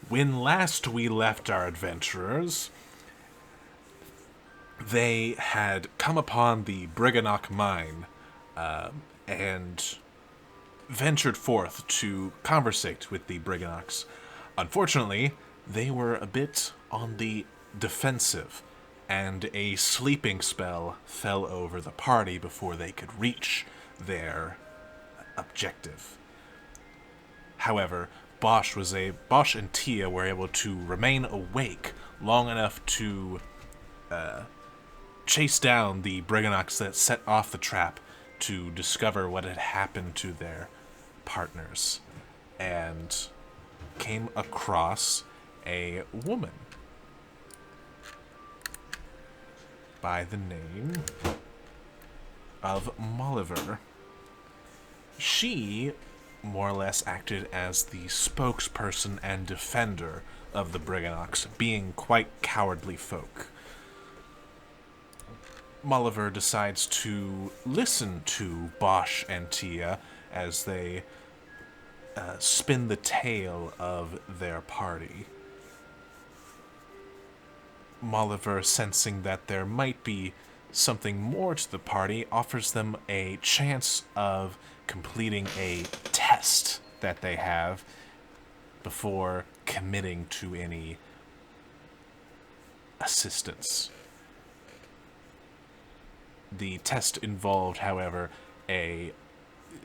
When last we left our adventurers, they had come upon the Briganock mine and ventured forth to conversate with the Briganocks. Unfortunately, they were a bit on the defensive, and a sleeping spell fell over the party before they could reach their objective. However, Bosch and Tia were able to remain awake long enough to chase down the Briganocks that set off the trap to discover what had happened to their partners, and came across a woman by the name of Molliver. She more or less acted as the spokesperson and defender of the Briganocks, being quite cowardly folk. Molliver decides to listen to Bosch and Tia as they spin the tale of their party. Molliver, sensing that there might be something more to the party, offers them a chance of completing a test that they have before committing to any assistance. The test involved, however,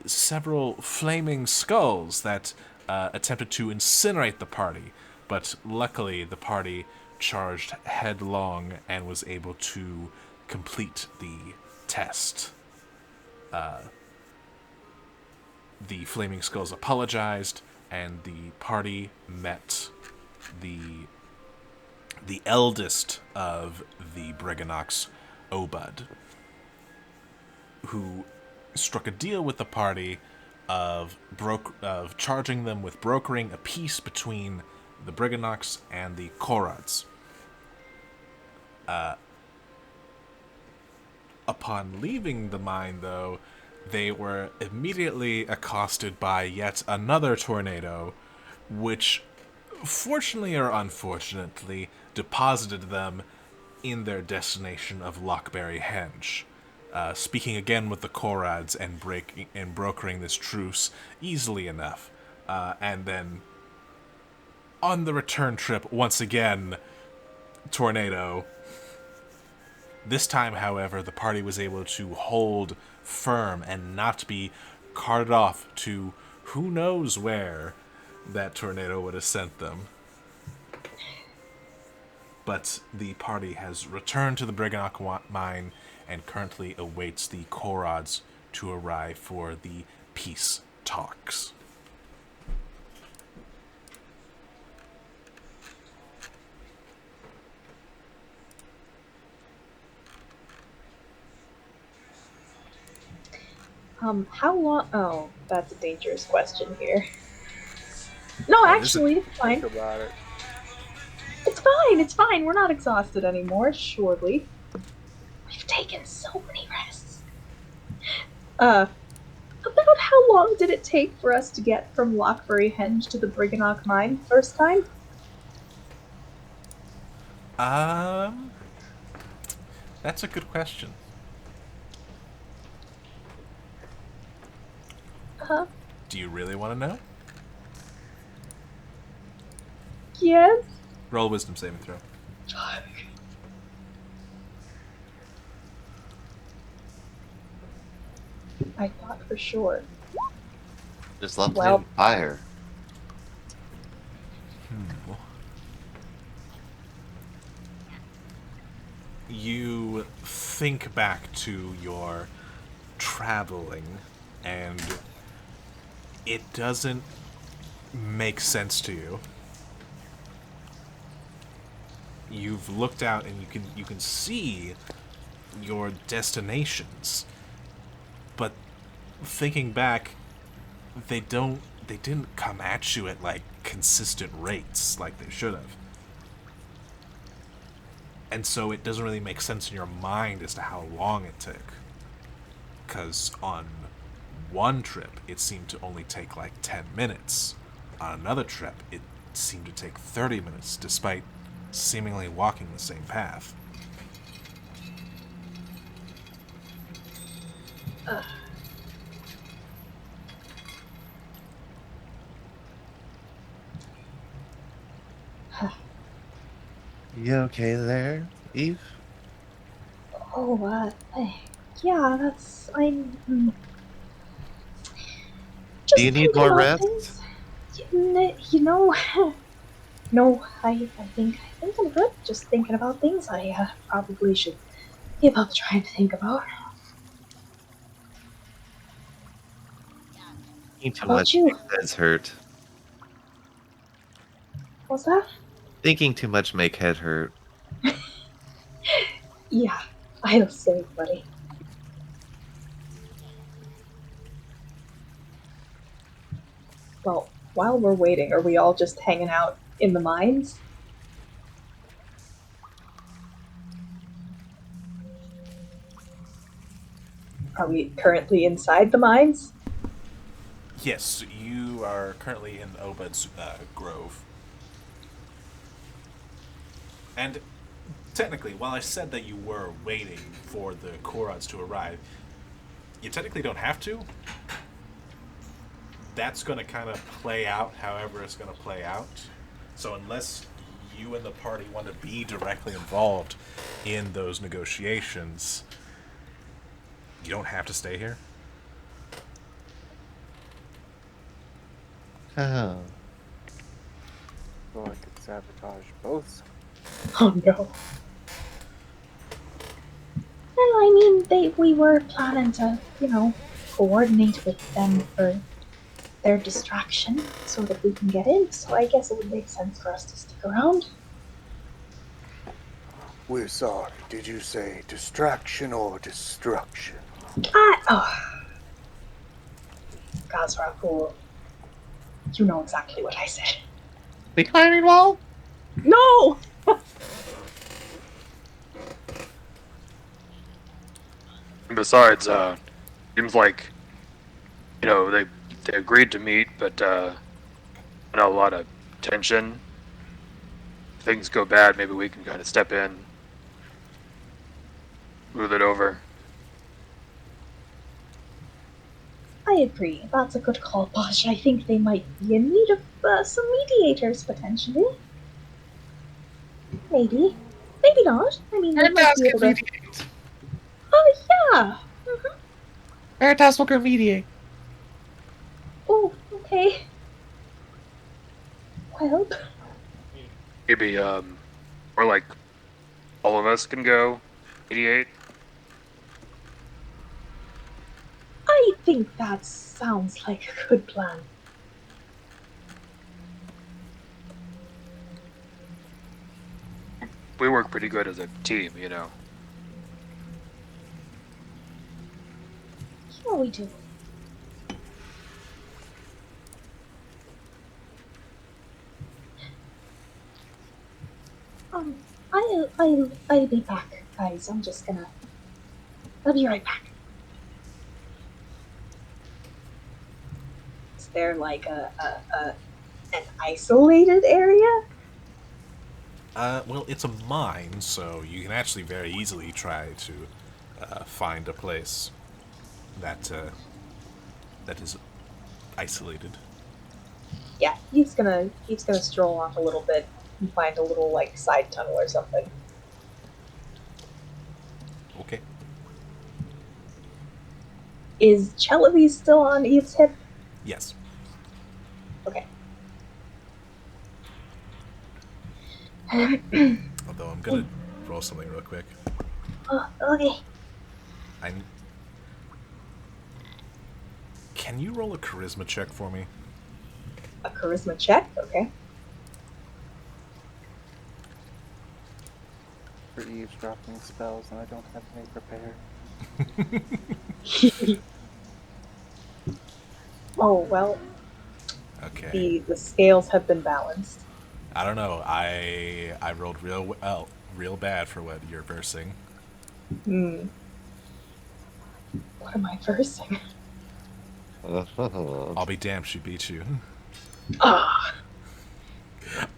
several flaming skulls that attempted to incinerate the party, but luckily the party charged headlong and was able to complete the test. The flaming skulls apologized, and the party met the eldest of the Briganocks, Obud, who struck a deal with the party of charging them with brokering a peace between the Briganocks and the Korads. Upon leaving the mine, though, they were immediately accosted by yet another tornado, which, fortunately or unfortunately, deposited them in their destination of Lockberry Henge. Speaking again with the Korads and brokering this truce easily enough. And then, on the return trip, once again, tornado. This time, however, the party was able to hold firm and not be carted off to who knows where that tornado would have sent them. But the party has returned to the Briganock mine and currently awaits the Korads to arrive for the peace talks. How long? Oh, that's a dangerous question here. No, actually, it's fine. Think about it. It's fine. It's fine. We're not exhausted anymore. Surely, we've taken so many rests. About how long did it take for us to get from Lockbury Henge to the Briganock mine first time? That's a good question. Huh? Do you really want to know? Yes. Roll a wisdom saving throw. I thought for sure. Just love Well- playing fire. You think back to your traveling, and it doesn't make sense to you. You've looked out and you can see your destinations, but thinking back, they didn't come at you at like consistent rates like they should have. And so it doesn't really make sense in your mind as to how long it took. Because on one trip, it seemed to only take like 10 minutes. On another trip, it seemed to take 30 minutes despite seemingly walking the same path. You okay there, Eve? Oh, yeah, Do just you need thinking more about rest? things. You know, no, I think I'm good. Just thinking about things I probably should give up trying to think about. Thinking How too about much you? makes heads hurt. What's that? Thinking too much make head hurt. Yeah, I'll say, buddy. Well, while we're waiting, are we all just hanging out in the mines? Are we currently inside the mines? Yes, you are currently in Obed's grove. And technically, while I said that you were waiting for the Korods to arrive, you technically don't have to. That's going to kind of play out however it's going to play out. So unless you and the party want to be directly involved in those negotiations, you don't have to stay here. Oh. So I could sabotage both. Oh no. Well, I mean, we were planning to, coordinate with them for their distraction so that we can get in, so I guess it would make sense for us to stick around. We're sorry. Did you say distraction or destruction? Oh, Gazrakul, you know exactly what I said. The climbing wall? No! Besides, seems like they agreed to meet, but I know a lot of tension. If things go bad, maybe we can kind of step in, move it over. I agree. That's a good call, Bosh. I think they might be in need of some mediators, potentially. Maybe. Maybe not. I mean, they might Veritas be can able to. mediate. Oh, yeah! Veritas will go mediate. Oh, okay. Well, Maybe or like all of us can go mediate. I think that sounds like a good plan. We work pretty good as a team, you know. Yeah, we do. Um, I'll be back, guys. I'll be right back. Is there like an isolated area? Well, it's a mine, so you can actually very easily try to find a place that is isolated. Yeah, he's gonna stroll off a little bit and find a little like side tunnel or something. Okay. Is Chellaby still on Eve's hip? Yes. Okay. Although I'm gonna roll something real quick. Oh, okay. I'm. Can you roll a charisma check for me? A charisma check. Okay. For eavesdropping spells, and I don't have any prepared. Oh well, Okay. the scales have been balanced. I don't know. I rolled real bad for what you're versing. Hmm. What am I versing? I'll be damned she beat you. Ah.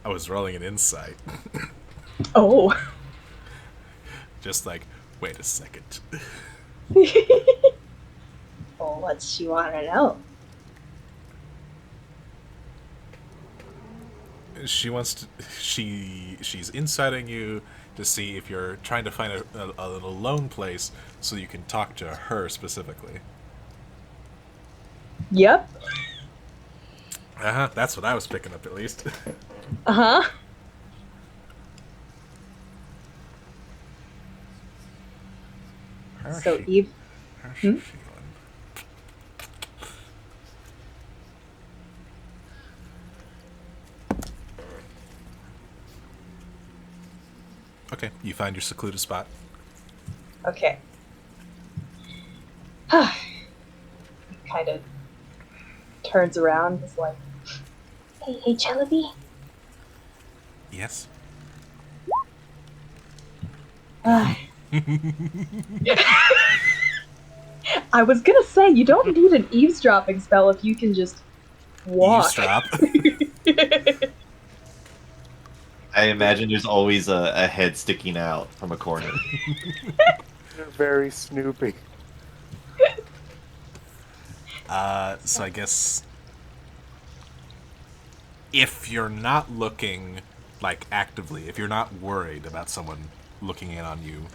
I was rolling an insight. Oh. Just like, wait a second. Well, what's she want to know? She wants to. She's inciting you to see if you're trying to find a lone place so you can talk to her specifically. Yep. That's what I was picking up at least. Uh-huh. How's So she? Eve, How's she feeling? Okay, you find your secluded spot. okay. Kind of turns around, is like, hey, Celebi. Yes. I was gonna say, you don't need an eavesdropping spell if you can just walk. Eavesdrop. I imagine there's always a head sticking out from a corner. You're very snoopy. So I guess if you're not looking, like, actively, if you're not worried about someone looking in on you,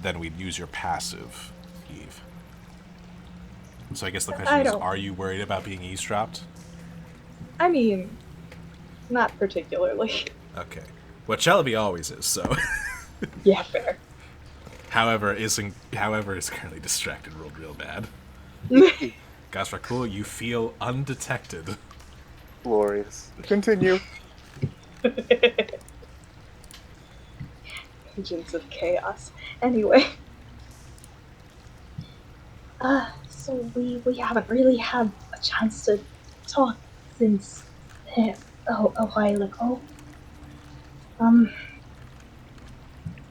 then we'd use your passive, Eve. So I guess the question is, are you worried about being eavesdropped? I mean, not particularly. Okay. Well, Celebi always is, so. Yeah, fair. However, is currently distracted, rolled real bad. Gasrakul, you feel undetected. Glorious. Continue. Agents of chaos. Anyway. So we haven't really had a chance to talk since a while ago.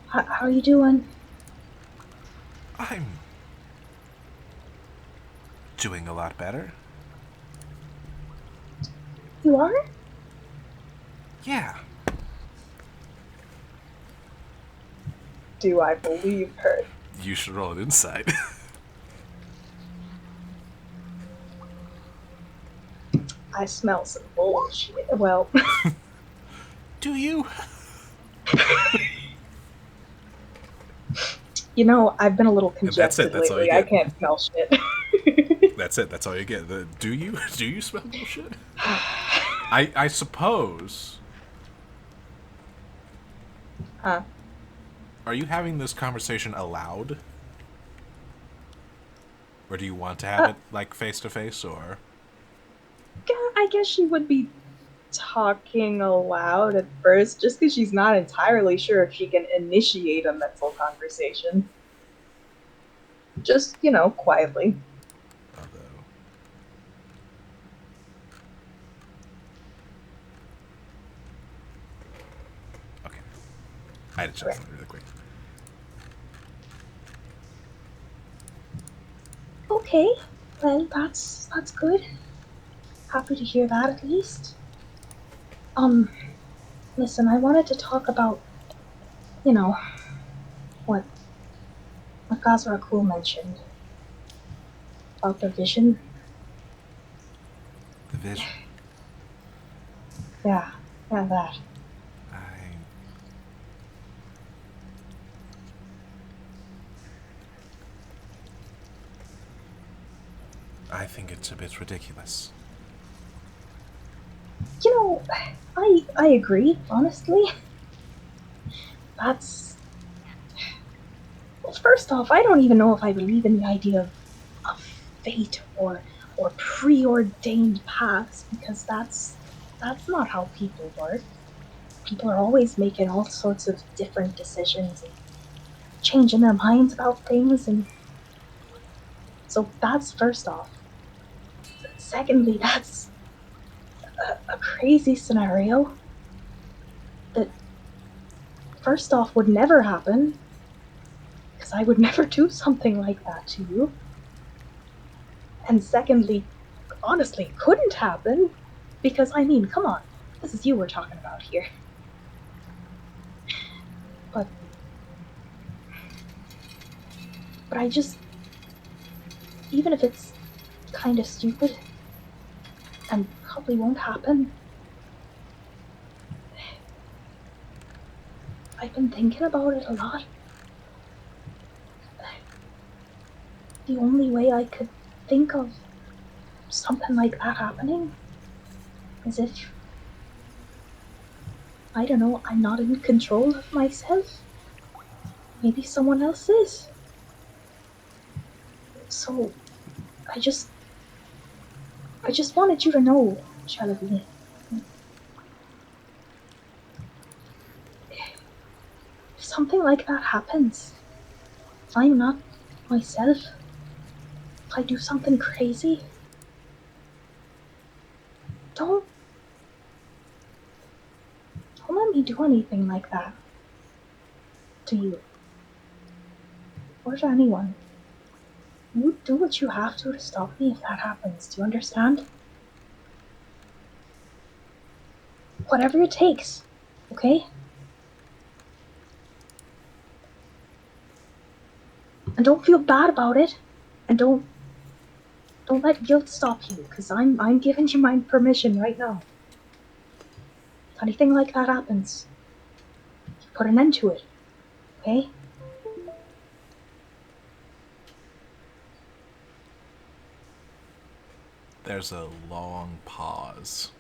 How are you doing? I'm doing a lot better. You are? Yeah. Do I believe her? You should roll an insight. I smell some bullshit. Well, Do you? you know, I've been a little And that's it. congested That's all you lately. I get. can't smell shit. That's it. That's all you get. Do you? Do you smell bullshit? I suppose. Huh? Are you having this conversation aloud? Or do you want to have it, like, face-to-face, or? I guess she would be talking aloud at first, just because she's not entirely sure if she can initiate a mental conversation. Just, quietly. Although... Okay. I had to check something really quick. Okay, well, that's good. Happy to hear that, at least. Listen, I wanted to talk about, what Gazrakul mentioned. About the vision. The vision. Yeah, that. I think it's a bit ridiculous. I agree, honestly. That's... Well, first off, I don't even know if I believe in the idea of fate or preordained paths, because that's not how people work. People are always making all sorts of different decisions and changing their minds about things, and so that's first off. Secondly, that's a crazy scenario that first off would never happen, because I would never do something like that to you. And secondly, honestly, couldn't happen, because, I mean, come on. This is you we're talking about here. But I just, even if it's kind of stupid and probably won't happen, I've been thinking about it a lot. The only way I could think of something like that happening is if, I don't know, I'm not in control of myself. Maybe someone else is. So I just wanted you to know, Shelby. If something like that happens, if I'm not myself, if I do something crazy, don't let me do anything like that to you or to anyone. You do what you have to stop me if that happens. Do you understand? Whatever it takes, okay? And don't feel bad about it. And don't let guilt stop you, because I'm giving you my permission right now. If anything like that happens, you put an end to it, okay? There's a long pause.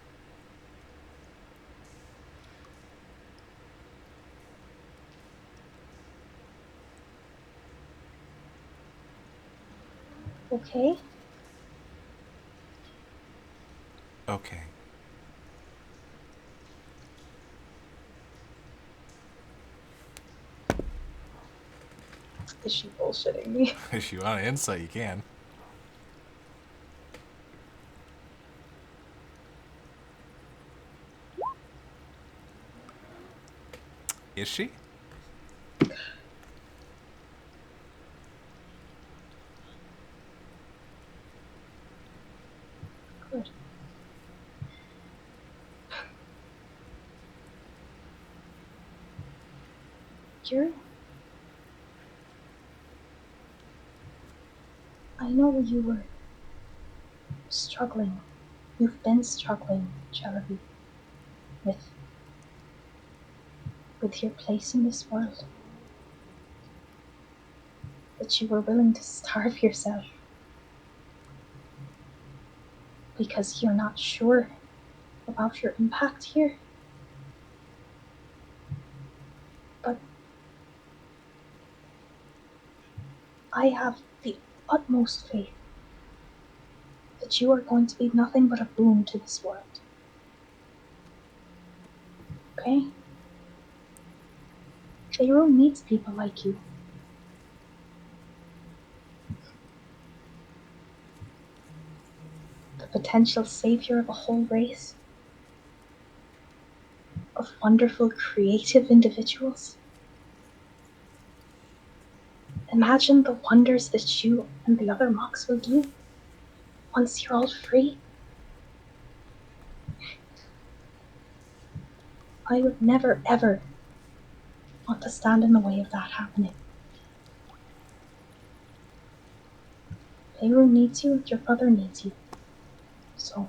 Okay? Okay. Is she bullshitting me? If you want an insight, you can. Is she? Good. You're... I know you were struggling. You've been struggling, Chelavi, with your place in this world. That you were willing to starve yourself because you're not sure about your impact here. But I have the utmost faith that you are going to be nothing but a boon to this world. Okay? Faerun needs people like you. The potential savior of a whole race of wonderful, creative individuals. Imagine the wonders that you and the other monks will do once you're all free. I would never, ever want to stand in the way of that happening. Faerun needs you, your brother needs you. So,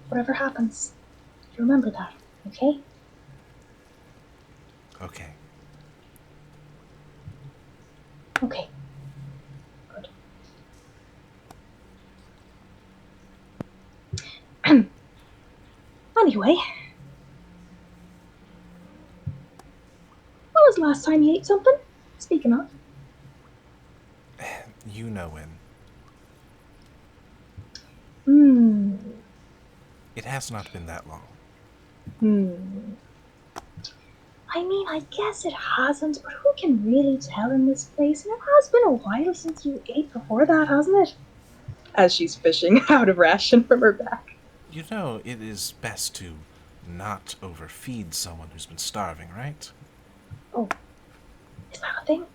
whatever happens, you remember that, okay? Okay. Okay. Good. Anyway, when was the last time you ate something? Speaking of. You know when. It has not been that long. I mean, I guess it hasn't, but who can really tell in this place? And it has been a while since you ate before that, hasn't it? As she's fishing out a ration from her back. You know, it is best to not overfeed someone who's been starving, right? Oh, is that a thing?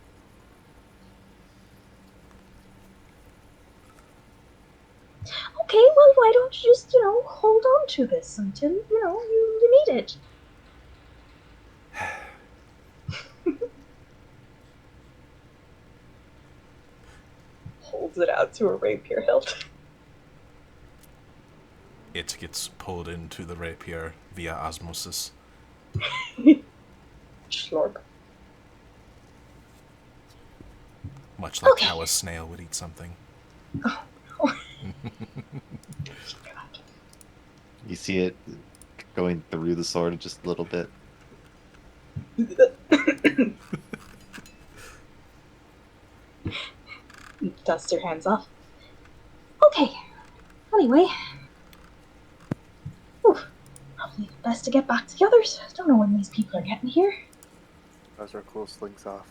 Okay, well, why don't you just, hold on to this until, you need it? Holds it out to a rapier hilt. It gets pulled into the rapier via osmosis. Slurp. Much like Okay. how a snail would eat something. Oh, no. You see it going through the sword just a little bit. Dust your hands off. Okay. Anyway. Whew. Probably best to get back to the others. Don't know when these people are getting here. As our close links off.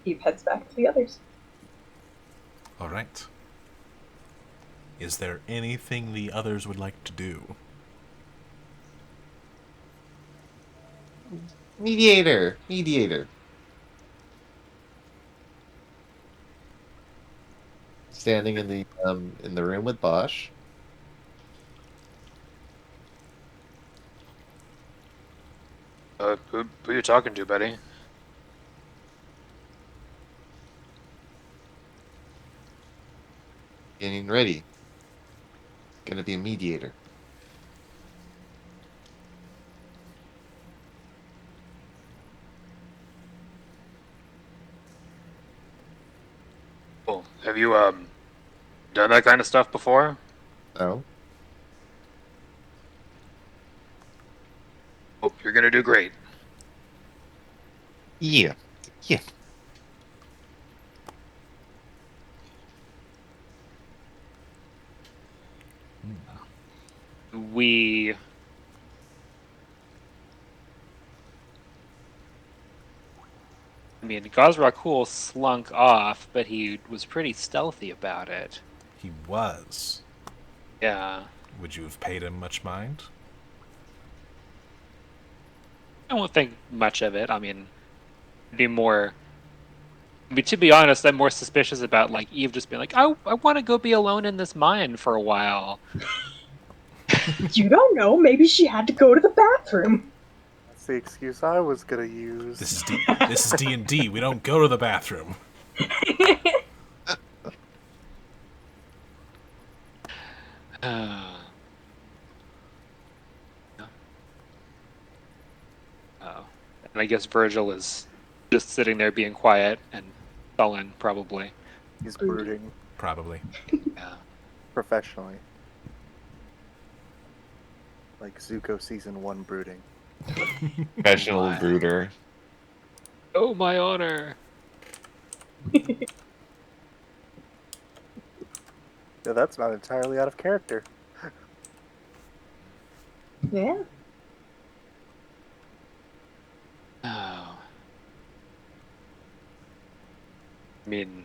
Eve heads back to the others. All right. Is there anything the others would like to do? Mediator. Standing in the room with Bosch. Who are you talking to, buddy? Getting ready. Gonna be a mediator. Cool. Have you done that kind of stuff before? No? Hope you're gonna do great. Yeah. We I mean, Gazrakul slunk off, but he was pretty stealthy about it. He was. Yeah. Would you have paid him much mind? I won't think much of it. I mean, to be honest, I'm more suspicious about like Eve just being like, I want to go be alone in this mine for a while. You don't know. Maybe she had to go to the bathroom. That's the excuse I was gonna use. This is D&D. We don't go to the bathroom. Oh. And I guess Virgil is just sitting there being quiet and sullen, probably. He's brooding Probably. Yeah. professionally. Like Zuko season 1 brooding. Professional My- brooder. Oh, my honor. Yeah, that's not entirely out of character. Yeah. Oh. I mean,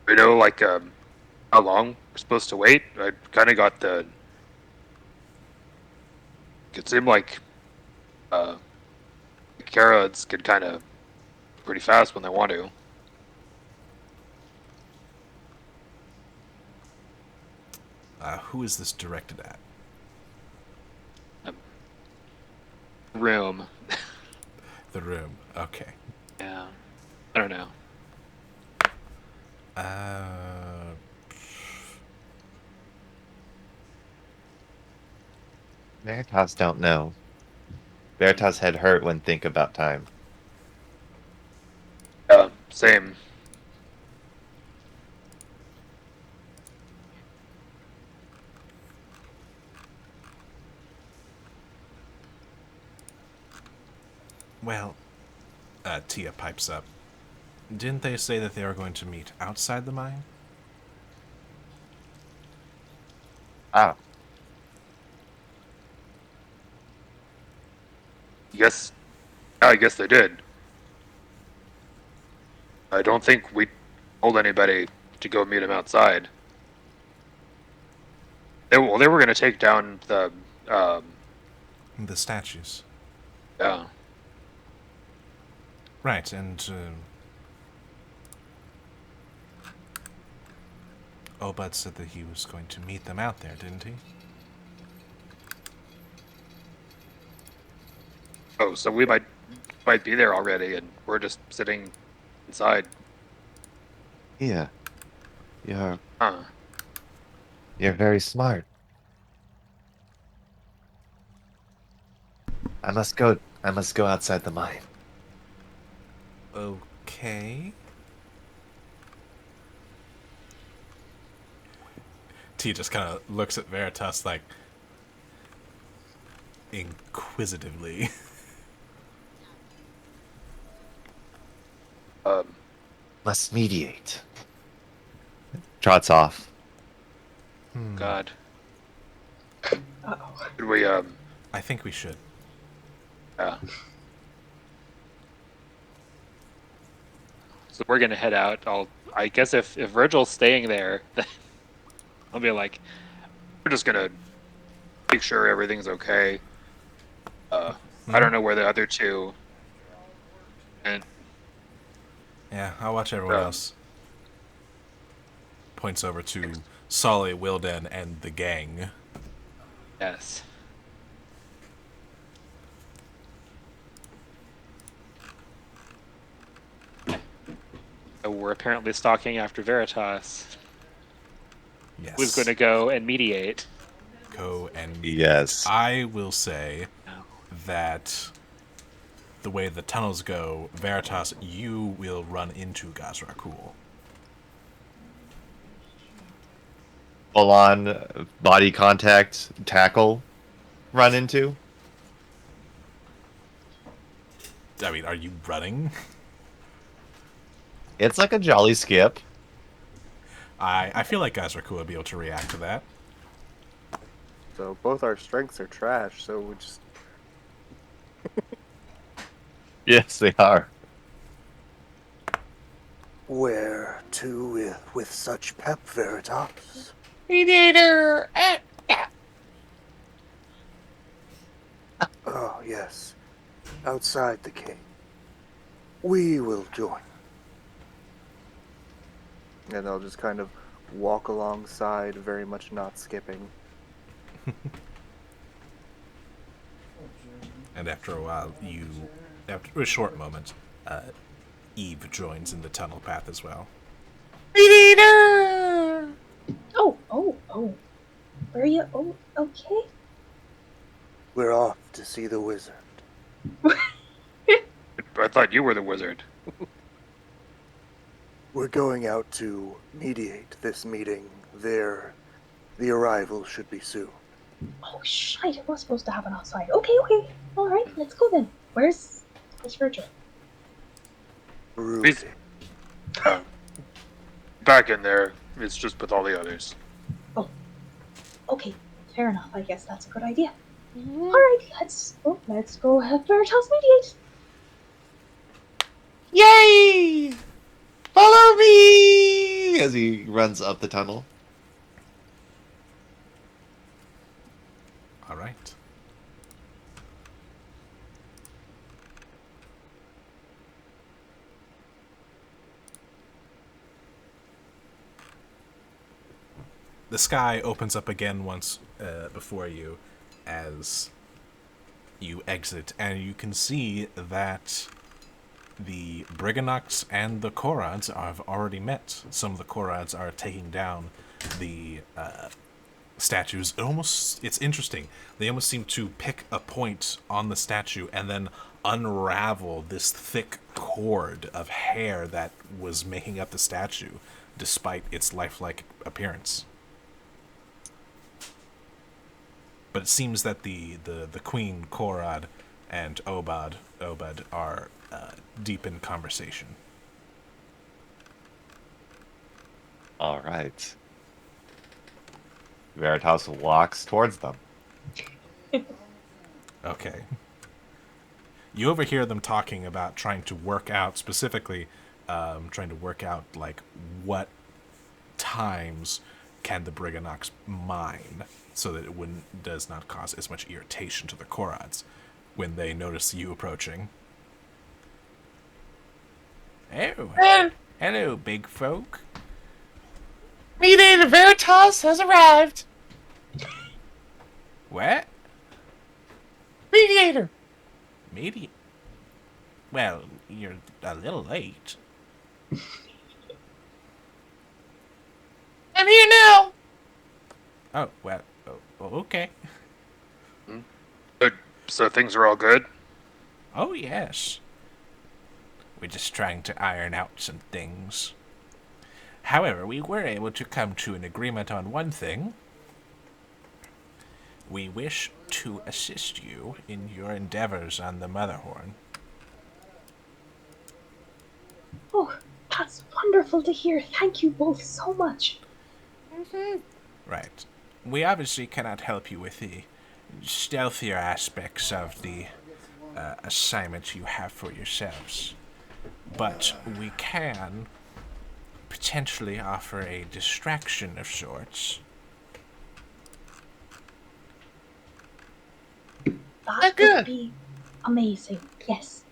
We know like how long we're supposed to wait. I kind of got the. It seemed like Carrots could kind of pretty fast when they want to. Who is this directed at? room. The room. Okay. Yeah. I don't know. Veritas don't know. Veritas head hurt when think about time. Yeah, same. Well, Tia pipes up. Didn't they say that they were going to meet outside the mine? Ah, Yes, I guess they did. I don't think we told anybody to go meet him outside. They were going to take down the The statues. yeah. Right, and Obud said that he was going to meet them out there, didn't he? Oh, so we might be there already, and we're just sitting inside. Yeah, you're Huh. you're very smart. I must go outside the mine. Okay. T just kind of looks at Veritas like inquisitively. Um, Must mediate. Trots off. God. Uh-oh. Could we, I think we should. yeah. So we're gonna head out. I guess if Virgil's staying there, then I'll be like, we're just gonna make sure everything's okay. I don't know where the other two, and Yeah, I'll watch everyone um, else. Points over to Solly, Wilden, and the gang. Yes. So we're apparently stalking after Veritas, Yes. who's going to go and mediate. Go and Yes. I will say that the way the tunnels go, Veritas, you will run into Gazrakul. Full on body contact tackle run into. I mean, are you running? It's like a jolly skip. I feel like Gazrakul would be able to react to that. So both our strengths are trash, so we just Yes, they are. where to with such pep, Veritas? Oh, yes. Outside the cave. We will join. And they'll just kind of walk alongside, very much not skipping. And after a while, after a short moment, Eve joins in the tunnel path as well. Oh. Where are you? Oh, okay. We're off to see the wizard. I thought you were the wizard. We're going out to mediate this meeting. The arrival should be soon. Oh, shite. It was supposed to happen outside. Okay. All right, let's go then. Where's Virgil? He's back in there. It's just with all the others. Oh, okay. Fair enough. I guess that's a good idea. All right, let's go have Veritas mediate. Yay! Follow me! As he runs up the tunnel. All right. The sky opens up again once before you as you exit, and you can see that the Briganox and the Korads have already met. Some of the Korads are taking down the statues. It's interesting. They almost seem to pick a point on the statue and then unravel this thick cord of hair that was making up the statue, despite its lifelike appearance. But it seems that the Queen Korad and Obud are deep in conversation. All right. Veritas walks towards them. Okay. You overhear them talking about trying to work out, specifically, like what times can the Briganox mine so that does not cause as much irritation to the Korads when they notice you approaching. Oh, Eh, hello, big folk. Mediator Veritas has arrived. What? Mediator. Maybe. Well, you're a little late. I'm here now. Oh, well, okay. Good. So things are all good. Oh, yes. We're just trying to iron out some things. However, we were able to come to an agreement on one thing. We wish to assist you in your endeavors on the Motherhorn. Oh, that's wonderful to hear. Thank you both so much. Right. We obviously cannot help you with the stealthier aspects of the assignment you have for yourselves, but we can potentially offer a distraction of sorts. That would Good. be amazing. Yes.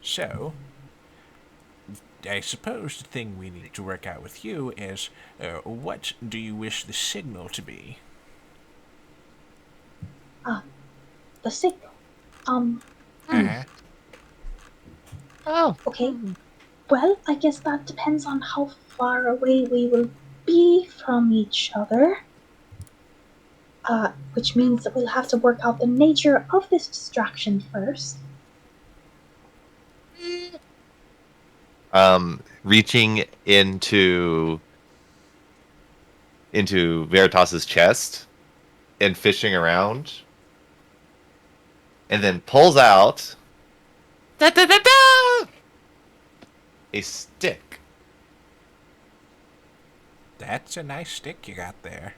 So, I suppose the thing we need to work out with you is what do you wish the signal to be? Ah, the signal. Um, Uh hmm, huh. Oh. okay. Well, I guess that depends on how far away we will be from each other. Which means that we'll have to work out the nature of this distraction first. Reaching into Veritas's chest and fishing around, and then pulls out da, da, da, da, a stick. That's a nice stick you got there.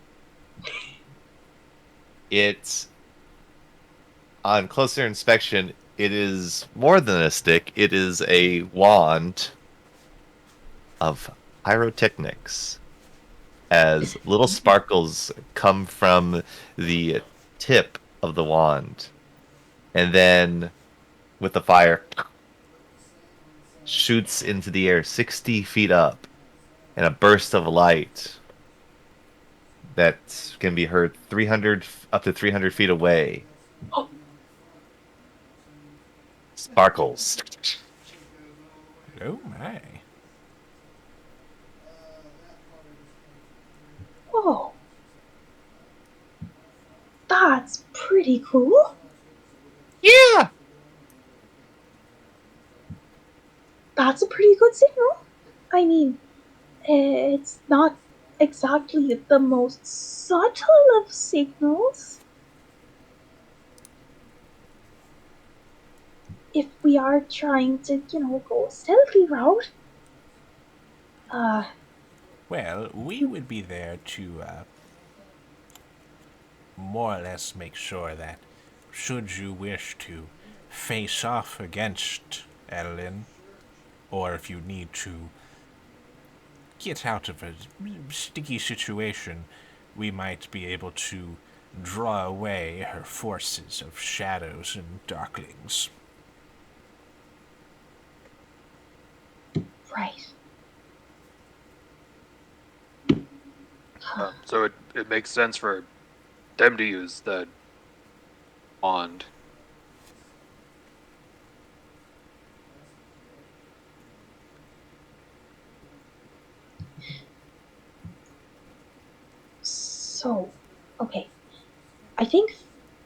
It's on closer inspection. It is more than a stick. It is a wand of pyrotechnics, as little sparkles come from the tip of the wand, and then with the fire shoots into the air 60 feet up, and a burst of light that can be heard 300 up to 300 feet away Oh, sparkles. Oh my. whoa. That's pretty cool. Yeah. That's a pretty good signal. I mean, it's not exactly the most subtle of signals. If we are trying to, go a stealthy route, uh, Well, we would be there to more or less make sure that should you wish to face off against Edelin, or if you need to get out of a sticky situation, we might be able to draw away her forces of shadows and darklings. right. So it makes sense for them to use the wand. So, okay. I think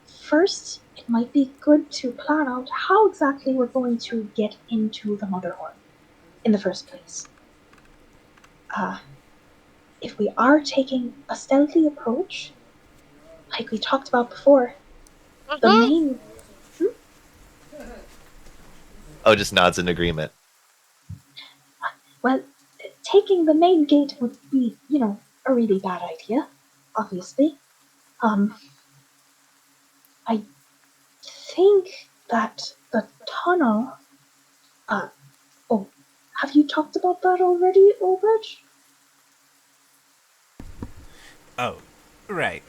first it might be good to plan out how exactly we're going to get into the Motherhorn in the first place. Uh, if we are taking a stealthy approach, like we talked about before, the Uh-huh. main Oh, just nods in agreement. well, taking the main gate would be, a really bad idea, obviously. Um, I think that the tunnel. Uh, oh, have you talked about that already, Obed? Oh, right.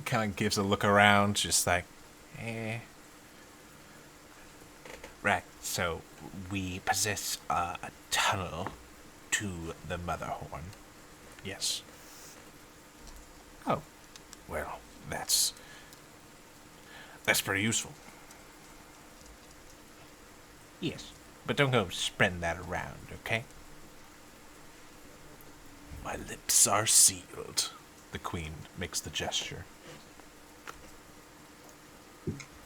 Kind of gives a look around, just like, eh. Right, so we possess a tunnel to the Motherhorn. Yes. Oh, well, that's pretty useful. Yes, but don't go spreading that around, okay? My lips are sealed. The queen makes the gesture.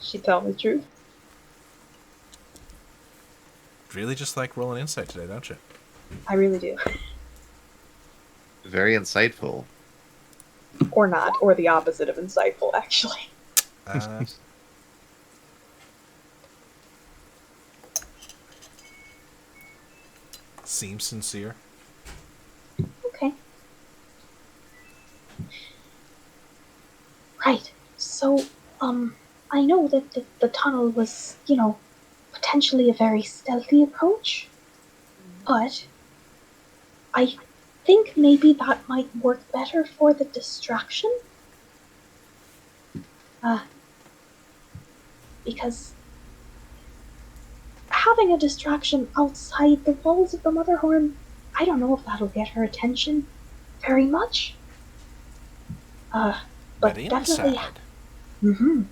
She tell me the truth. Really just like rolling insight today, don't you? I really do. Very insightful. Or not, or the opposite of insightful, actually. Uh, seems sincere. Okay. Right. So, I know that the tunnel was, potentially a very stealthy approach, but I think maybe that might work better for the distraction. Uh, because having a distraction outside the walls of the Motherhorn, I don't know if that'll get her attention very much. Uh, But but definitely, inside, hmm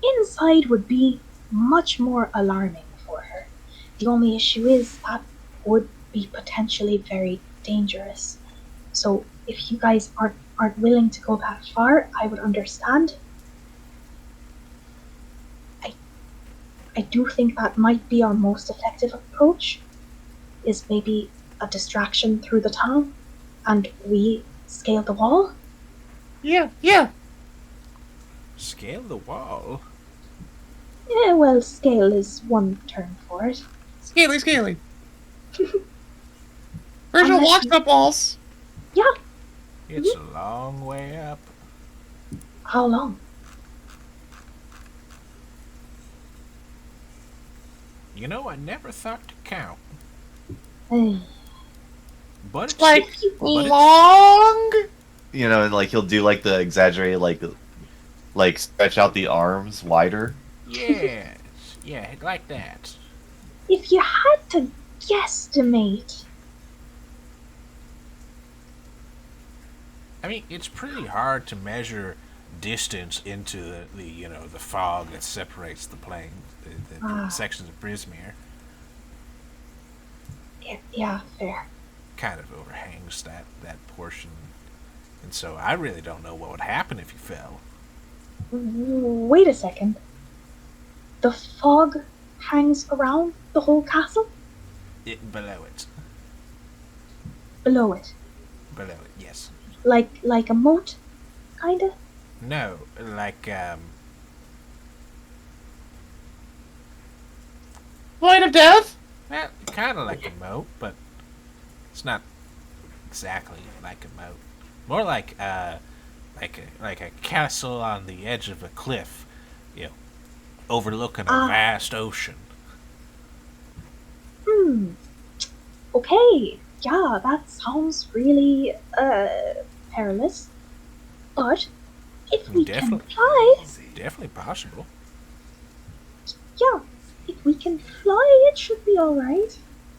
inside would be much more alarming for her. The only issue is that would be potentially very dangerous. So if you guys aren't willing to go that far, I would understand. I I do think that might be our most effective approach. Is maybe a distraction through the tunnel, and we scale the wall. Yeah. scale the wall. Yeah, well, scale is one term for it. Scaly. Unless you, walls. yeah, It's a long way up. how long? You know, I never thought to count. Eh, But it's Like if you, but it's long. And like he'll do like the exaggerated like stretch out the arms wider. yes, yeah, like that. if you had to guesstimate, I mean, it's pretty hard to measure distance into the fog that separates the plane, the ah, sections of Brismere. yeah, fair. Kind of overhangs that portion, and so I really don't know what would happen if you fell. Wait a second. The fog hangs around the whole castle Below it, below it, yes. like a moat, kinda. No, like Point of death. well, kind of like a moat, but it's not exactly like a moat. More like a castle on the edge of a cliff, you know, overlooking a Ah, vast ocean. hmm. Okay, yeah, that sounds really perilous. But if we can Definitely, fly, definitely possible. yeah, if we can fly, it should be all right,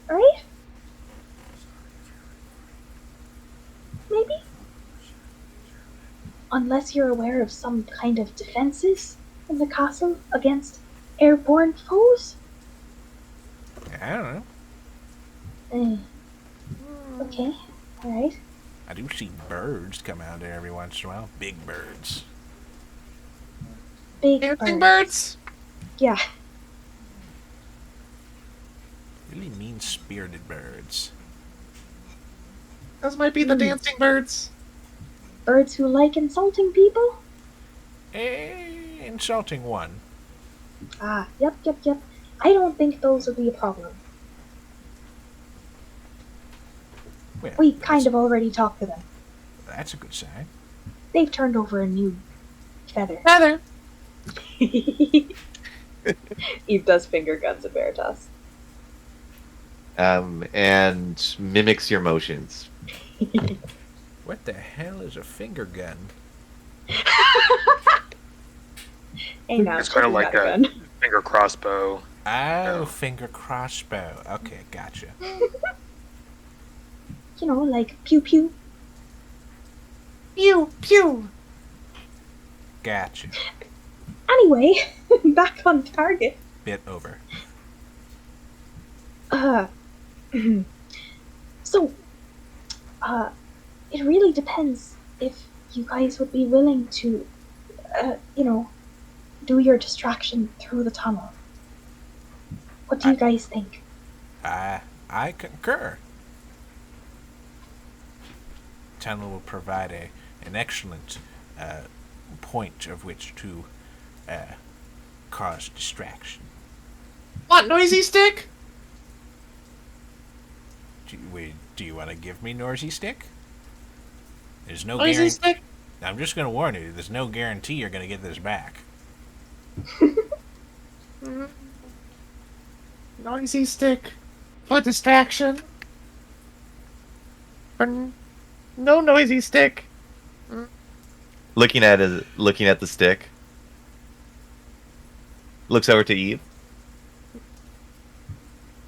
right? Maybe, unless you're aware of some kind of defenses in the castle against airborne foes. I don't know. Eh, okay, all right. I do see birds come out there every once in a while. Big birds. Big Dancing birds. birds. Yeah, Really mean-spirited birds. Those might be the dancing birds. birds who like insulting people. Insulting one. Ah, yep. I don't think those would be a problem. Well, We kind of already talked to them. that's a good sign. They've turned over a new feather. Feather. Eve does finger guns at Veritas. And mimics your motions. What the hell is a finger gun? Hey now, It's kind of Chippy like got a gun. finger crossbow. Oh, No. finger crossbow. Okay, gotcha. You know, like pew pew. Pew pew. Gotcha. Anyway, back on target. Bit over. Uh, so, uh, it really depends if you guys would be willing to, you know, do your distraction through the tunnel. What do you guys think? I concur. Tunnel will provide an excellent point of which to cause distraction. What, noisy stick? Do you want to give me Norsey Stick? There's no Noisy guarantee. stick? I'm just going to warn you, there's no guarantee you're going to get this back. Noisy stick. For distraction. For no noisy stick. Looking at the stick. Looks over to Eve.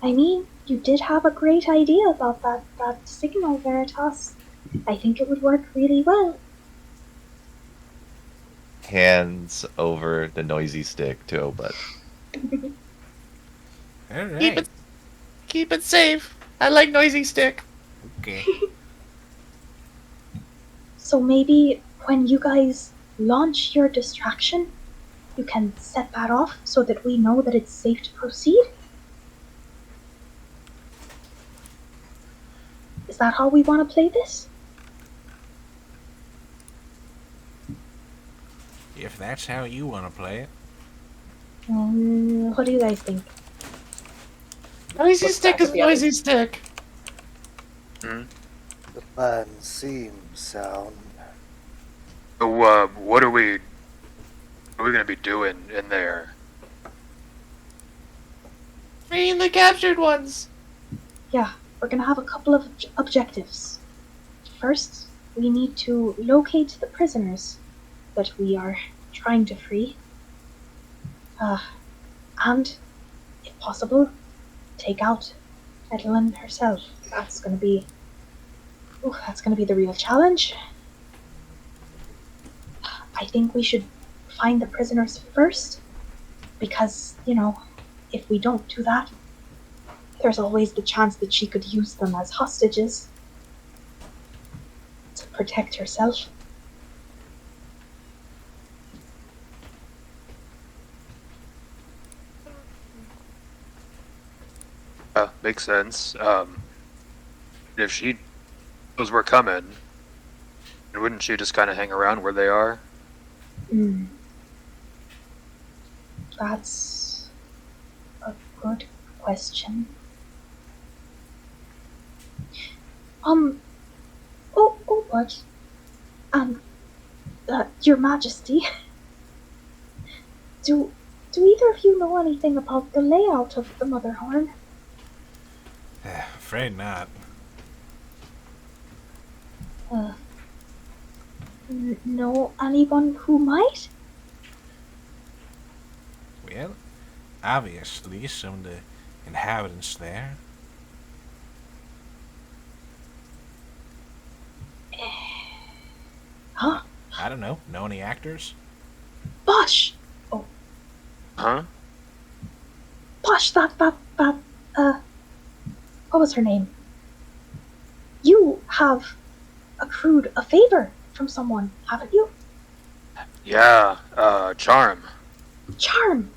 I mean, you did have a great idea about that signal, Veritas. I think it would work really well. Hands over the noisy stick to Obut. All right. Keep it safe. I like noisy stick. Okay. So maybe when you guys launch your distraction, you can set that off so that we know that it's safe to proceed? Is that how we want to play this? If that's how you want to play it. What do you guys think? Noisy What's stick back is at the others? noisy stick. The plan seems sound. So, what are we gonna be doing in there? Freeing the captured ones. Yeah, we're gonna have a couple of objectives. First, we need to locate the prisoners that we are trying to free. And, if possible, take out Edelyn herself. That's gonna be the real challenge. I think we should find the prisoners first, because, you know, if we don't do that, there's always the chance that she could use them as hostages to protect herself. Makes sense. If she knows we're coming, wouldn't she just kind of hang around where they are? That's a good question. But, Your Majesty, do either of you know anything about the layout of the Motherhorn? Afraid not. Know anyone who might? Well, obviously, some of the inhabitants there. Huh? I don't know. Know any actors? Bosh! Huh? Bosh, what was her name? You have accrued a favor from someone, haven't you? Yeah. Charm. Charm!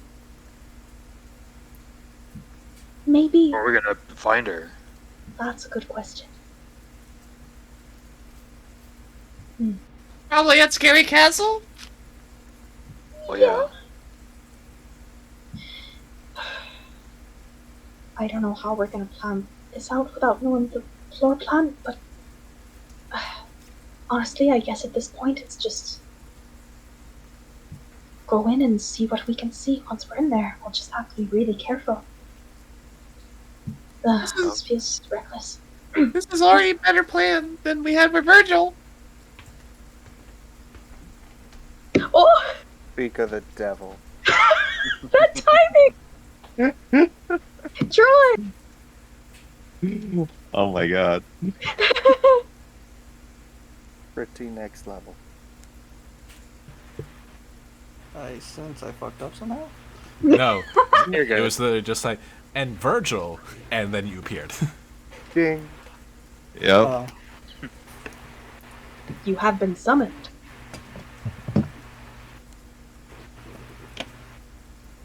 Maybe Where are we gonna find her? that's a good question. Probably at Scary Castle. Well, yeah. I don't know how we're gonna plan this out without knowing the floor plan, but honestly, I guess at this point it's just go in and see what we can see once we're in there. We'll just have to be really careful. This feels reckless. This is already a better plan than we had with Virgil. Oh! Speak of the devil. That timing! John! Oh my god. Pretty next level. I sense I fucked up somehow. No, You're it good. was literally just like, and Virgil, and then you appeared. Ding. Yep. You have been summoned.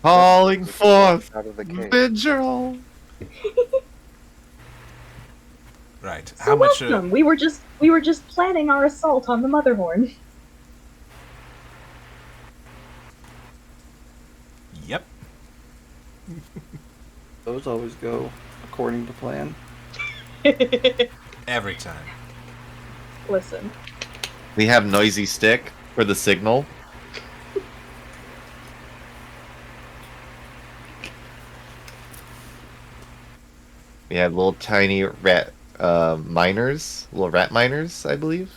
Calling forth Out of the cave. Vigil. Right. So How much? welcome. We were just planning our assault on the Motherhorn. Yep. Those always go according to plan. Every time. Listen. We have noisy stick for the signal. We have little tiny rat miners, little rat miners, I believe.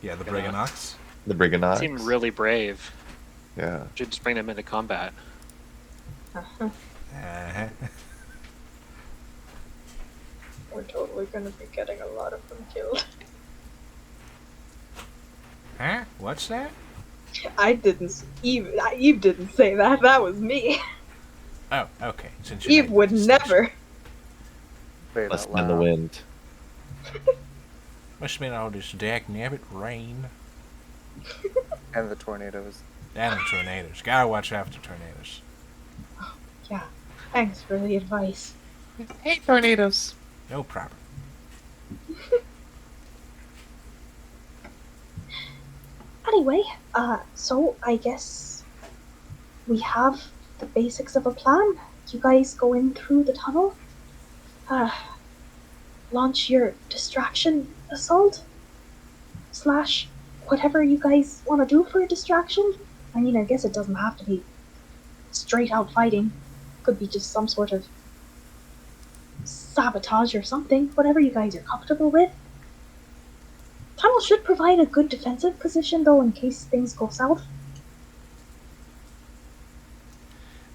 Yeah, the Briganox. The Briganox. Seem really brave. Yeah. Should just bring them into combat. Uh-huh. Uh-huh. We're totally gonna be getting a lot of them killed. Huh? What's that? I didn't. Eve didn't say that. That was me. Oh, okay. Since you Eve made the would distinction. never. Say that Listen in the loud. wind. Must have been all this dag-nabbit rain. And the tornadoes. And the tornadoes. Gotta watch out for tornadoes. Yeah. Thanks for the advice. Hey, tornadoes. No problem. Anyway, so I guess we have the basics of a plan. You guys go in through the tunnel, launch your distraction assault, / whatever you guys want to do for a distraction. I mean, I guess it doesn't have to be straight out fighting. Could be just some sort of sabotage or something, whatever you guys are comfortable with. Tunnel should provide a good defensive position, though, in case things go south.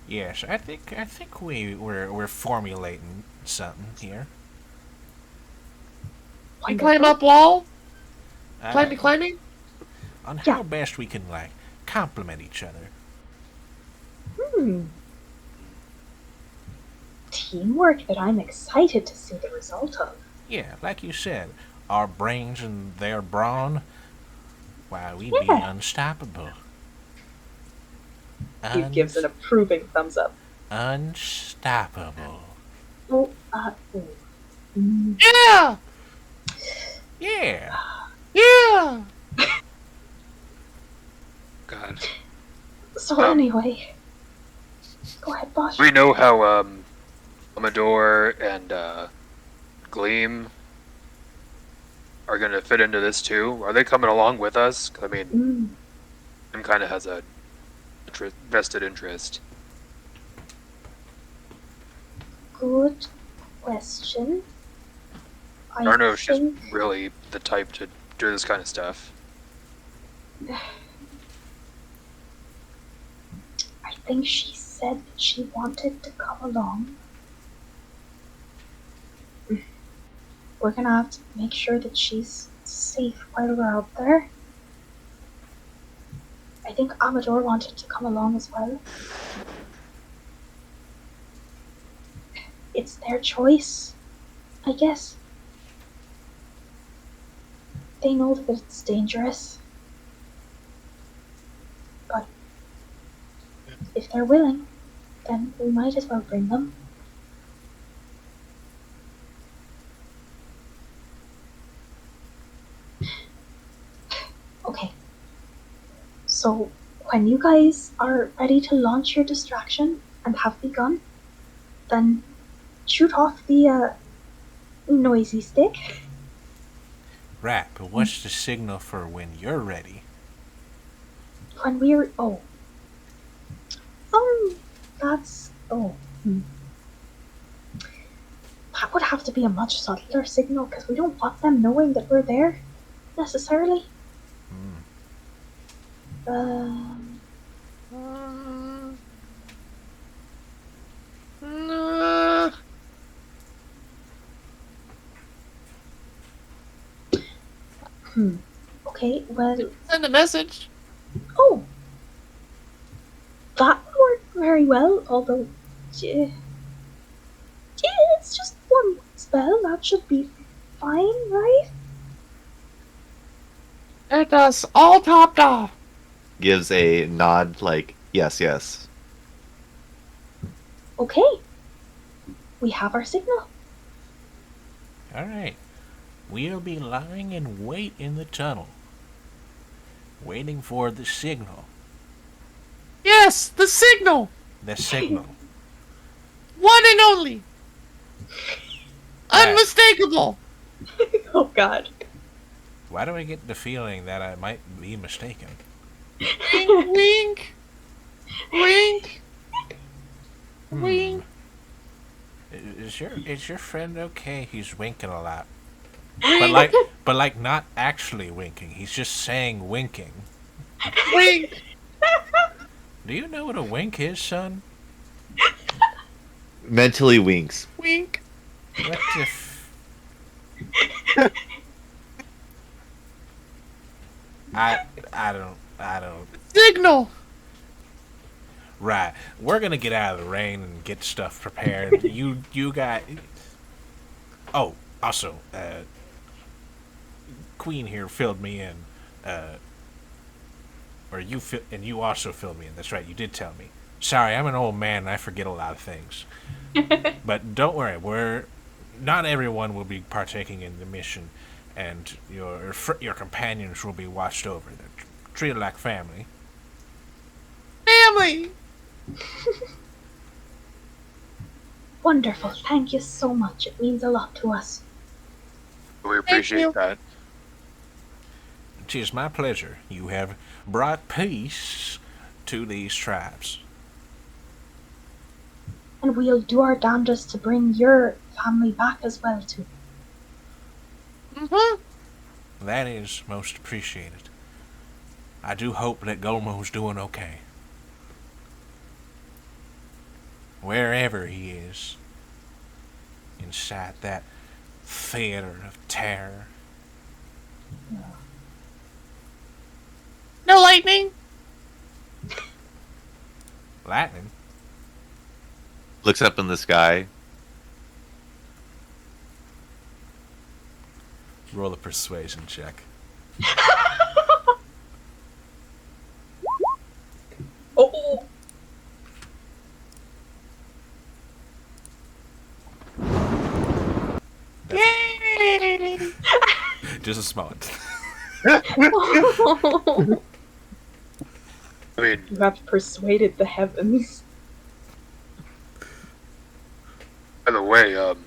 Yes, I think we're formulating something here. Wonderful. up wall? Uh, climbing? On Yeah. how best we can complement each other. Teamwork that I'm excited to see the result of. Yeah, like you said, our brains and their brawn. Why, we'd be Yeah. unstoppable. Eve gives an approving thumbs up. Unstoppable. Oh, Yeah! Yeah. Yeah! God. So anyway, go ahead, Bosch. We know how Amador and Gleam are gonna fit into this too. Are they coming along with us? 'Cause, I mean, him kind of has a vested interest. Good question. I don't know if she's think really the type to do this kind of stuff. I think she said that she wanted to come along. We're gonna have to make sure that she's safe while we're out there. I think Amador wanted to come along as well. It's their choice, I guess. They know that it's dangerous. But if they're willing, then we might as well bring them. Okay. So, when you guys are ready to launch your distraction and have begun, then shoot off the noisy stick. Right, but what's the signal for when you're ready? When we're that's that would have to be a much subtler signal because we don't want them knowing that we're there necessarily. Okay, well, Send a message. oh, that would work very well, although, yeah, it's just one spell, that should be fine, right? Let us all topped off. Gives a nod like, yes, yes. Okay, we have our signal. All right. We'll be lying in wait in the tunnel, waiting for the signal. Yes, the signal. The signal. One and only. Right. Unmistakable. Oh god. Why do I get the feeling that I might be mistaken? Wink, wink. Wink. Wink. Is your friend okay? He's winking a lot. Wink. But like not actually winking. He's just saying winking. Wink. Do you know what a wink is, son? Mentally winks. Wink. What the f... I don't. Signal. Right. We're gonna get out of the rain and get stuff prepared. you got. Oh, also, Queen here filled me in, or and you also filled me in. That's right. You did tell me. Sorry, I'm an old man and I forget a lot of things. But don't worry. Not everyone will be partaking in the mission, and your companions will be watched over. They're treated like family. Family. Wonderful, thank you so much. It means a lot to us. We appreciate that. It is my pleasure. You have brought peace to these tribes. And we'll do our damnedest to bring your family back as well, too. Mm-hmm. That is most appreciated. I do hope that Gomo's doing okay. Wherever he is. Inside that theater of terror. No lightning. Lightning? Looks up in the sky. Roll a persuasion check. Oh! Yay! Just a small one. I mean, You have persuaded the heavens. by the way, aren't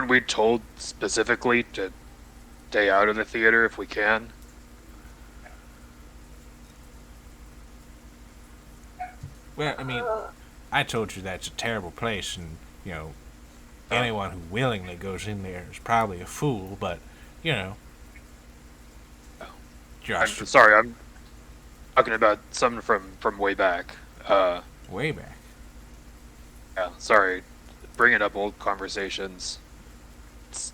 we told specifically to stay out of the theater if we can? Well, I mean, I told you that's a terrible place, and, anyone who willingly goes in there is probably a fool, but, I'm Josh, sorry, I'm talking about something from way back. way back. Yeah, sorry, bringing up old conversations. It's,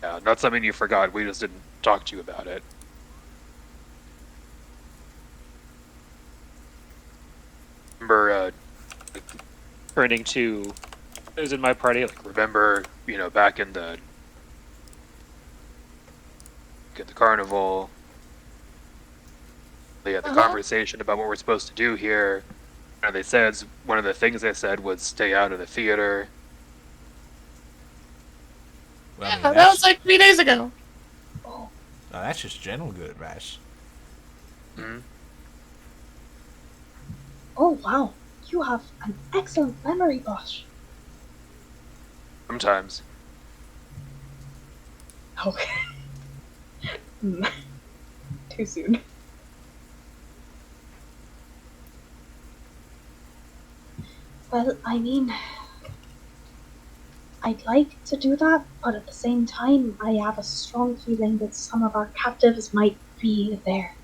yeah, not something you forgot. We just didn't talk to you about it. Remember, Turning to those in my party, like, remember, back in the carnival, they had the conversation about what we're supposed to do here. And they said one of the things they said was stay out of the theater. Well, I mean, That was like 3 days ago. that's just general good advice. Hmm? Oh, wow. You have an excellent memory, Bosch. Sometimes. Okay. Too soon. Well, I mean, I'd like to do that, but at the same time, I have a strong feeling that some of our captives might be there.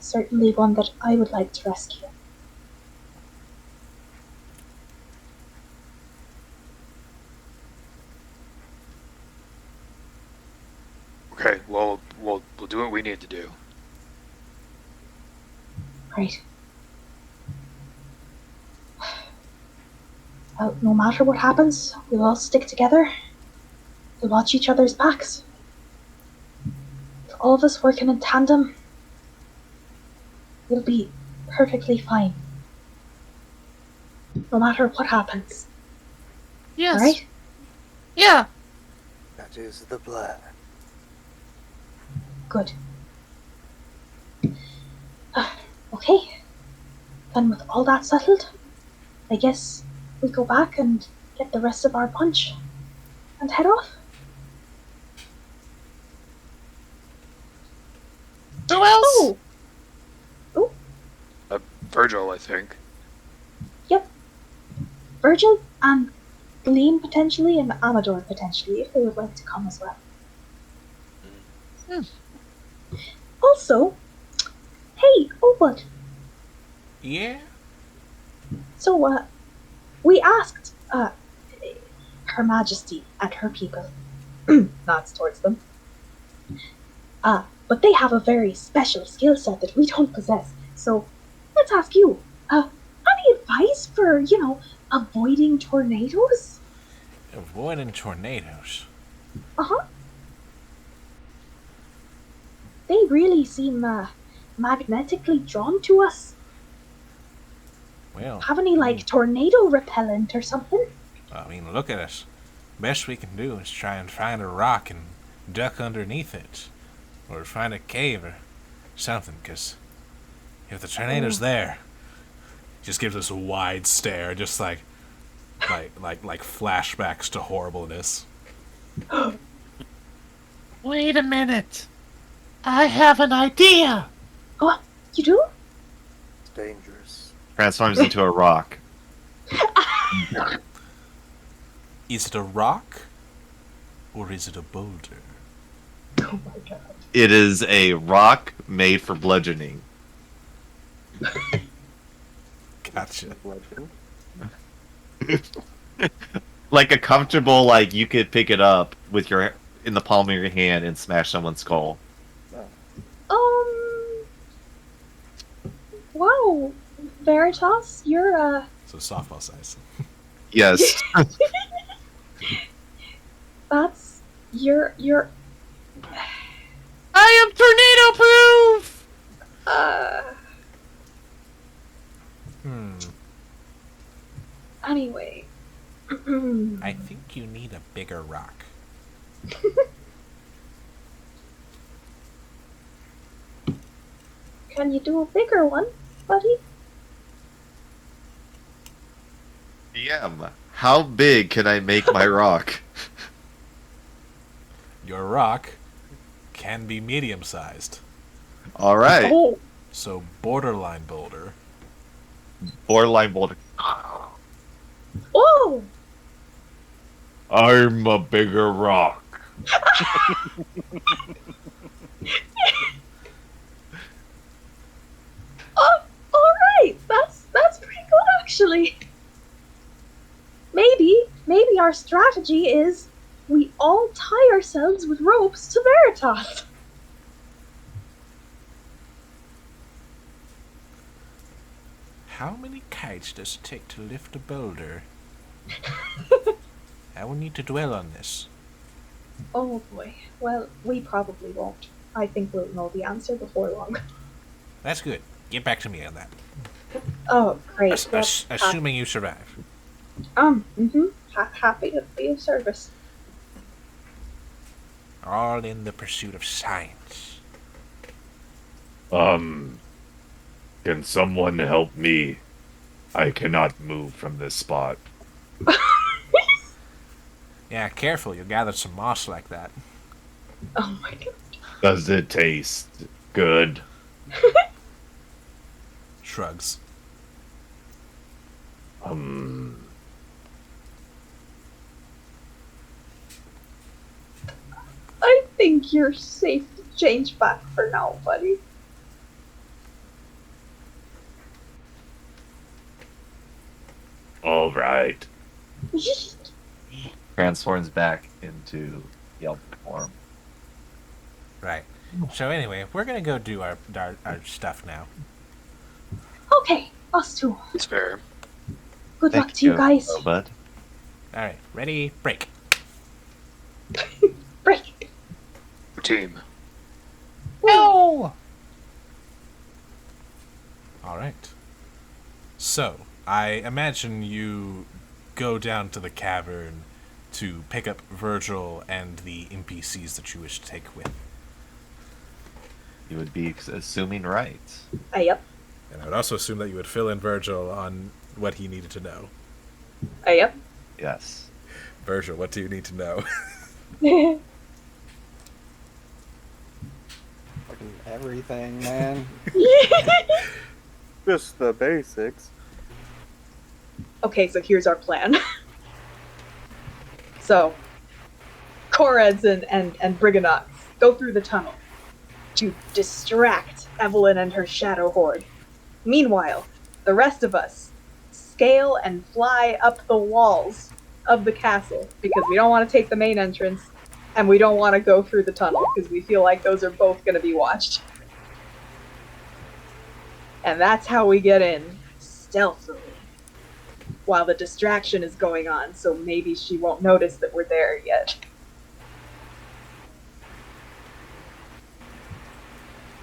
Certainly one that I would like to rescue. do what we need to do. Right. Well, no matter what happens, we'll all stick together. We'll watch each other's backs. With all of us working in tandem, we'll be perfectly fine. No matter what happens. Yes. Alright? Yeah. That is the plan. Good. Okay. Then with all that settled, I guess we go back and get the rest of our punch and head off. Who else? Oh! Virgil, I think. Yep. Virgil and Gleam potentially, and Amador potentially, if they would like to come as well. Also, hey, Obud, Yeah? so, we asked, Her Majesty and her people, nods towards them, but they have a very special skill set that we don't possess, so let's ask you, any advice for, avoiding tornadoes? Avoiding tornadoes. Uh-huh. They really seem, magnetically drawn to us. Well, Have any, tornado repellent or something? I mean, look at us. Best we can do is try and find a rock and duck underneath it. Or find a cave or something, because if the tornado's there, just gives us a wide stare, just like flashbacks to horribleness. Wait a minute. I have an idea. Oh, you do? It's dangerous. Transforms into a rock. Is it a rock? Or is it a boulder? Oh my god. It is a rock made for bludgeoning. Gotcha. Like a comfortable, you could pick it up with your in the palm of your hand and smash someone's skull. Wow. Veritas, you're, So softball size. Yes. that's, you're, I am tornado proof. Anyway. I think you need a bigger rock. Can you do a bigger one, buddy? DM, how big can I make my rock? Your rock can be medium-sized. All right. Oh, So borderline boulder. Borderline boulder. oh! I'm a bigger rock. Oh, alright! That's pretty good, actually. Maybe our strategy is we all tie ourselves with ropes to Veritas. How many kites does it take to lift a boulder? I will need to dwell on this. Oh boy. Well, we probably won't. I think we'll know the answer before long. That's good. Get back to me on that. Oh, great. Assuming you survive. Happy to be of service. All in the pursuit of science. Can someone help me? I cannot move from this spot. Yeah, careful. You'll gather some moss like that. Oh my god. Does it taste good? Shrugs. I think you're safe to change back for now, buddy. All right. Transforms back into Yelp form. Right. So anyway, we're gonna go do our stuff now. Okay, us too. It's fair. Good luck Thank to you you, guys. Bud. All right, ready, break. Break. Team. No! All right. So I imagine you go down to the cavern to pick up Virgil and the NPCs that you wish to take with. You would be assuming right. Yep. And I would also assume that you would fill in Virgil on what he needed to know. Yep. Yes. Virgil, what do you need to know? Fucking everything, man. Just the basics. Okay, so here's our plan. So, Koreds and Brigandox go through the tunnel to distract Evelyn and her shadow horde. Meanwhile, the rest of us scale and fly up the walls of the castle because we don't want to take the main entrance and we don't want to go through the tunnel because we feel like those are both going to be watched. And that's how we get in stealthily while the distraction is going on, so maybe she won't notice that we're there yet.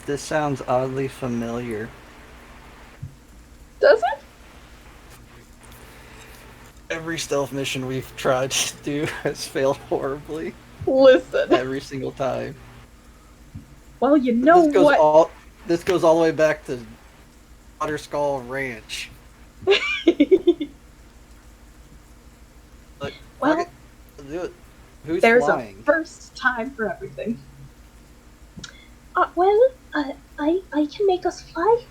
This sounds oddly familiar. Does it? Every stealth mission we've tried to do has failed horribly. Listen. Every single time. Well, you know what? This goes all the way back to Otter Skull Ranch. Like, Well, fuck it, do it. Who's there's flying? a first time for everything. I can make us fly.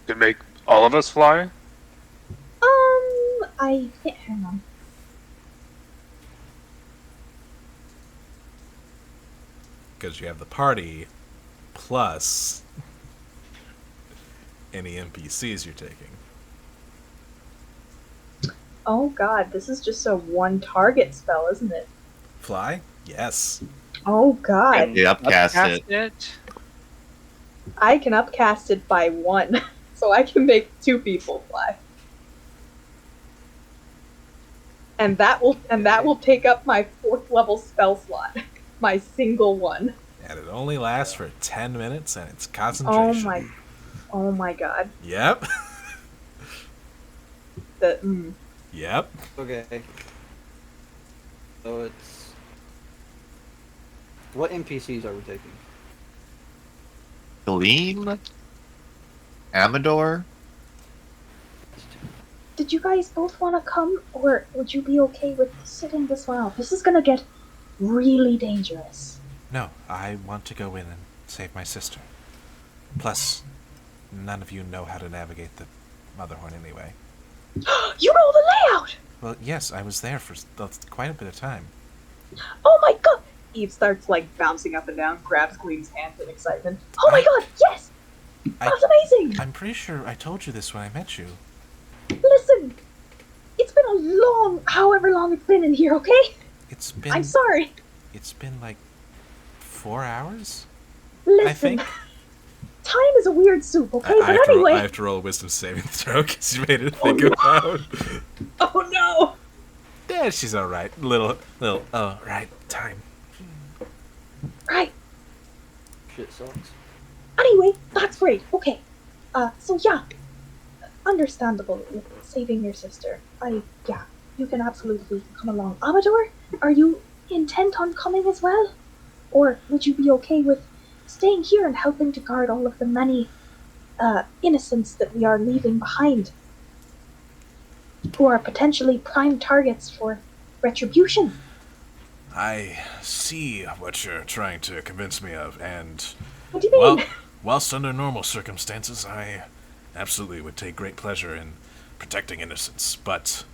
Can make all of us fly? Hang on. Because you have the party plus any NPCs you're taking. Oh god, this is just a one target spell, isn't it? Fly? Yes. Oh god. You upcast it. it. I can upcast it by one, so I can make two people fly. And that will take up my 4th level spell slot. My single one. And it only lasts for 10 minutes and it's concentration. Oh my god. Yep. Yep. Okay. So it's... What NPCs are we taking? Gleam? Amador? Did you guys both want to come, or would you be okay with sitting this one out? This is gonna get really dangerous. No, I want to go in and save my sister. Plus, none of you know how to navigate the Motherhorn anyway. You know the layout! Well, yes, I was there for quite a bit of time. Oh my god! Eve starts like bouncing up and down, grabs Gleam's hand in excitement. Oh my god, yes! That's amazing! I'm pretty sure I told you this when I met you. Listen! It's been a long, however long it's been in here, okay? It's been... I'm sorry. It's been like 4 hours? Listen. I think. Time is a weird soup, okay? I But anyway... have to roll a wisdom saving throw because you made it think about. Oh no! Yeah, she's alright. Little, right, time. Right. Shit sucks. Anyway, that's great. Okay. So yeah. Understandable with saving your sister. Yeah, you can absolutely come along. Amador, are you intent on coming as well? Or would you be okay with staying here and helping to guard all of the many, innocents that we are leaving behind? Who are potentially prime targets for retribution? I see what you're trying to convince me of, and... What do you mean? Well, whilst under normal circumstances, I absolutely would take great pleasure in protecting innocents, but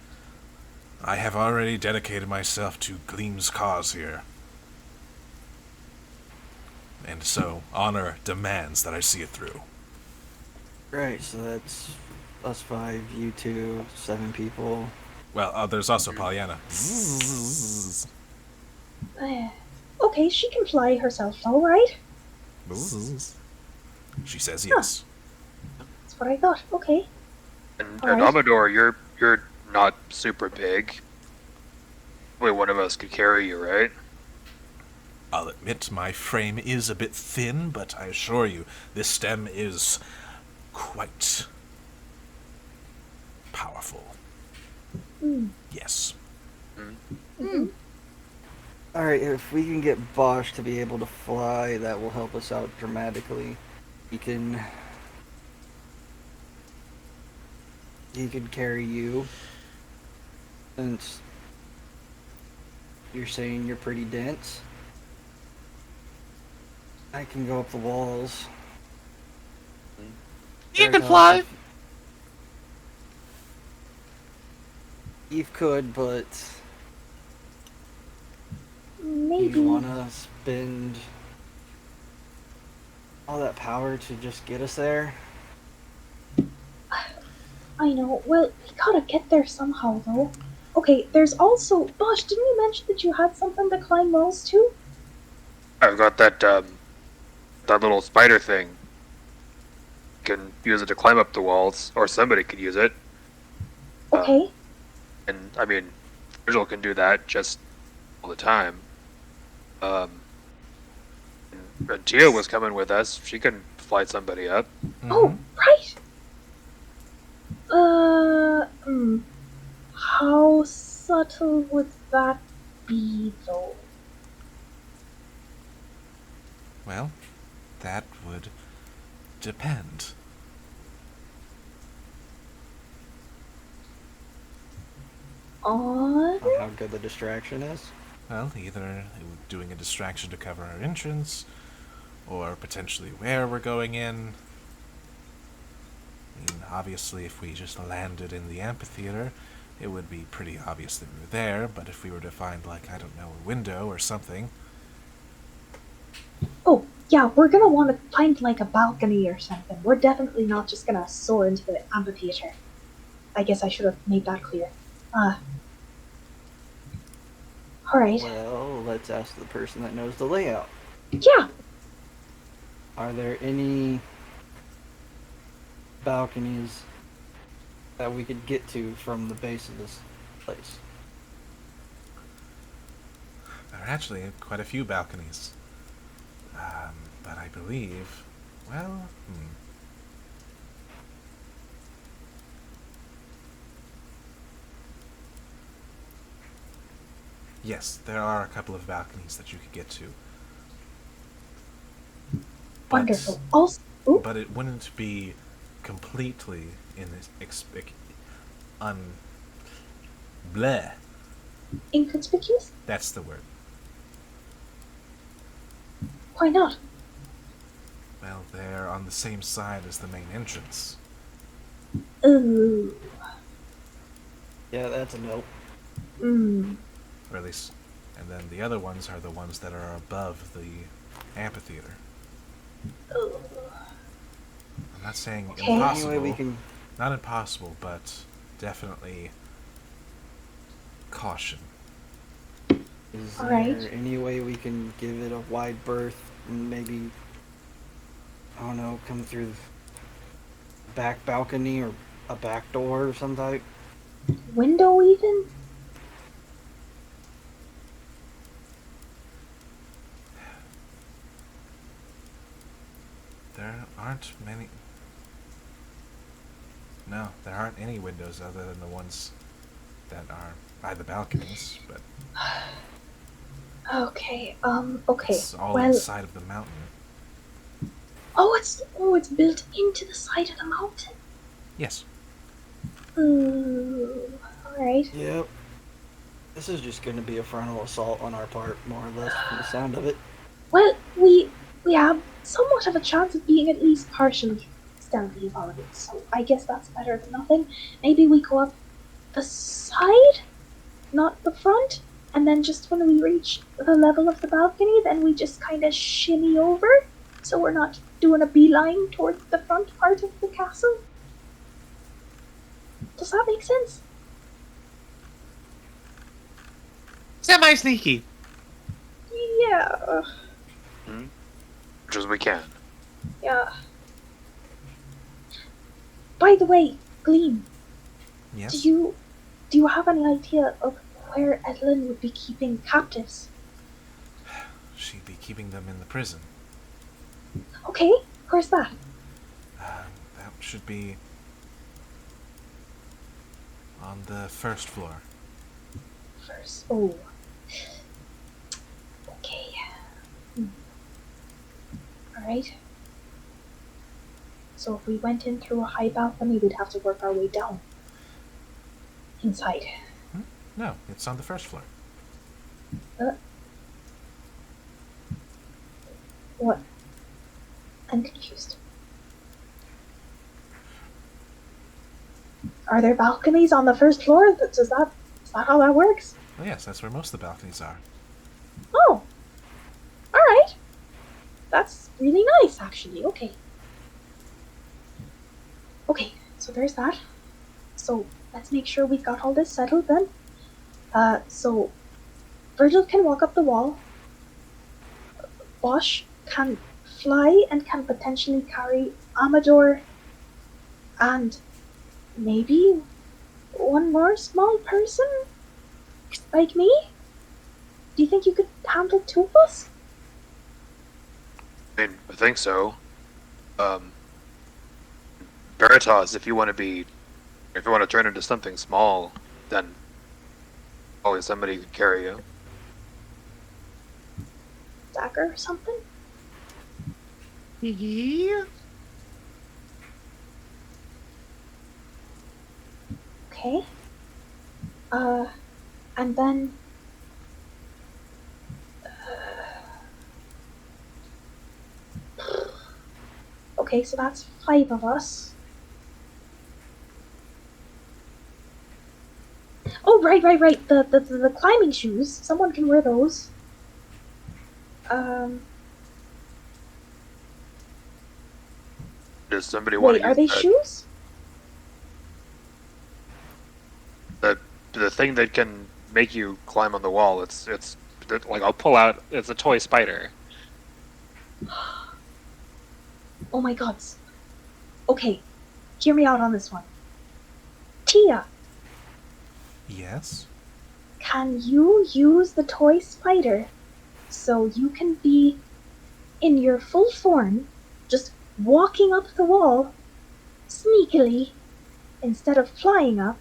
I have already dedicated myself to Gleam's cause here. And so, honor demands that I see it through. Right, so that's us 5, you 2, 7 people. Well, there's also Pollyanna. okay, she can fly herself, all right? She says Huh. yes. That's what I thought. Okay. And All right. Amador, you're not super big. Only one of us could carry you, right? I'll admit my frame is a bit thin, but I assure you, this stem is quite powerful. Mm. Yes. Mm-hmm. Alright, if we can get Bosch to be able to fly, that will help us out dramatically. He can carry you. Since you're saying you're pretty dense. I can go up the walls. You can fly. Eve could, but Maybe. you wanna spend all that power to just get us there? I know. Well, we gotta get there somehow, though. Okay, there's also... Bosch, didn't you mention that you had something to climb walls too? I've got that little spider thing. You can use it to climb up the walls, or somebody could use it. Okay. And I mean, Virgil can do that just all the time. And Tia was coming with us. She can fly somebody up. Oh, right! How subtle would that be, though? Well, that would depend. On... On how good the distraction is? Well, either doing a distraction to cover our entrance, or potentially where we're going in. I mean, obviously, if we just landed in the amphitheater, it would be pretty obvious that we were there, but if we were to find, like, I don't know, a window or something... Oh, yeah, we're gonna want to find, like, a balcony or something. We're definitely not just gonna soar into the amphitheater. I guess I should have made that clear. Alright. Well, let's ask the person that knows the layout. Yeah! Are there any balconies that we could get to from the base of this place? There are actually quite a few balconies. But I believe... Well, Yes, there are a couple of balconies that you could get to. Wonderful. Also... Ooh. But it wouldn't be completely in this bleh. Inconspicuous? That's the word. Why not? Well, they're on the same side as the main entrance. Ooh. Yeah, that's a no. Or at least... And then the other ones are the ones that are above the amphitheater. Ooh. I'm not saying Okay. impossible. Anyway, we can... Not impossible, but definitely caution. Is Alright. there any way we can give it a wide berth and maybe, I don't know, come through the back balcony or a back door or some type? Window, even? There aren't many... No, there aren't any windows other than the ones that are by the balconies, but Okay, okay. it's all Well... inside of the mountain. it's built into the side of the mountain. Yes. Ooh. Alright. Yep. This is just going to be a frontal assault on our part, more or less, from the sound of it. Well, we have somewhat of a chance of being at least partially stealthy about it, so I guess that's better than nothing. Maybe we go up the side, not the front, and then just when we reach the level of the balcony, then we just kind of shimmy over, so we're not doing a beeline towards the front part of the castle. Does that make sense? Semi-sneaky. Yeah. Much as we can. Yeah. By the way, Gleam, Yes? do you have any idea of where Edelyn would be keeping captives? She'd be keeping them in the prison. Okay, where's that? That should be on the first floor. First. Oh. Okay. Alright. So if we went in through a high balcony, we'd have to work our way down. Inside. No, it's on the first floor. What? I'm confused. Are there balconies on the first floor? Is that how that works? Well, yes, that's where most of the balconies are. Oh. Alright. That's really nice, actually. Okay. Okay, so there's that. So let's make sure we've got all this settled then. So Virgil can walk up the wall. Bosch can fly and can potentially carry Amador and maybe one more small person? Like me? Do you think you could handle two of us? I mean, I think so. Veritas, if you want to turn into something small, then always somebody can carry you. Dagger or something? Yeah. Okay. And then... Okay, so that's 5 of us. Oh, right. The climbing shoes. Someone can wear those. Does somebody want Wait, to are use they shoes? the thing that can make you climb on the wall? It's like I'll pull out. It's a toy spider. Oh my god. Okay, hear me out on this one. Tia, Yes? can you use the toy spider so you can be in your full form, just walking up the wall, sneakily, instead of flying up?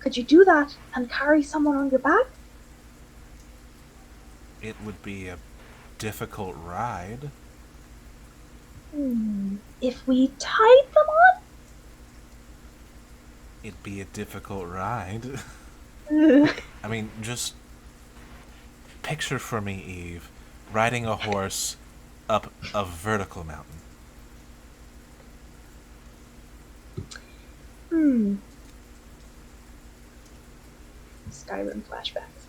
Could you do that and carry someone on your back? It would be a difficult ride. If we tied them on? It'd be a difficult ride. Ugh. I mean, just picture for me, Eve, riding a horse up a vertical mountain. Skyrim flashbacks.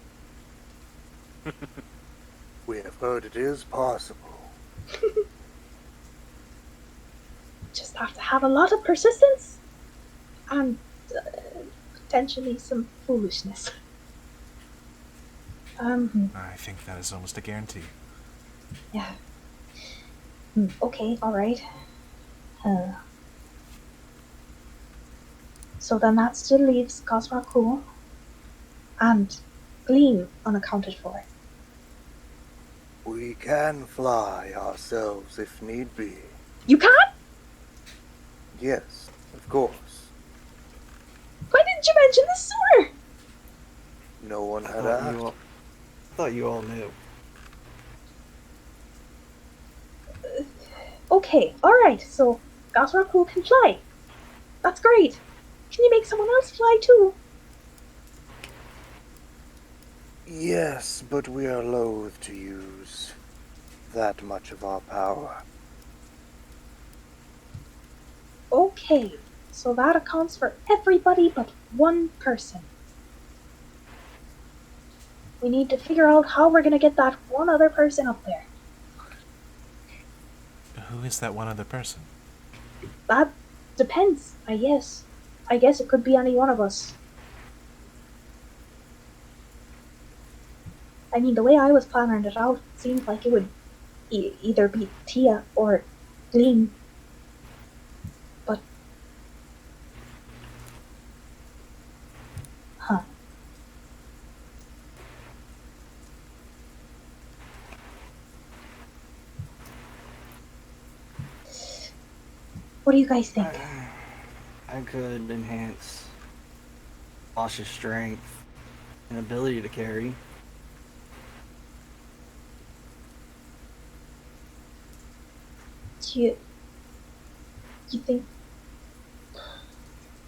We have heard it is possible. Just have to have a lot of persistence and potentially some foolishness. I think that is almost a guarantee. Yeah. Okay, alright. So then that still leaves Gosrakul and Gleam unaccounted for. We can fly ourselves if need be. You can't? Yes, of course. Why didn't you mention this sooner? No one had I asked. thought you all knew. Okay, alright, so Gosrakul can fly. That's great. Can you make someone else fly too? Yes, but we are loath to use that much of our power. Okay, so that accounts for everybody but one person. We need to figure out how we're gonna get that one other person up there. Who is that one other person? That depends, I guess. I guess it could be any one of us. I mean, the way I was planning it out, it seemed like it would either be Tia or Gleam. But, huh. What do you guys think? I could enhance Bosch's strength and ability to carry. Do you think?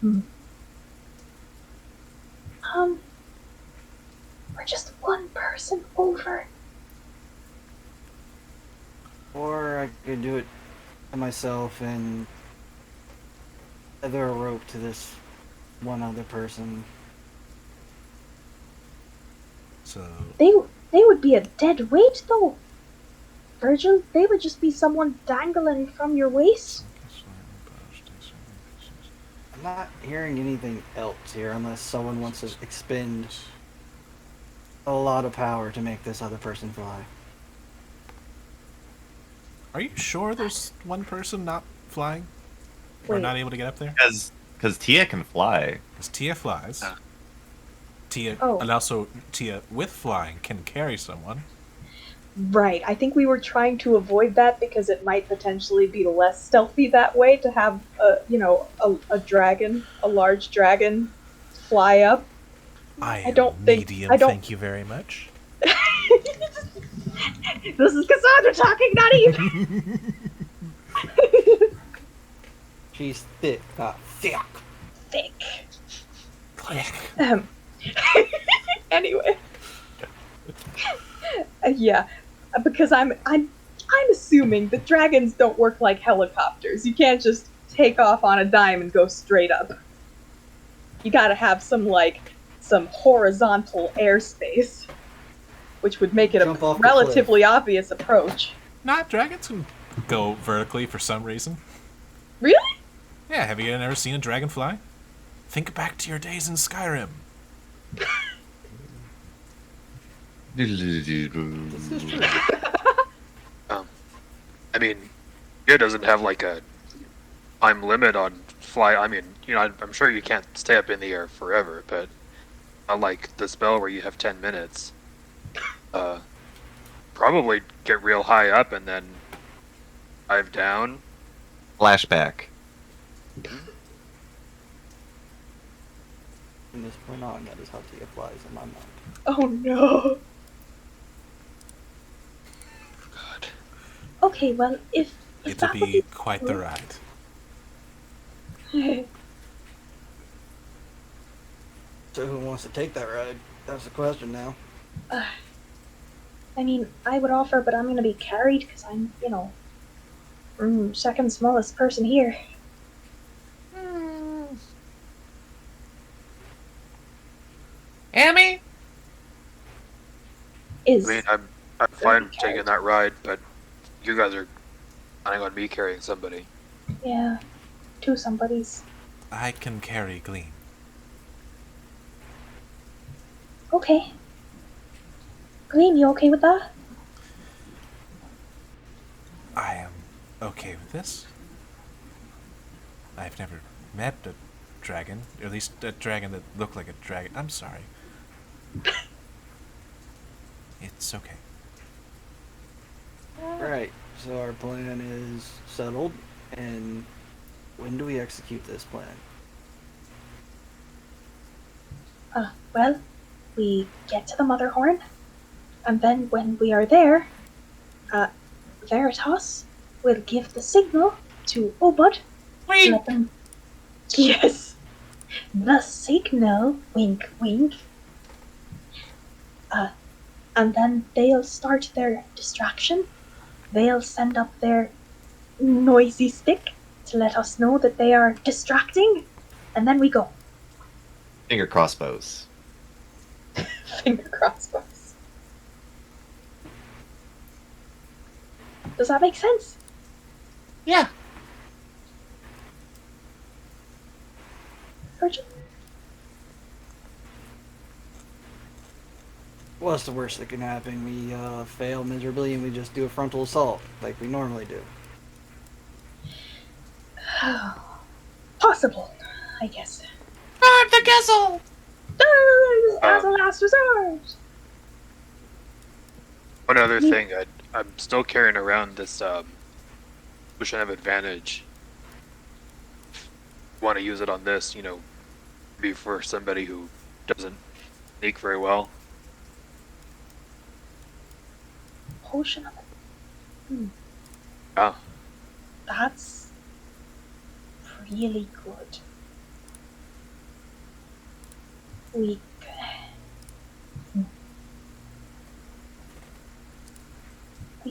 Hmm. Um, we're just one person over. Or I could do it myself and tether a rope to this one other person. So They would be a dead weight though. Virgil, they would just be someone dangling from your waist. I'm not hearing anything else here unless someone wants to expend a lot of power to make this other person fly. are you sure there's one person not flying? Or Wait. not able to get up there? Because Tia can fly. Because Tia flies. Tia, Oh. and also Tia with flying can carry someone. Right. I think we were trying to avoid that because it might potentially be less stealthy that way to have a dragon, a large dragon, fly up. I am don't think- medium, I don't- thank you very much. This is Cassandra talking, not Eve. She's thick, not thick. Thick. Click. Anyway. Yeah, because I'm assuming that dragons don't work like helicopters. You can't just take off on a dime and go straight up. You gotta have some horizontal airspace, which would make it Jump a off the relatively obvious approach. Not dragons can go vertically for some reason. Really? Yeah, have you ever seen a dragon fly? Think back to your days in Skyrim. This is true. I mean, it doesn't have like a time limit on fly. I mean, I'm sure you can't stay up in the air forever, but unlike the spell where you have 10 minutes, probably get real high up and then dive down. Flashback. From this point on, that is how Tia flies in my mind. Oh no. God. Okay, well, if It'll that would be quite the ride. So who wants to take that ride? That's the question now. I mean, I would offer, but I'm gonna be carried because I'm, second smallest person here. Amy? Is I mean, I'm fine taking that ride, but you guys are planning on me carrying somebody. yeah, two somebodies. I can carry Gleam. Okay. Gleam, you okay with that? I am okay with this. I've never met a dragon, or at least a dragon that looked like a dragon. I'm sorry. It's okay. Right, so our plan is settled, and when do we execute this plan? Well, we get to the Motherhorn, and then when we are there, Veritas will give the signal to Obud. Wait! Let them... Yes! The signal, wink wink. And then they'll start their distraction. They'll send up their noisy stick to let us know that they are distracting, and then we go. Finger crossbows. Finger crossbows. Does that make sense? Yeah. Virgil? What's the worst that can happen? We fail miserably and we just do a frontal assault like we normally do. Possible, I guess. I'm the Gessel! As a last resort. One other thing, I'm still carrying around this potion of advantage. Want to use it on this, be for somebody who doesn't sneak very well. Potion of Yeah. That's really good. We.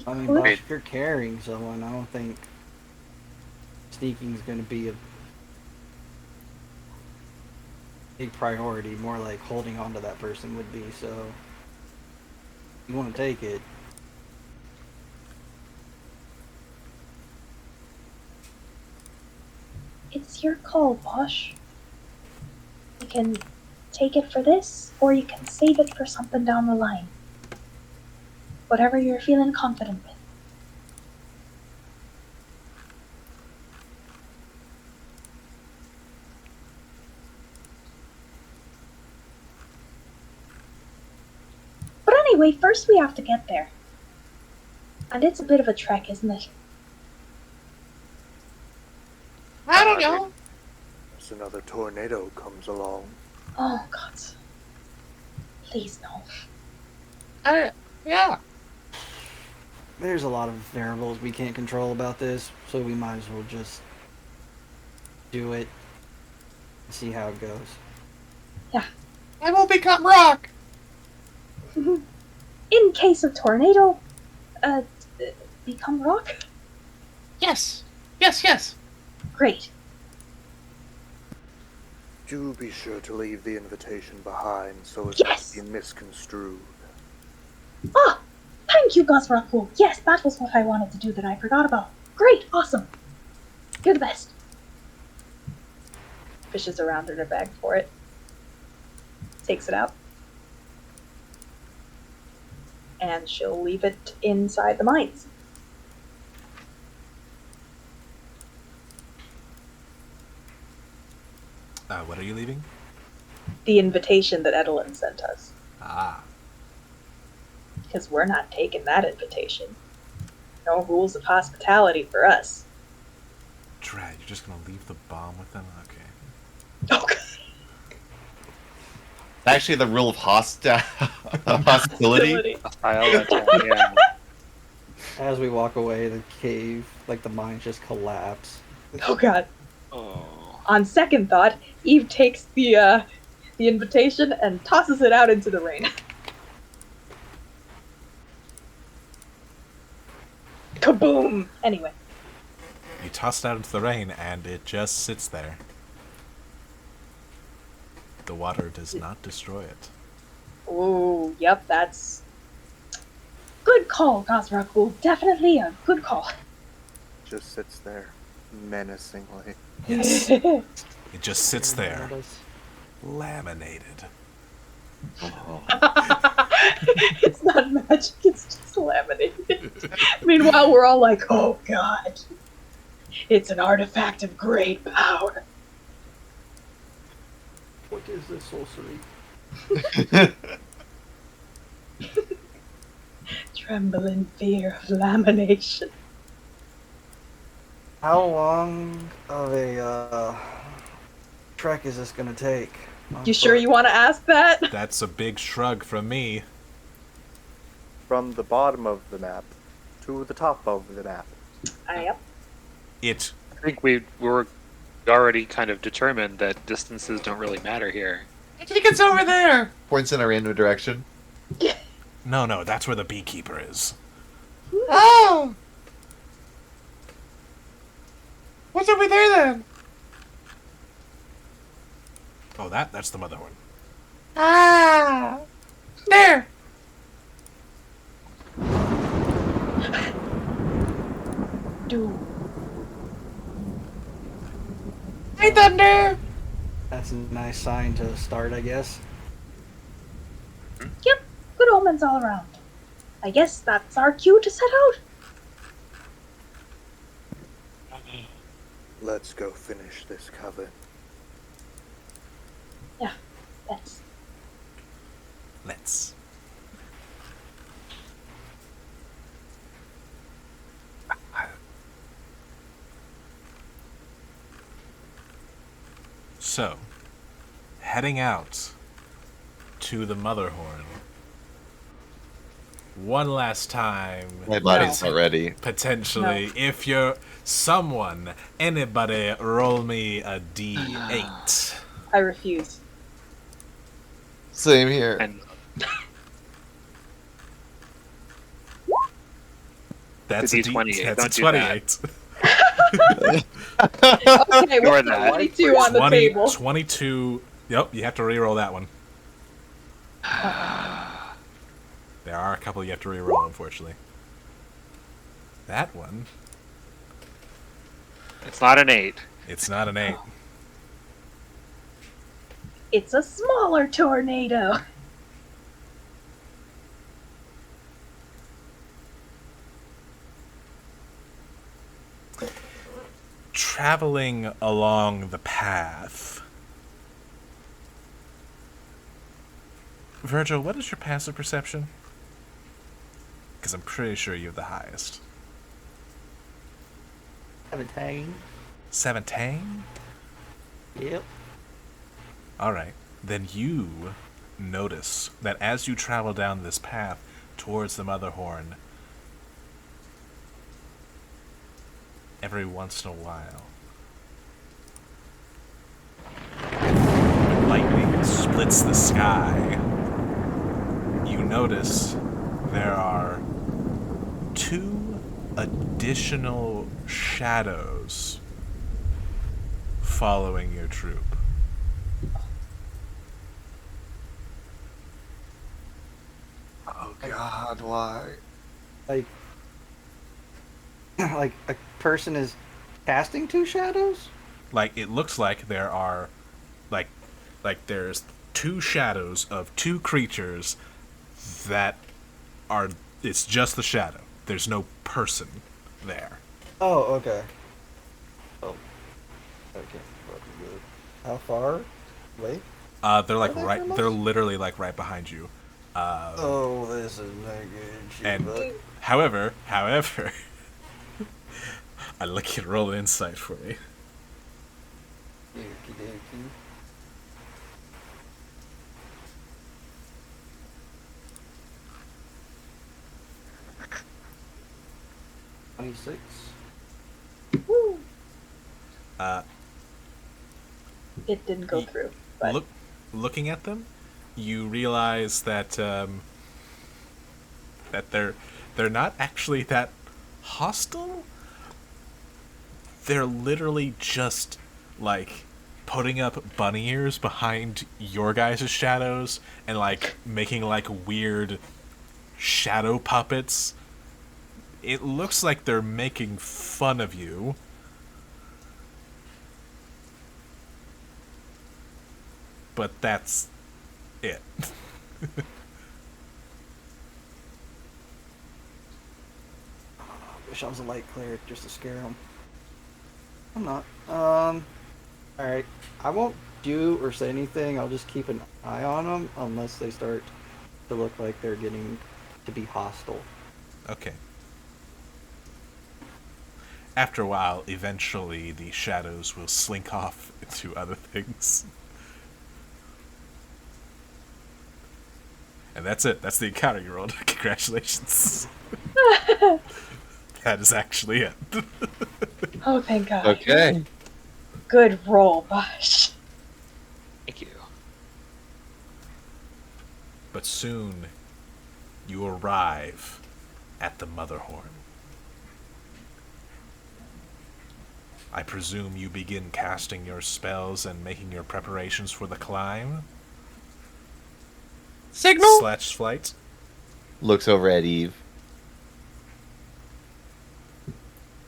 I mean, could. Bosh, if you're carrying someone, I don't think sneaking is going to be a big priority. More like holding on to that person would be. So, you want to take it. It's your call, Bosh. You can take it for this, or you can save it for something down the line. Whatever you're feeling confident with. But anyway, first we have to get there. And it's a bit of a trek, isn't it? I don't know. As another tornado comes along. Oh, God. Please, no. Yeah. There's a lot of variables we can't control about this, so we might as well just do it and see how it goes. I will become rock. In case of tornado, become rock? Yes. Yes, yes. Great. Do be sure to leave the invitation behind so as Yes! not to be misconstrued. Ah! Thank you, Gosrakul. Yes, that was what I wanted to do that I forgot about. Great, awesome. You're the best. Fishes around in her bag for it. Takes it out. And she'll leave it inside the mines. What are you leaving? The invitation that Edelin sent us. Ah. Because we're not taking that invitation. No rules of hospitality for us. Drat, you're just gonna leave the bomb with them? Okay. Okay. Actually, the rule of hostility. Yeah. As we walk away, the cave, like the mines, just collapse. Oh, God. Oh. On second thought, Eve takes the invitation and tosses it out into the rain. Kaboom! Anyway. You toss it out into the rain, and it just sits there. The water does not destroy it. Ooh, yep, that's... Good call, Gosrakul. Definitely a good call. Just sits there, menacingly. Yes. It just sits there, Us. laminated. It's not magic, it's just laminated. Meanwhile, we're all like, oh God. It's an artifact of great power. What is this sorcery? Tremble in fear of lamination. How long of a trek is this gonna take? You sure you want to ask that? That's a big shrug from me. From the bottom of the map to the top of the map. I am. It. I think we were already kind of determined that distances don't really matter here. I think it's over there. Points in a random direction. No, that's where the beekeeper is. Oh. What's over there then? Oh, that's the mother one. Ah. There. Do. Hey, Thunder. That's a nice sign to start, I guess. Yep, good omens all around. I guess that's our cue to set out. Let's go finish this coven. Yeah, let's. Let's. So, heading out to the Motherhorn. One last time. My body's not ready. Potentially, if you're someone, anybody, roll me a d8. I refuse. Same here. And That's It's a D28, That's don't a do 28. Okay, Ignore what's that. 22 on the 20, table? 22. Yep, you have to re-roll that one. There are a couple you have to re-roll, unfortunately. That one, it's not an 8. it's not an 8. It's a smaller tornado. Traveling along the path. Virgil, what is your passive perception? Because I'm pretty sure you have the highest. 17. 17? Yep. Alright. Then you notice that as you travel down this path towards the Motherhorn, every once in a while, when lightning splits the sky, you notice there are 2 additional shadows following your troop. Oh God, why? Like, like a person is casting 2 shadows? Like, it looks like there are, like there's 2 shadows of 2 creatures that are, it's just the shadow. There's no person there. Oh, okay. Oh. Okay. How far away? They're like Are they right, from us? they're literally like right behind you. Oh, this is not good shit, And bud. however, I'd like you to roll an insight for me. Okey dokey. $26. Woo. Uh, It didn't go through. But looking at them, you realize that that they're not actually that hostile. They're literally just like putting up bunny ears behind your guys' shadows and like making like weird shadow puppets. It looks like they're making fun of you. But that's it. Wish I was a light cleric just to scare them. I'm not. Alright. I won't do or say anything. I'll just keep an eye on them unless they start to look like they're getting to be hostile. Okay. After a while, eventually the shadows will slink off into other things. And that's it. That's the encounter you rolled. Congratulations. That is actually it. oh, thank God. Okay. Good roll, Bosh. Thank you. But soon, you arrive at the Motherhorn. I presume you begin casting your spells and making your preparations for the climb? Signal. Slash flight? Looks over at Eve.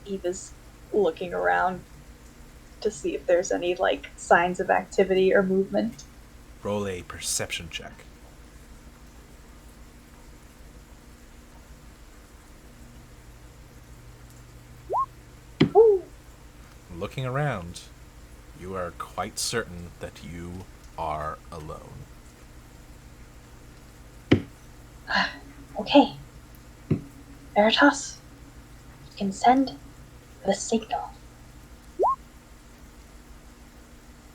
Eve is looking around to see if there's any like signs of activity or movement. Roll a perception check. looking around, you are quite certain that you are alone. Okay. Veritas, you can send the signal.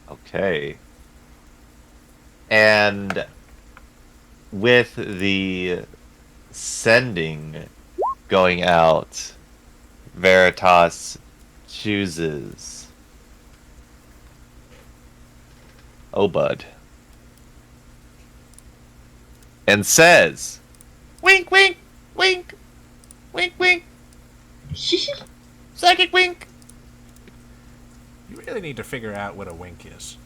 Okay. And with the sending going out, Veritas chooses Obud and says, "Wink, wink, wink, wink, wink, psychic wink." You really need to figure out what a wink is.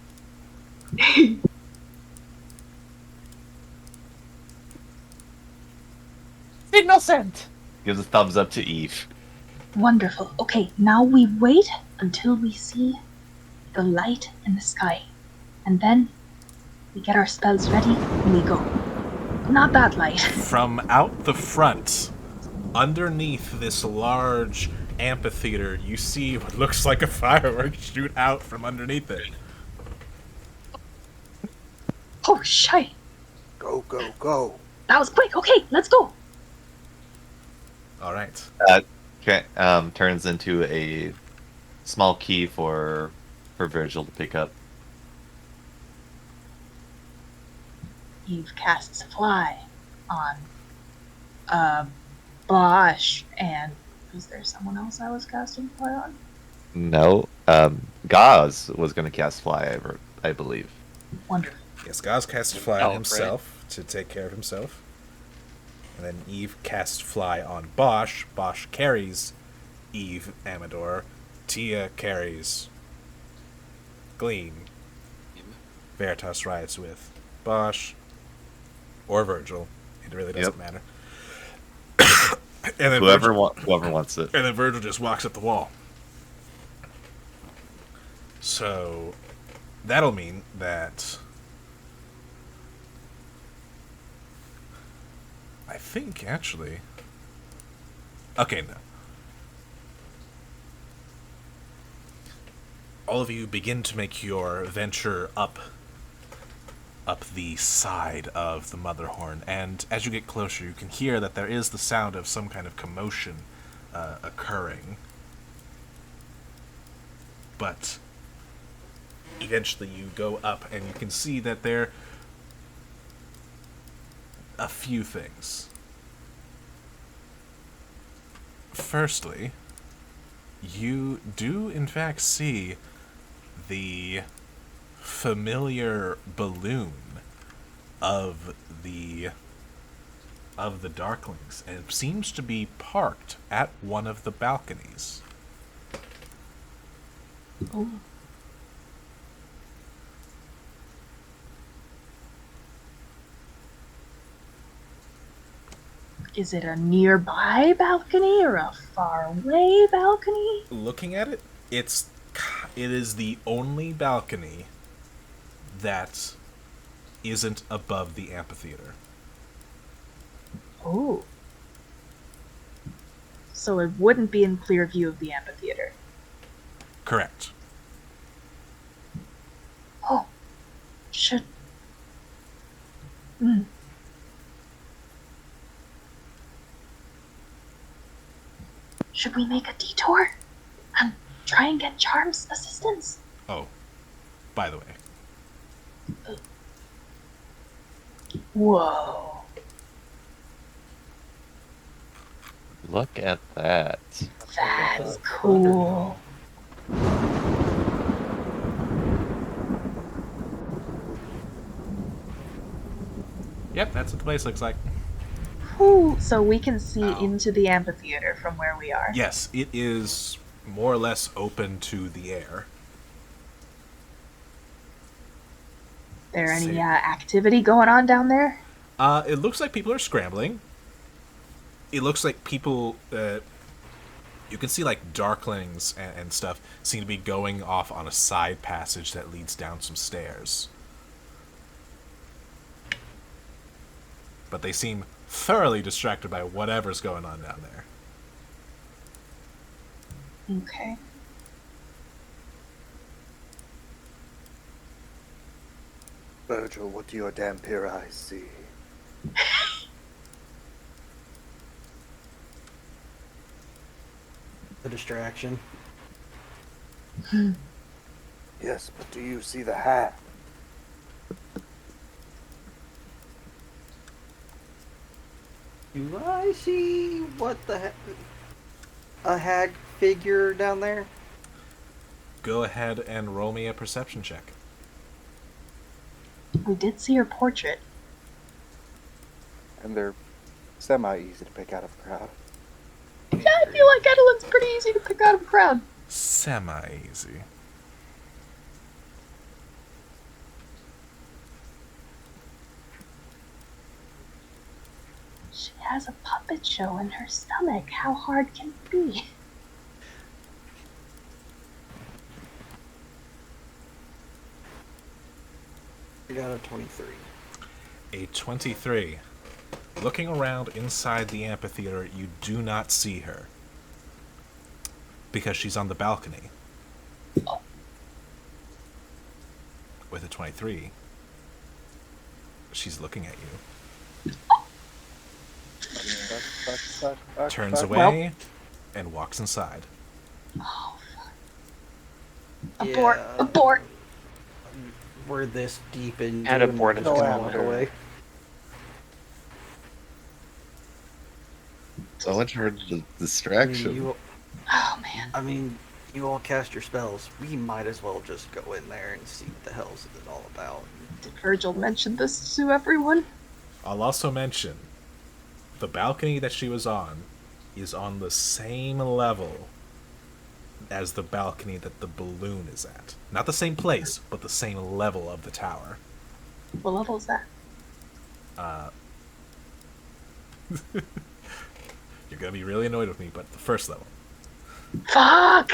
Signal sent. Gives a thumbs up to Eve. Wonderful. Okay, now we wait until we see the light in the sky. And then we get our spells ready and we go. Not that light. From out the front, underneath this large amphitheater, you see what looks like a firework shoot out from underneath it. Oh, shit. Go, go, go. That was quick. Okay, let's go. All right. Turns into a small key for Virgil to pick up. Eve casts fly on Bosch, and was there someone else I was casting fly on? No, Gaz was going to cast fly, I believe. Wonderful. Yes, Gaz cast fly on Oh, himself to take care of himself. And then Eve cast fly on Bosch. Bosch carries Eve Amador. Tia carries Gleam. Veritas rides with Bosch or Virgil. It really doesn't matter. And then Whoever wants it. And then Virgil just walks up the wall. So that'll mean that I think actually. Okay, no. All of you begin to make your venture up the side of the Motherhorn, and as you get closer, you can hear that there is the sound of some kind of commotion occurring. But eventually you go up, and you can see that there are a few things. Firstly, you do in fact see the familiar balloon of the Darklings, and it seems to be parked at one of the balconies. Oh. Is it a nearby balcony or a far away balcony? Looking at it, it is the only balcony that isn't above the amphitheater. Oh. So it wouldn't be in clear view of the amphitheater. Correct. Oh. Should... Hmm. Should we make a detour and try and get Charm's assistance? Oh, by the way. Whoa. Look at that. That's cool. Yep, that's what the place looks like. Ooh, so we can see into the amphitheater from where we are. Yes, it is more or less open to the air. There any activity going on down there? It looks like people are scrambling. It looks like people, you can see like darklings and stuff seem to be going off on a side passage that leads down some stairs. But they seem thoroughly distracted by whatever's going on down there. Okay. Virgil, what do your dampier eyes see? The distraction. Yes, but do you see the hat? Do I see what the heck? A hag figure down there? Go ahead and roll me a perception check. We did see her portrait. And they're semi-easy to pick out of a crowd. Yeah, I feel like Adeline's pretty easy to pick out of a crowd. Semi-easy. She has a puppet show in her stomach. How hard can it be? I got a 23. A 23. Looking around inside the amphitheater, you do not see her. Because she's on the balcony. With a 23, she's looking at you. Turns away and walks inside. Oh, fuck. Abort! Yeah. Abort! We're this deep in. And abort is just the gonna walk amateur. away. So much for the I mean, distraction. Oh, man. You all cast your spells. We might as well just go in there and see what the hell's it all about. Did Virgil mention this to everyone? I'll also mention, the balcony that she was on is on the same level as the balcony that the balloon is at. Not the same place, but the same level of the tower. What level is that? You're gonna be really annoyed with me, but the first level. Fuck!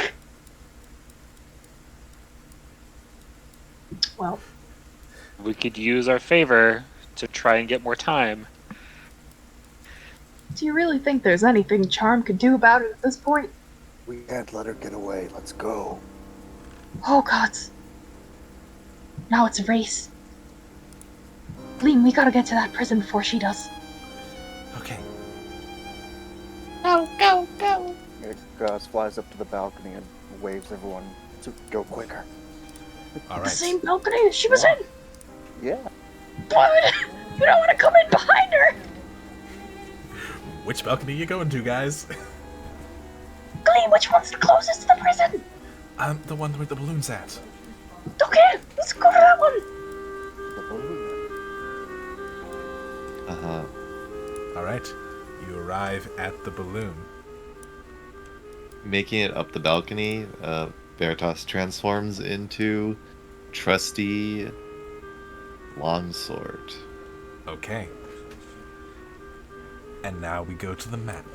Well, We could use our favor to try and get more time. do you really think there's anything Charm could do about it at this point? We can't let her get away. Let's go. Oh, gods. Now it's a race. Liam, we gotta get to that prison before she does. Okay. Go, go, go. Gus flies up to the balcony and waves everyone to go quicker. All The right. same balcony she was in! Yeah. But you don't want to come in behind her! Which balcony are you going to, guys? Gleam, which one's the closest to the prison? The one where the balloon's at. Okay, let's go to that one! Uh-huh. All right. You arrive at the balloon. Making it up the balcony, Veritas transforms into trusty longsword. Okay. And now we go to the map.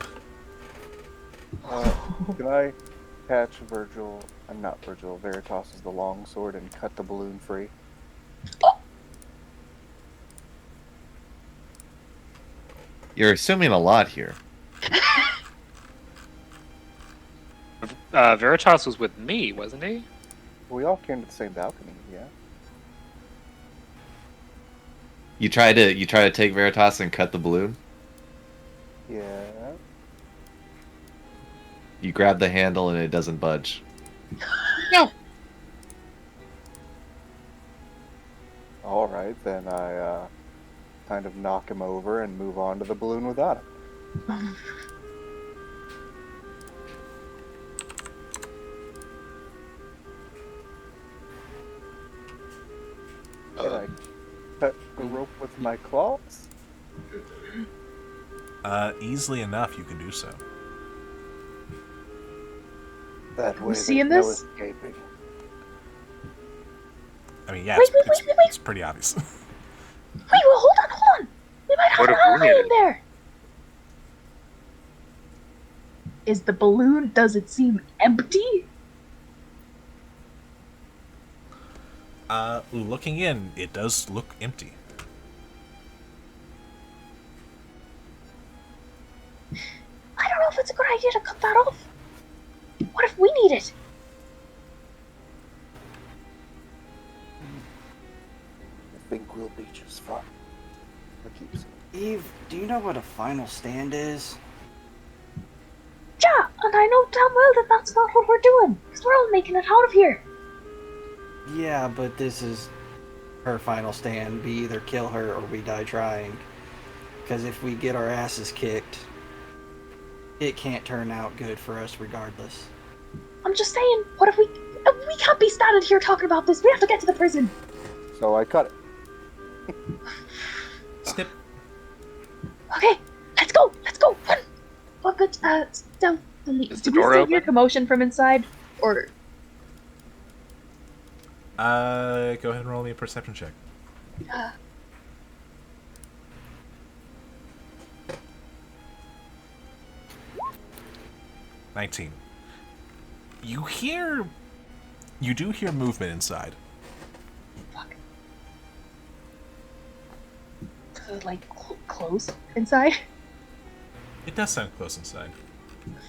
Can I catch Virgil? I'm not Virgil. Veritas is the longsword and cut the balloon free. You're assuming a lot here. Veritas was with me, wasn't he? We all came to the same balcony, yeah. You try to take Veritas and cut the balloon. Yeah. You grab the handle and it doesn't budge. No. Alright, then I kind of knock him over and move on to the balloon without him. Can I cut the rope with my claws? Easily enough, you can do so. That way seeing there's this? no escaping. I mean, yeah, Wait, it's, wait. it's pretty obvious. Wait, well, hold on. We might have What an if we ally need in it? there. Is the balloon, does it seem empty? Looking in, it does look empty. I don't know if it's a good idea to cut that off. What if we need it? think grilled beach is fun. For keeps. Eve, do you know what a final stand is? Yeah, and I know damn well that that's not what we're doing, because we're all making it out of here. Yeah, but this is her final stand. We either kill her or we die trying. Because if we get our asses kicked, it can't turn out good for us regardless. I'm just saying, what if we can't be standing here talking about this. We have to get to the prison. So I cut it. Snip. Okay, let's go. Run. Oh, good. Down. Is the Do we door still hear open? commotion from inside, or? Go ahead and roll me a perception check. Uh, 19. You do hear movement inside. fuck. Like close inside. It does sound close inside.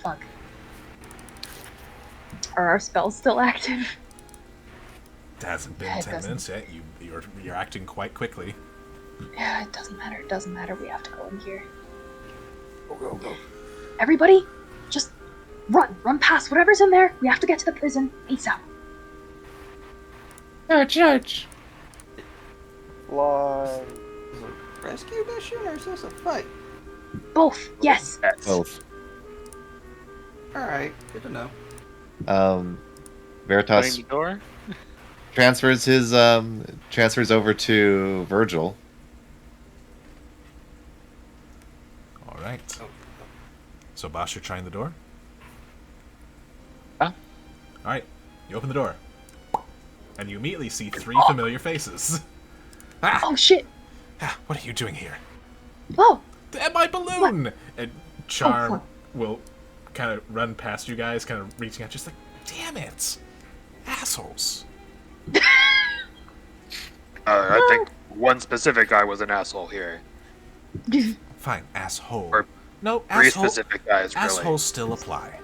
Fuck. Are our spells still active? It hasn't been It 10 doesn't. minutes yet. You're acting quite quickly. Yeah, it doesn't matter. It doesn't matter. We have to go in here. Go. Everybody, just run past whatever's in there. We have to get to the prison ASAP. Judge. Fly. Is it a rescue mission or is this a fight? Both. Yes. Yes. Both. Alright, good to know. Opening Veritas the door. transfers over to Virgil. All right. So, Bosch, you're trying the door? Yeah. All right. You open the door. And you immediately see 3 familiar faces. Ah! Oh shit. Ah, what are you doing here? Whoa. And my balloon! And Charm fuck. will kind of run past you guys, kind of reaching out, just like, damn it! Assholes. I think one specific guy was an asshole here. Fine, asshole. Or No, 3 asshole. specific guys, really. Assholes still apply.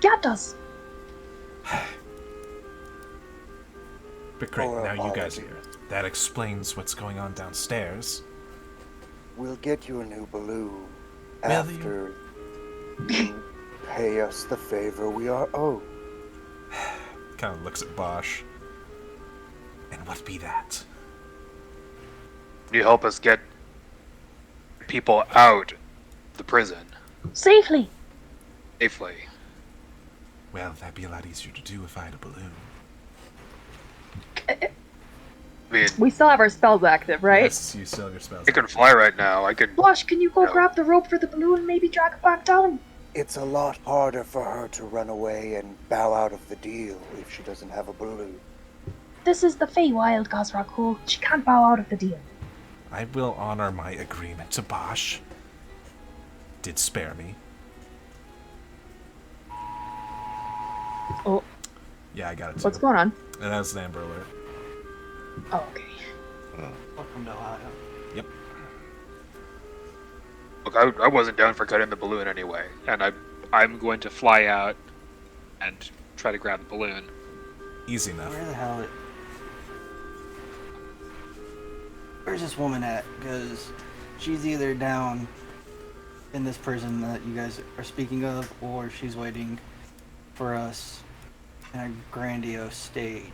Yeah, it does. But great, Oh, now you guys are apologies. here. That explains what's going on downstairs. We'll get you a new balloon Will you? after you pay us the favor we are owed. Kind of looks at Bosch. And what be that? Can you help us get people out of the prison Safely. safely? Well, that'd be a lot easier to do if I had a balloon. I mean, We still have our spells active, right? Yes, you still have your spells. I can fly right now. I can. Blush, can you go No. grab the rope for the balloon and maybe drag it back down? It's a lot harder for her to run away and bow out of the deal if she doesn't have a balloon. This is the Feywild, Gosrakul. She can't bow out of the deal. I will honor my agreement to Bosch. Did spare me. Oh, Yeah, I got it too. what's going on? And that's an Amber Alert. Oh, okay. Welcome to Ohio. Yep. Look, I wasn't down for cutting the balloon anyway, and I'm going to fly out and try to grab the balloon. Easy enough. Where the hell it... Where's this woman at? Because she's either down in this prison that you guys are speaking of, or she's waiting for us in a grandiose stage.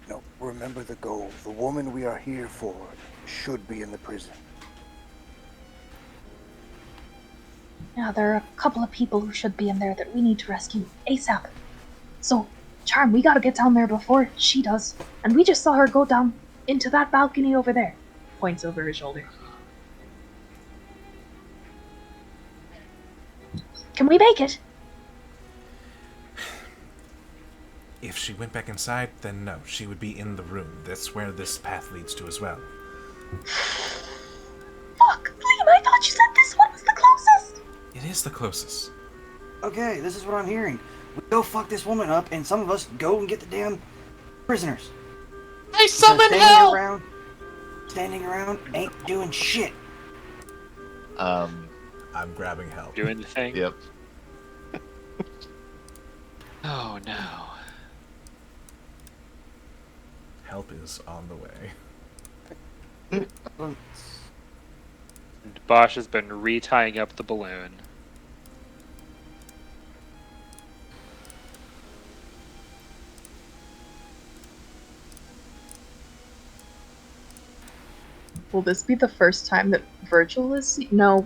No, remember the goal. The woman we are here for should be in the prison. Yeah, there are a couple of people who should be in there that we need to rescue ASAP. So, Charm, we gotta get down there before she does. And we just saw her go down into that balcony over there. Points over his shoulder. Can we make it? If she went back inside, then no, she would be in the room. That's where this path leads to as well. Fuck, Liam, I thought you said this one was the closest! It is the closest. Okay, this is what I'm hearing. We go fuck this woman up, and some of us go and get the damn prisoners. I summon Standing hell! standing around ain't doing shit. I'm grabbing help. Doing the thing. Yep. Oh no. help is on the way. And Bosch has been retying up the balloon. Will this be the first time that Virgil is? No,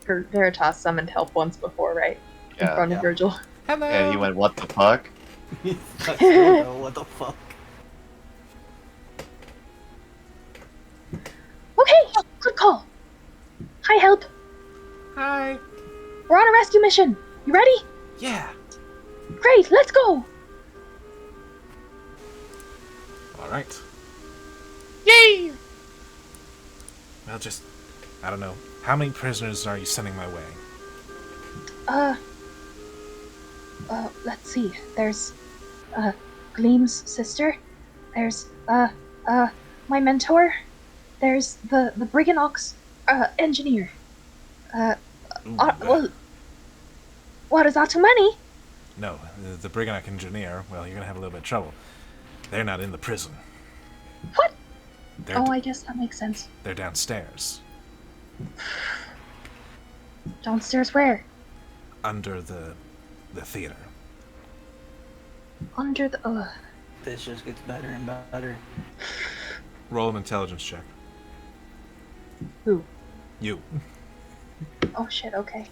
Veritas summoned help once before, right? In Yeah. front of Yeah. Virgil. Hello. And he went, "What the fuck?" I still know what the fuck. Okay, good call. Hi, help. Hi. We're on a rescue mission. You ready? Yeah. Great, let's go. All right. Yay! Well, I don't know. How many prisoners are you sending my way? Let's see. There's, Gleam's sister. There's, my mentor. There's the Brigand Ox, engineer. Ooh, Well, what, is that too many? no, the Brigand engineer. Well, you're gonna have a little bit of trouble. They're not in the prison. What? They're Oh, I guess that makes sense. they're downstairs, Downstairs where? under the theater. Under the, This just gets better and better. Roll an intelligence check. Who? You. Oh shit, okay.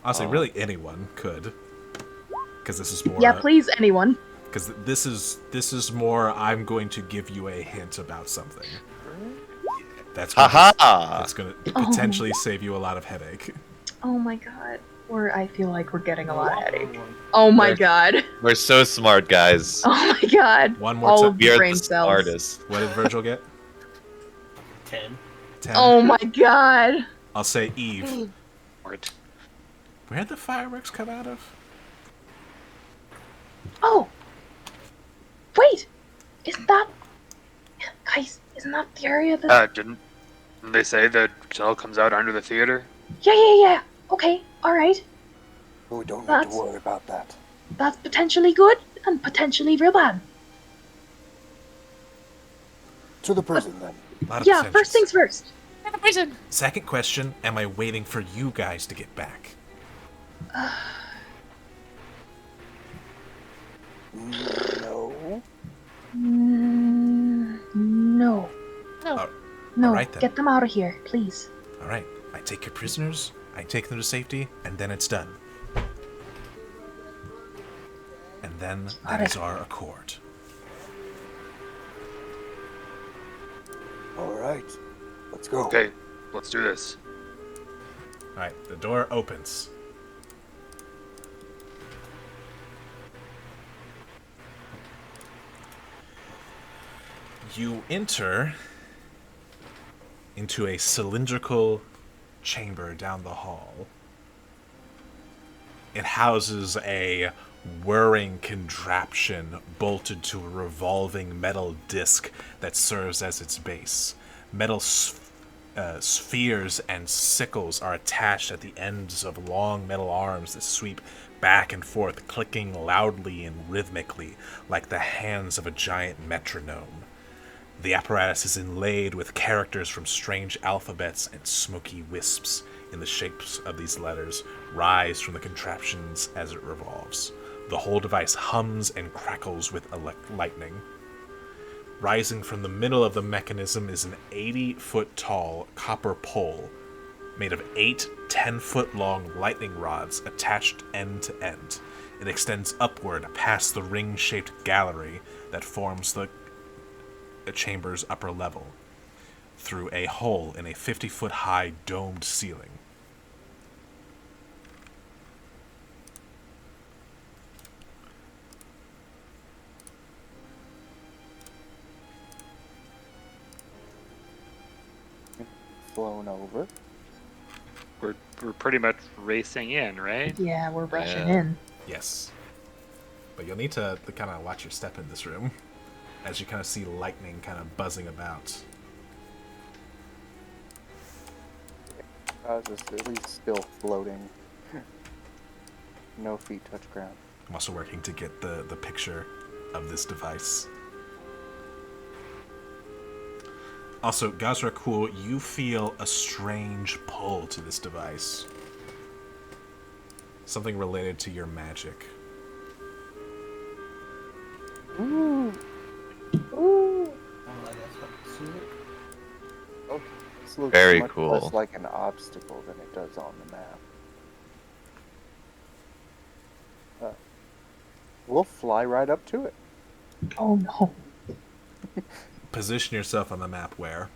Honestly, really anyone could. Because this is more. Yeah, please, anyone. Because this is more. I'm going to give you a hint about something. That's Haha! that's going to potentially save you a lot of headache. Oh my god. I feel like we're getting a lot of headache. Oh my We're- god. We're so smart, guys. Oh my god. One more All time. of We the are brain the cells. smartest. What did Virgil get? 10. 10. Oh my god. I'll say Eve. Right. Where'd the fireworks come out of? Oh. Wait. Isn't that... Guys, isn't that the area that... Didn't they say the tunnel comes out under the theater? Yeah. Okay, alright. We don't need That's- to worry about that. That's potentially good and potentially real bad. To the prison, then. A lot of Yeah, potentials. first things first. In the prison. Second question, am I waiting for you guys to get back? No. No. No. No, Alright then. get them out of here, please. Alright, I take your prisoners, I take them to safety, and then it's done. And then that is our accord. All right. Let's go. Okay, let's do this. Alright, the door opens. You enter into a cylindrical chamber down the hall. It houses a whirring contraption bolted to a revolving metal disc that serves as its base. Metal spheres and sickles are attached at the ends of long metal arms that sweep back and forth, clicking loudly and rhythmically like the hands of a giant metronome. The apparatus is inlaid with characters from strange alphabets, and smoky wisps in the shapes of these letters rise from the contraptions as it revolves. The whole device hums and crackles with lightning. Rising from the middle of the mechanism is an 80-foot tall copper pole made of 8 10-foot long lightning rods attached end to end. It extends upward past the ring-shaped gallery that forms the chamber's upper level, through a hole in a 50-foot high domed ceiling. Flown over. We're pretty much racing in, right? Yeah, we're rushing Yeah. in. Yes. But you'll need to kind of watch your step in this room as you kind of see lightning kind of buzzing about. Ours is at least still floating. No feet touch ground. I'm also working to get the picture of this device. Also, Gazrakul, you feel a strange pull to this device. Something related to your magic. Ooh. Oh, I guess I can see it. Okay. This looks Very much cool. less like an obstacle than it does on the map. We'll fly right up to it. Oh no. Position yourself on the map where.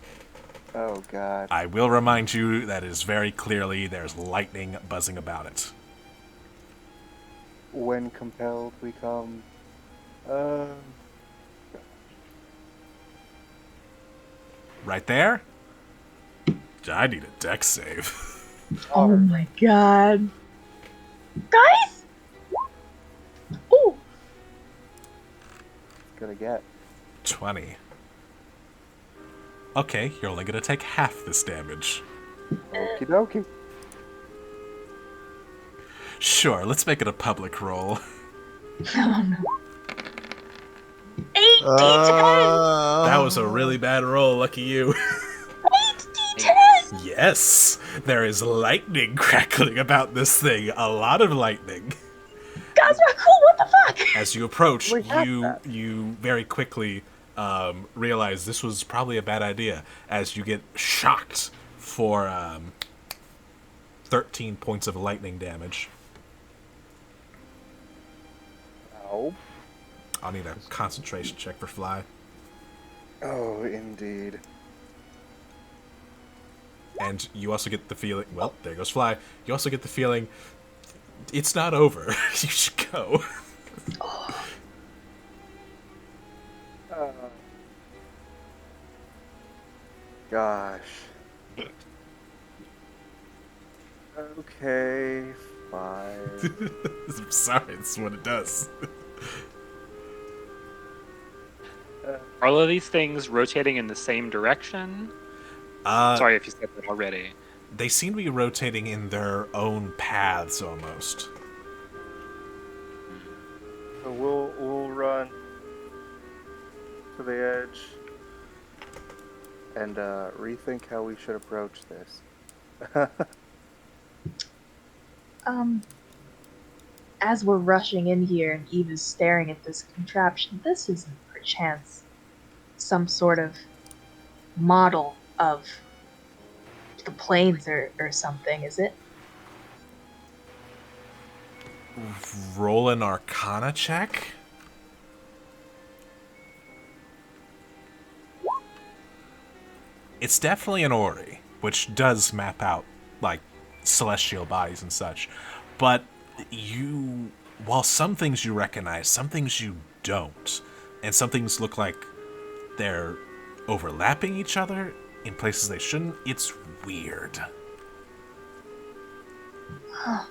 Oh god. I will remind you that is very clearly there's lightning buzzing about it. When compelled, we come. Right there? I need a dex save. Oh my god. Guys! Oh! Gonna get. 20. Okay, you're only gonna take half this damage. Okie dokie. Sure, let's make it a public roll. Oh no. 8d10! That was a really bad roll, lucky you. 8d10! Yes, there is lightning crackling about this thing. A lot of lightning. Gazrakul, what the fuck? As you approach, We had you that. very quickly realize this was probably a bad idea. As you get shocked for 13 points of lightning damage. Oh. I'll need a concentration check for Fly. Oh, indeed. And you also get the feeling... Well, there goes Fly. You also get the feeling it's not over. You should go. Gosh. Okay, fine. I'm sorry, it's what it does. Are all of these things rotating in the same direction? Sorry if you said that already. They seem to be rotating in their own paths, almost. So we'll run to the edge and rethink how we should approach this. As we're rushing in here and Eve is staring at this contraption, this isn't perchance some sort of model of the planes or something, is it? Roll an Arcana check. It's definitely an Ori, which does map out, like, celestial bodies and such. But you... While some things you recognize, some things you don't. And some things look like they're overlapping each other in places they shouldn't. It's weird. Huh.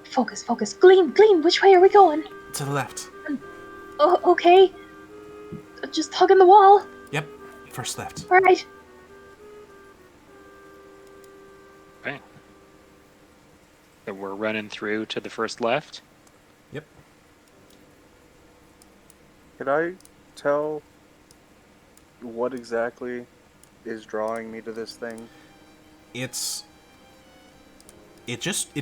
Focus. Gleam, which way are we going? To the left. Oh, okay. Just hugging the wall. Yep. First left. Alright. Okay. So we're running through to the first left. Yep. Can I tell what exactly is drawing me to this thing? It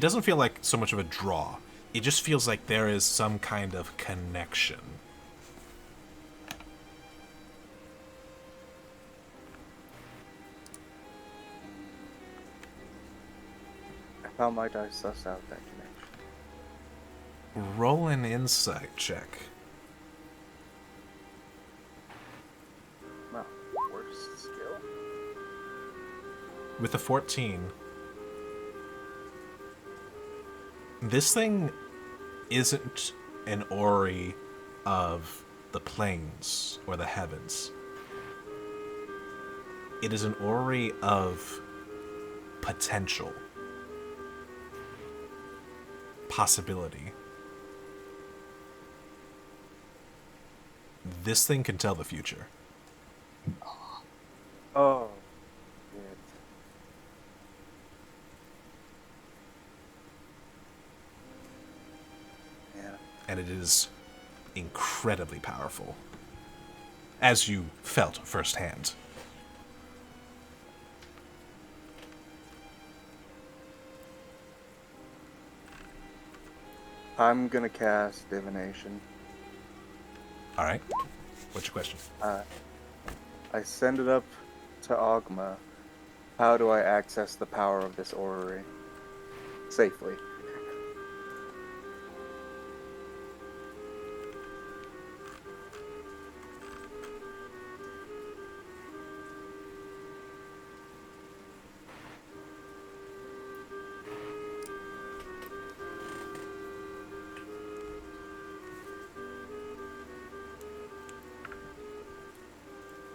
doesn't feel like so much of a draw. It just feels like there is some kind of connection. How might I suss out that connection? Roll an insight check. Well, worst skill. With a 14, this thing isn't an Ori of the plains or the heavens. It is an Ori of potential. Possibility. This thing can tell the future. Oh, shit. and it is incredibly powerful, as you felt firsthand. I'm gonna cast divination. All right. What's your question? I send it up to Ogma. How do I access the power of this orrery safely?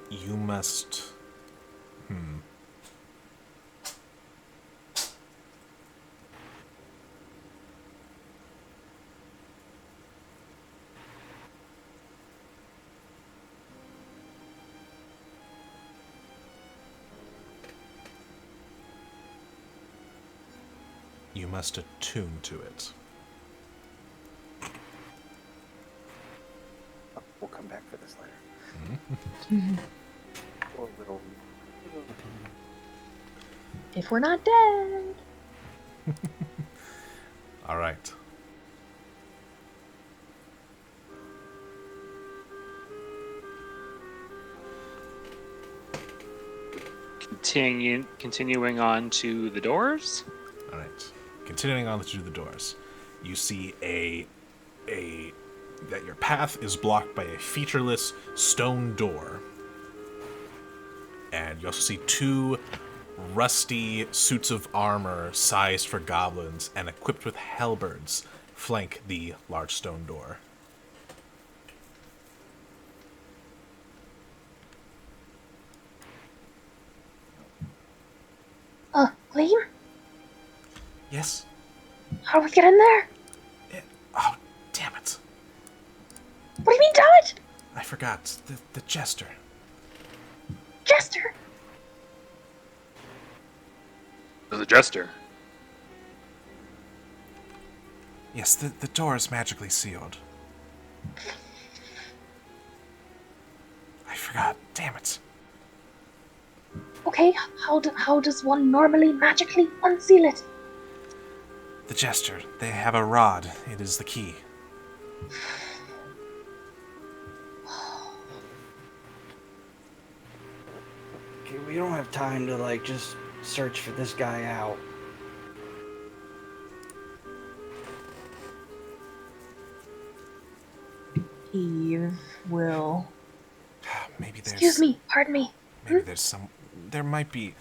You must... You must attune to it. Oh, we'll come back for this later. Poor little. If we're not dead. All right. Continuing on to the doors. All right. Continuing on through the doors, you see that your path is blocked by a featureless stone door. And you also see two rusty suits of armor sized for goblins and equipped with halberds flank the large stone door. Gleam? Yes? How do we get in there? Oh, damn it. What do you mean, damn it? I forgot. The jester. Jester? There's a jester. Yes, the door is magically sealed. I forgot. Damn it. Okay, how does one normally magically unseal it? The jester. They have a rod. It is the key. Okay, we don't have time to, like, just search for this guy out. Eve will... Maybe there's... Excuse me, pardon me. Maybe there's some... There might be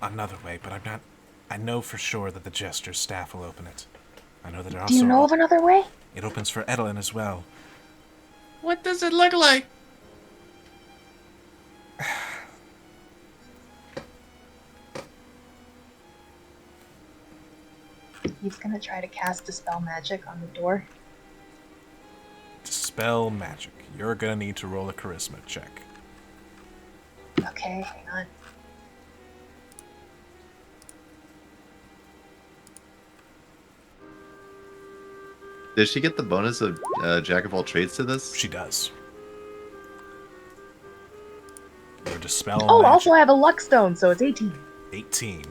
another way, but I'm not... I know for sure that the jester's staff will open it. I know that it also... Do you know of another way? It opens for Edelin as well. What does it look like? He's gonna try to cast Dispel Magic on the door. Dispel magic. You're gonna need to roll a charisma check. Okay, hang on. Did she get the bonus of Jack of all trades to this? She does. Your dispel Oh, magic. also I have a luck stone, so it's 18. 18.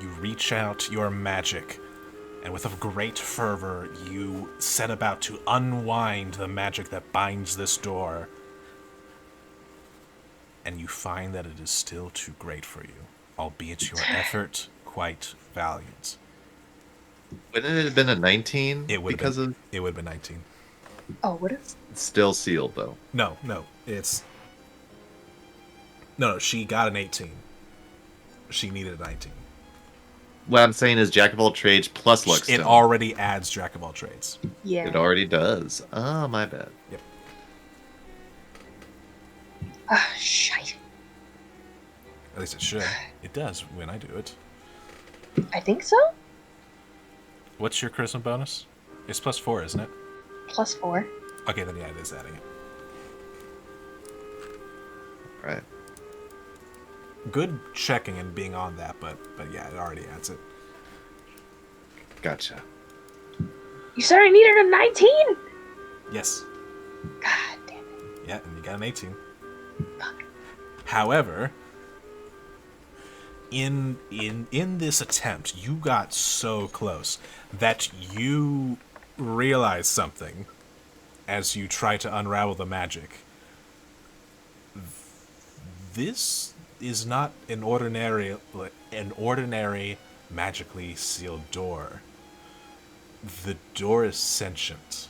You reach out your magic, and with a great fervor, you set about to unwind the magic that binds this door. And you find that it is still too great for you, albeit your effort quite valiant. Wouldn't it have been a 19? It would because have of been, it would have been 19. Oh, would it? it's still sealed though. No, it's... No, she got an 18. She needed a 19. What I'm saying is Jack of all trades plus luck It stone. already adds Jack of all trades. Yeah. It already does. Oh, my bad. Yep. Ah, shite. At least it should. It does when I do it. I think so? What's your charisma bonus? It's +4, isn't it? +4. Okay, then yeah, it is adding it. Right. Good checking and being on that, but yeah, it already adds it. Gotcha. You said I needed a 19? Yes. God damn it. Yeah, and you got an 18. Fuck. However, in this attempt, you got so close that you realize something as you try to unravel the magic. This is not an ordinary magically sealed door. The door is sentient.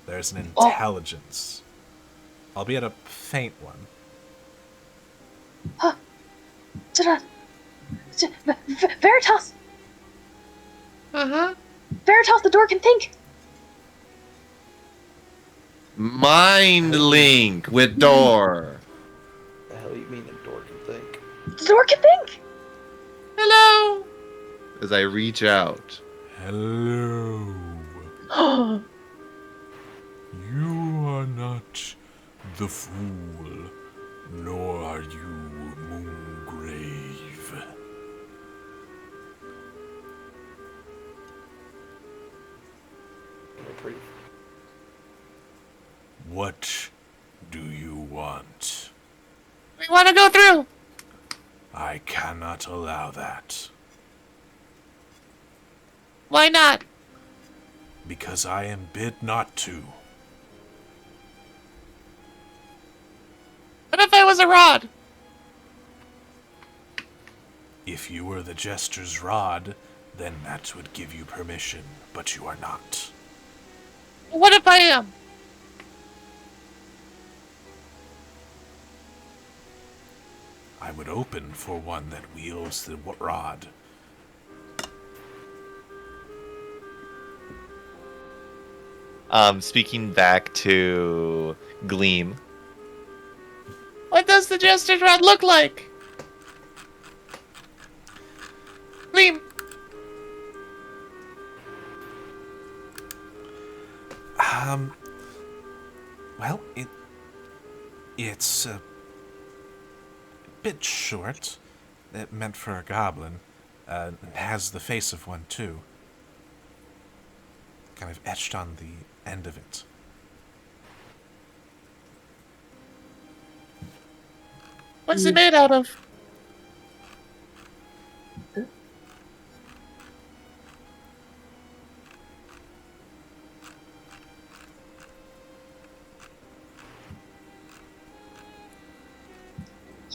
There's an intelligence, albeit a faint one. Huh. Veritas! Uh-huh. Veritas, the door can think! Mind link with door. The hell you mean the door can think? The door can think! Hello. As I reach out. Hello. Oh, You are not the fool, nor are you Moongrave. They're pretty. What do you want? We want to go through. I cannot allow that, Why not? because I am bid not to. What if I was a rod? If you were the Jester's Rod, then that would give you permission, but you are not. What if I am? I would open for one that wields the rod. Speaking back to Gleam. What does the Jester's Rod look like? Gleam. Well, it's a bit short. It meant for a goblin. It has the face of one too. Kind of etched on the end of it. What's it made out of?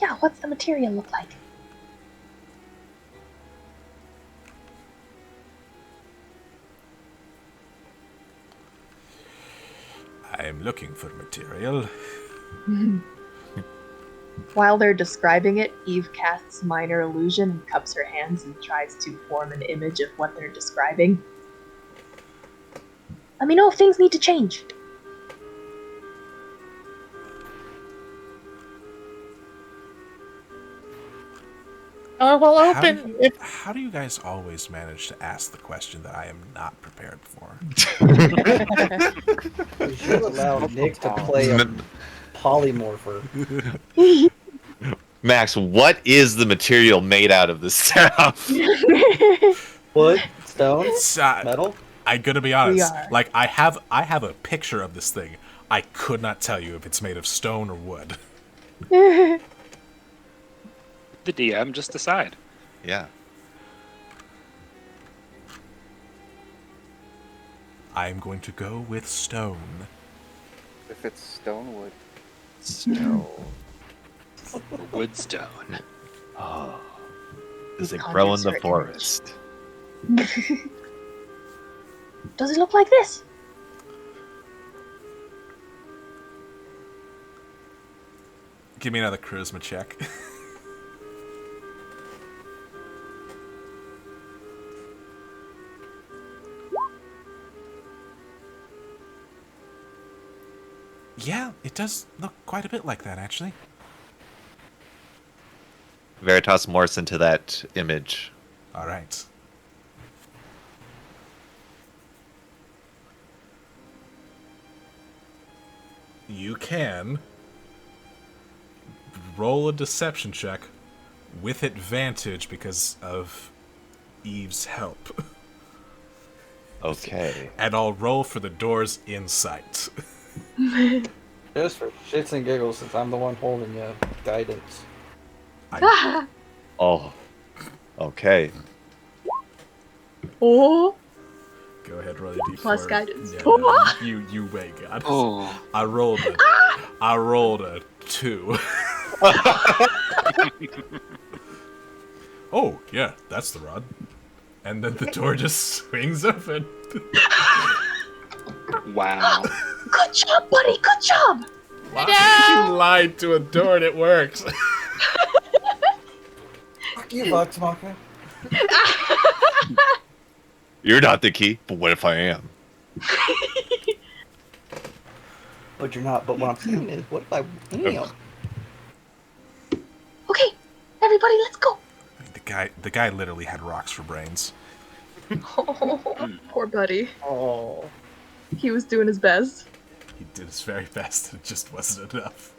yeah, what's the material look like? I'm looking for material. While they're describing it, Eve casts Minor Illusion and cups her hands and tries to form an image of what they're describing. Let me know if things need to change. Or we'll How open. do you- If How do you guys always manage to ask the question that I am not prepared for? We should allow Nick to play a polymorpher. Max, what is the material made out of this stuff? Wood, stone, It's, metal. I'm gonna be honest. are. Like I have a picture of this thing. I could not tell you if it's made of stone or wood. The DM just decide. Yeah. I'm going to go with stone. If it's stone wood. Stone. Woodstone. Oh. Does it Conjures grow in the her image. forest? Does it look like this? Give me another charisma check. Yeah, it does look quite a bit like that, actually. Veritas morphs into that image. All right. You can roll a deception check with advantage because of Eve's help. Okay. And I'll roll for the doors in sight. Just for shits and giggles, since I'm the one holding you, guidance. Oh. Okay. Oh, Go ahead, roll your d4. plus guidance. Yeah, no, you wait, God. Oh. I rolled a 2. Oh, yeah, that's the rod. And then the door just swings open. Wow. Good job, buddy. Good job. You lied to a door and it worked. Fuck you, Vox Machina. You're not the key, but what if I am? But you're not. But what I'm saying is, what if I am? Okay, everybody, let's go. The guy literally had rocks for brains. Poor buddy. Oh. He was doing his best. He did his very best. It just wasn't enough.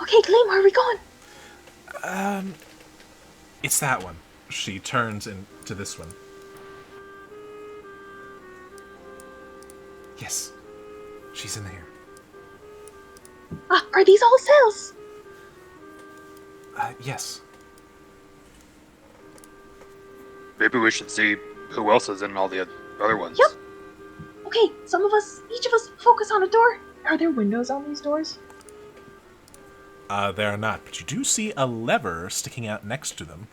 Okay, Gleam, where are we going? It's that one. She turns into this one. Yes. She's in here. Are these all cells? Yes. Maybe we should see who else is in all the other ones. Yep. Okay, each of us focus on a door. Are there windows on these doors? There are not, but you do see a lever sticking out next to them.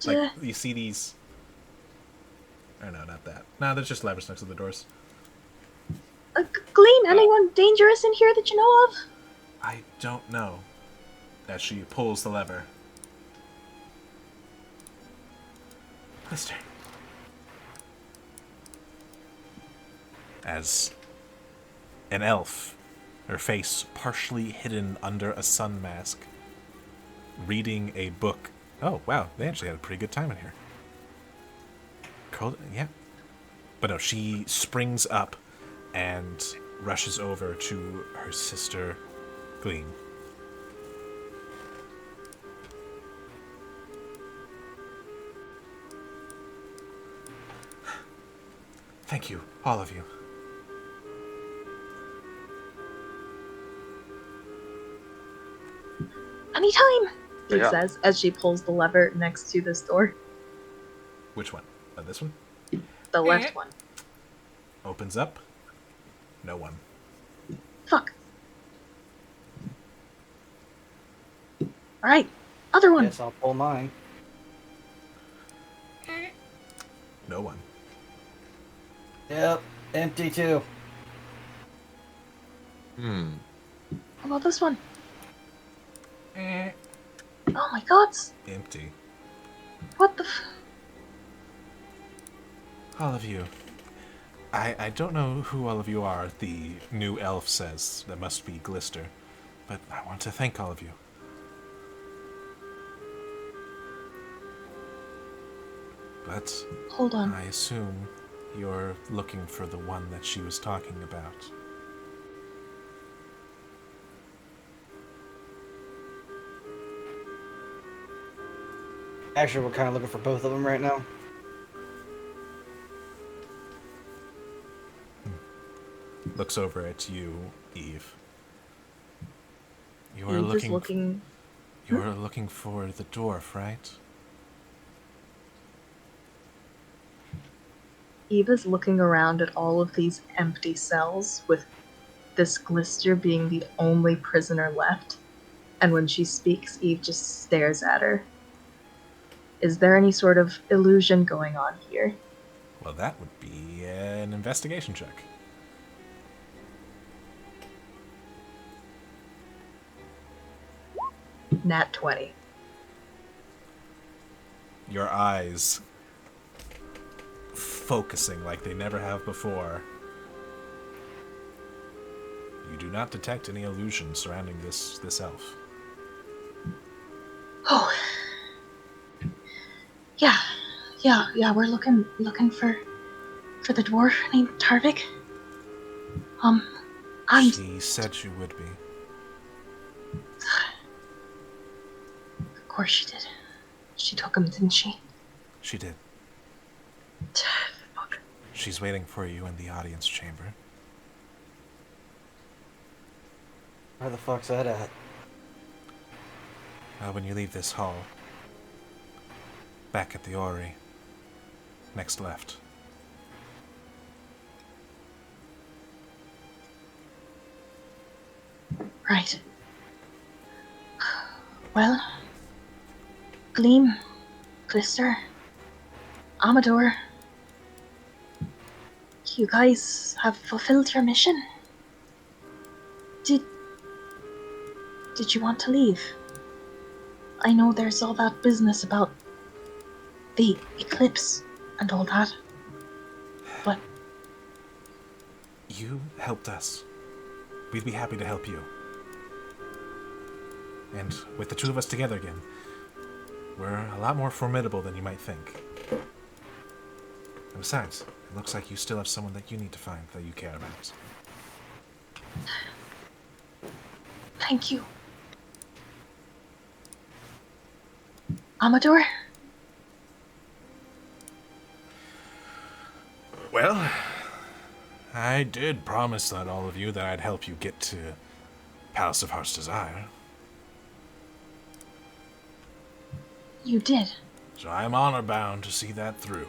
Like, you see these... Oh, no, not that. No, there's just levers next to the doors. Gleam, anyone dangerous in here that you know of? I don't know. As she pulls the lever. Mister. As an elf, her face partially hidden under a sun mask, reading a book. Oh, wow, they actually had a pretty good time in here. Cold, yeah. But no, she springs up and rushes over to her sister, Gleam. Thank you, all of you. Anytime. He Yeah. says as she pulls the lever next to this door. Which one? This one? The left one. Opens up. No one. Fuck. Alright, other one. Guess I'll pull mine. No one. Yep, empty too. How about this one? Oh my god. Empty. What the All of you. I don't know who all of you are, the new elf says. That must be Glister. But I want to thank all of you. But Hold on. I assume you're looking for the one that she was talking about. Actually, we're kind of looking for both of them right now. Looks over at you, Eve. You are Eve is looking. looking. You are looking for the dwarf, right? Eve is looking around at all of these empty cells, with this Glister being the only prisoner left. And when she speaks, Eve just stares at her. Is there any sort of illusion going on here? Well, that would be an investigation check. Nat 20. Your eyes focusing like they never have before. You do not detect any illusion surrounding this elf. Oh. Yeah, we're looking for the dwarf named Tarvik. She said she would be. Of course she did. She took him, didn't she? She did. Fuck. She's waiting for you in the audience chamber. Where the fuck's that at? When you leave this hall, back at the Ori, next left. Right. Well, Gleam, Glister, Amador, you guys have fulfilled your mission. Did you want to leave? I know there's all that business about the eclipse and all that, but You helped us. We'd be happy to help you. And with the two of us together again, we're a lot more formidable than you might think. And besides, it looks like you still have someone that you need to find that you care about. thank you. Amador? Well, I did promise that all of you that I'd help you get to Palace of Heart's Desire. You did. So I am honor-bound to see that through.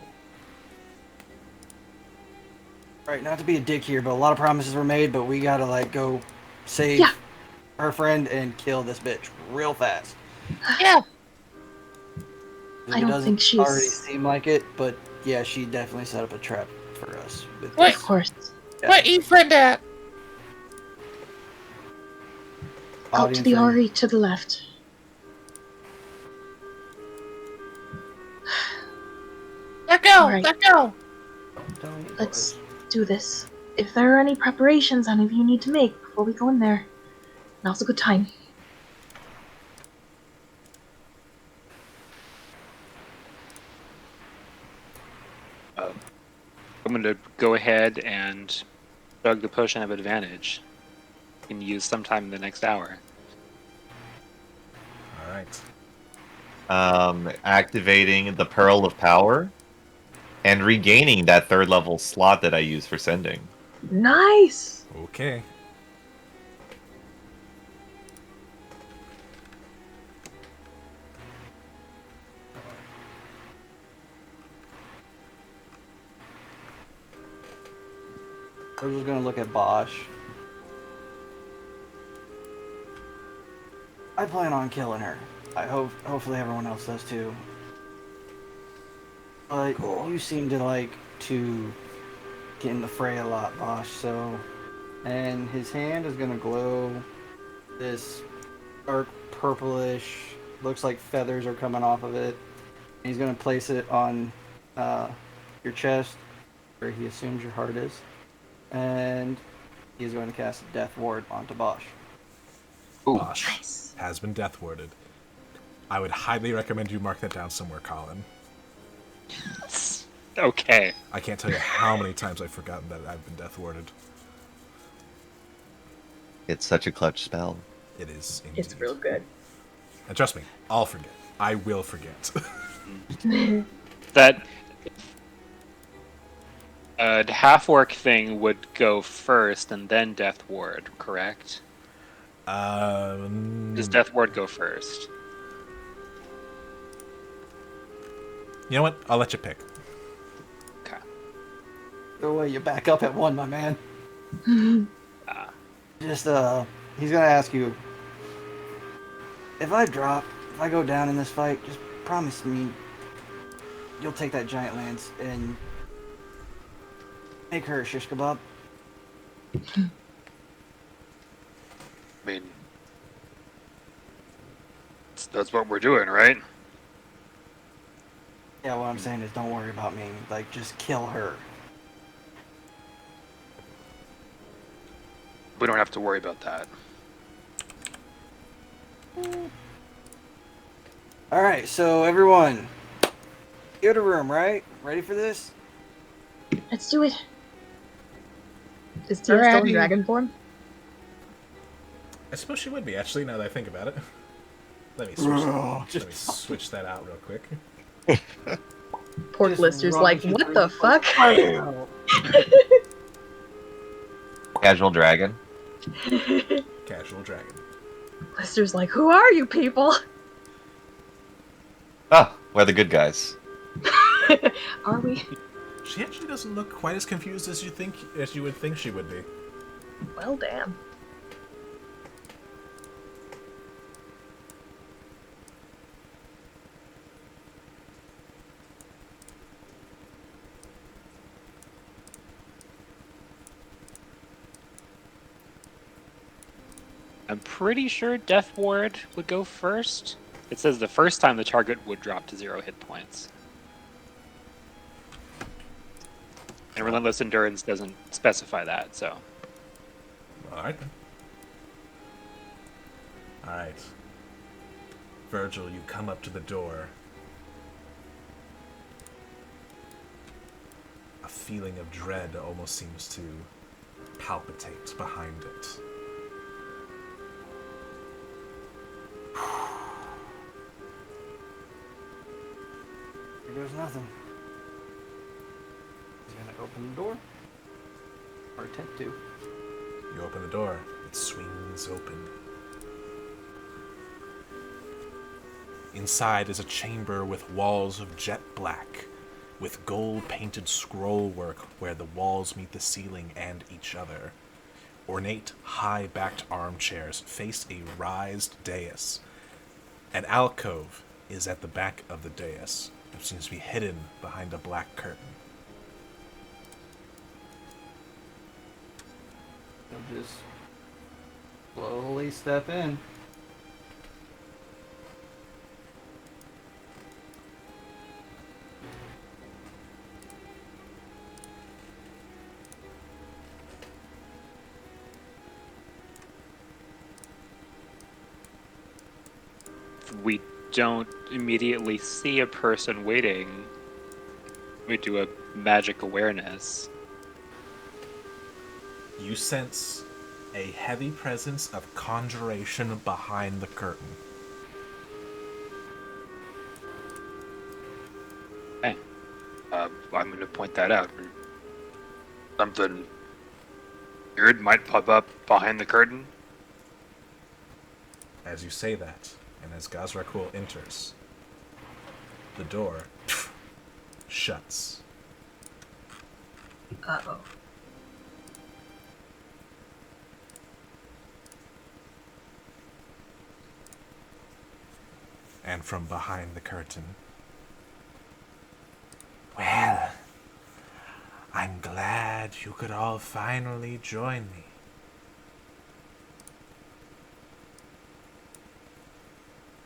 Right, not to be a dick here, but a lot of promises were made, but we gotta, like, go save Yeah. our friend and kill this bitch real fast. Yeah. I don't doesn't think she's- already seem like it, but yeah, she definitely set up a trap for us. With What? this. Of course. Yeah. Where you friend at? Out to Audience the room. Ori to the left. Let go. Alright. Let go. Don't tell me Let's do this. If there are any preparations any of you need to make before we go in there, now's a good time. I'm going to go ahead and chug the potion of advantage. You can use sometime in the next hour. Alright. Activating the Pearl of Power and regaining that 3rd level slot that I use for sending. Nice! Okay. We're just gonna look at Bosch. I plan on killing her. I hopefully everyone else does too. But you seem to like to get in the fray a lot, Bosch, so... And his hand is gonna glow this dark purplish, looks like feathers are coming off of it. And he's gonna place it on your chest, where he assumes your heart is. And he's going to cast a Death Ward onto Bosch. Bosch Nice. has been death warded. I would highly recommend you mark that down somewhere, Colin. Okay. I can't tell you how many times I've forgotten that I've been death warded. It's such a clutch spell. It is indeed. It's real good. And trust me, I'll forget. I will forget. That half-orc thing would go first and then Death Ward, correct? Does Death Ward go first? You know what? I'll let you pick. Okay. Go away, you back up at 1, my man. Just, he's gonna ask you, if I go down in this fight, just promise me you'll take that giant lance and make her a shish kebab. I mean, that's what we're doing, right? Yeah, what I'm saying is don't worry about me. Like, just kill her. We don't have to worry about that. Alright, so everyone, go to room, right? Ready for this? Let's do it. Is Tia still in Alrighty. dragon form? I suppose she would be, actually, now that I think about it. Let me switch that out real quick. Poor Just Glister's like, rummaging what through the fuck? Casual dragon. Casual dragon. Glister's like, who are you people? Ah, we're the good guys. Are we? She actually doesn't look quite as confused as you would think she would be. Well, damn. I'm pretty sure Death Ward would go first. It says the first time the target would drop to 0 hit points. And Relentless Endurance doesn't specify that, so. Alright then. Alright. Virgil, you come up to the door. A feeling of dread almost seems to palpitate behind it. Here goes nothing. He's gonna open the door. Or attempt to. You open the door. It swings open. Inside is a chamber with walls of jet black, with gold-painted scrollwork where the walls meet the ceiling and each other. Ornate, high-backed armchairs face a raised dais. An alcove is at the back of the dais, which seems to be hidden behind a black curtain. He'll just slowly step in. We don't immediately see a person waiting. We do a magic awareness. You sense a heavy presence of conjuration behind the curtain. Okay. I'm going to point that out. Something weird might pop up behind the curtain. As you say that, and as Gazrakul enters, the door shuts. Uh-oh. And from behind the curtain, well, I'm glad you could all finally join me.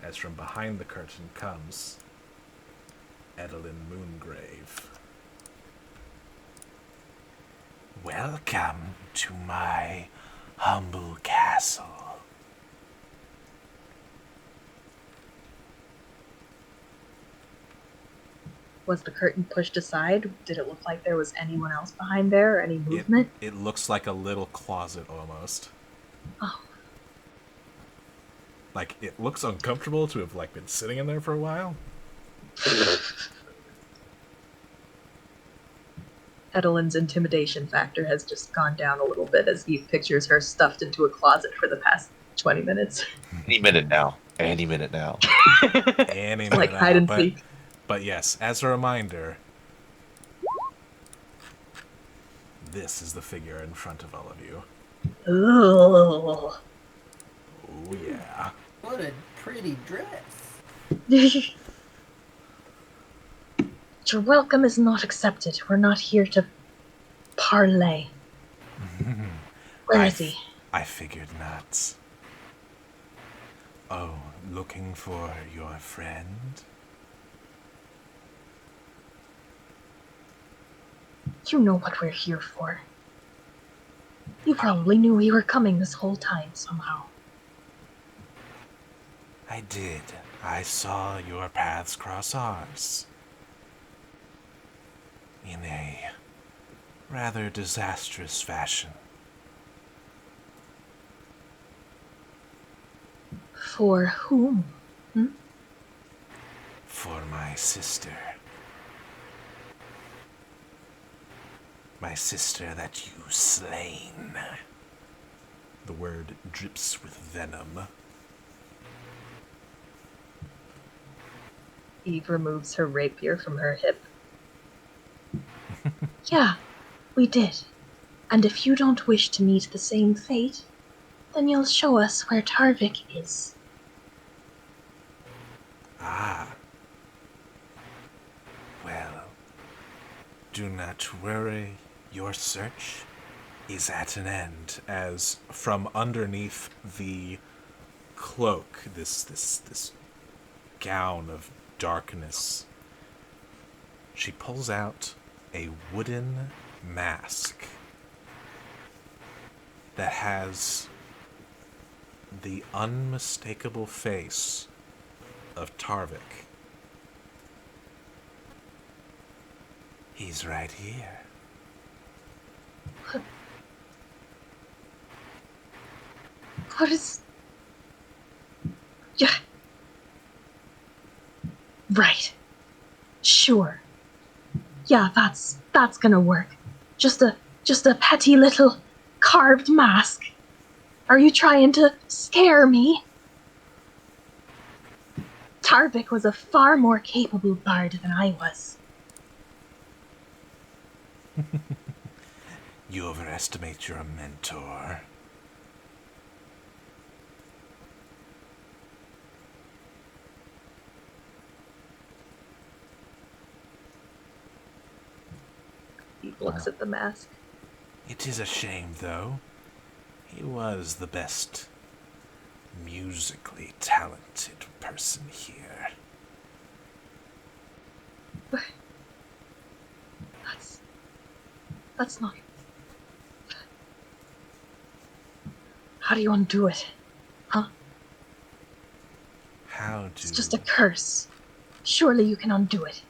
As from behind the curtain comes Edelyn Moongrave. Welcome to my humble castle. Was the curtain pushed aside? Did it look like there was anyone else behind there? Any movement? It looks like a little closet almost. Oh. Like, it looks uncomfortable to have, like, been sitting in there for a while. Edelyn's intimidation factor has just gone down a little bit as Eve pictures her stuffed into a closet for the past 20 minutes. Any minute now. Any minute now. Any It's like minute hide now, and seek. But yes, as a reminder, this is the figure in front of all of you. Ugh. Oh yeah. What a pretty dress. Your welcome is not accepted. We're not here to parley. Where is he? I figured not. Oh, looking for your friend? You know what we're here for. You probably knew we were coming this whole time somehow. I did. I saw your paths cross ours. In a rather disastrous fashion. For whom? For my sister. My sister that you slain. The word drips with venom. Eve removes her rapier from her hip. Yeah, we did. And if you don't wish to meet the same fate, then you'll show us where Tarvik is. Ah. Well, do not worry. Your search is at an end, as from underneath the cloak, this gown of darkness, she pulls out a wooden mask that has the unmistakable face of Tarvik. He's right here. What is... Yeah. Right. Sure. Yeah, that's gonna work. Just a petty little carved mask. Are you trying to scare me? Tarvik was a far more capable bard than I was. You overestimate your mentor. Eve looks at the mask. It is a shame, though. He was the best musically talented person here. That's not... How do you undo it? Huh? How do... It's just a curse. Surely you can undo it.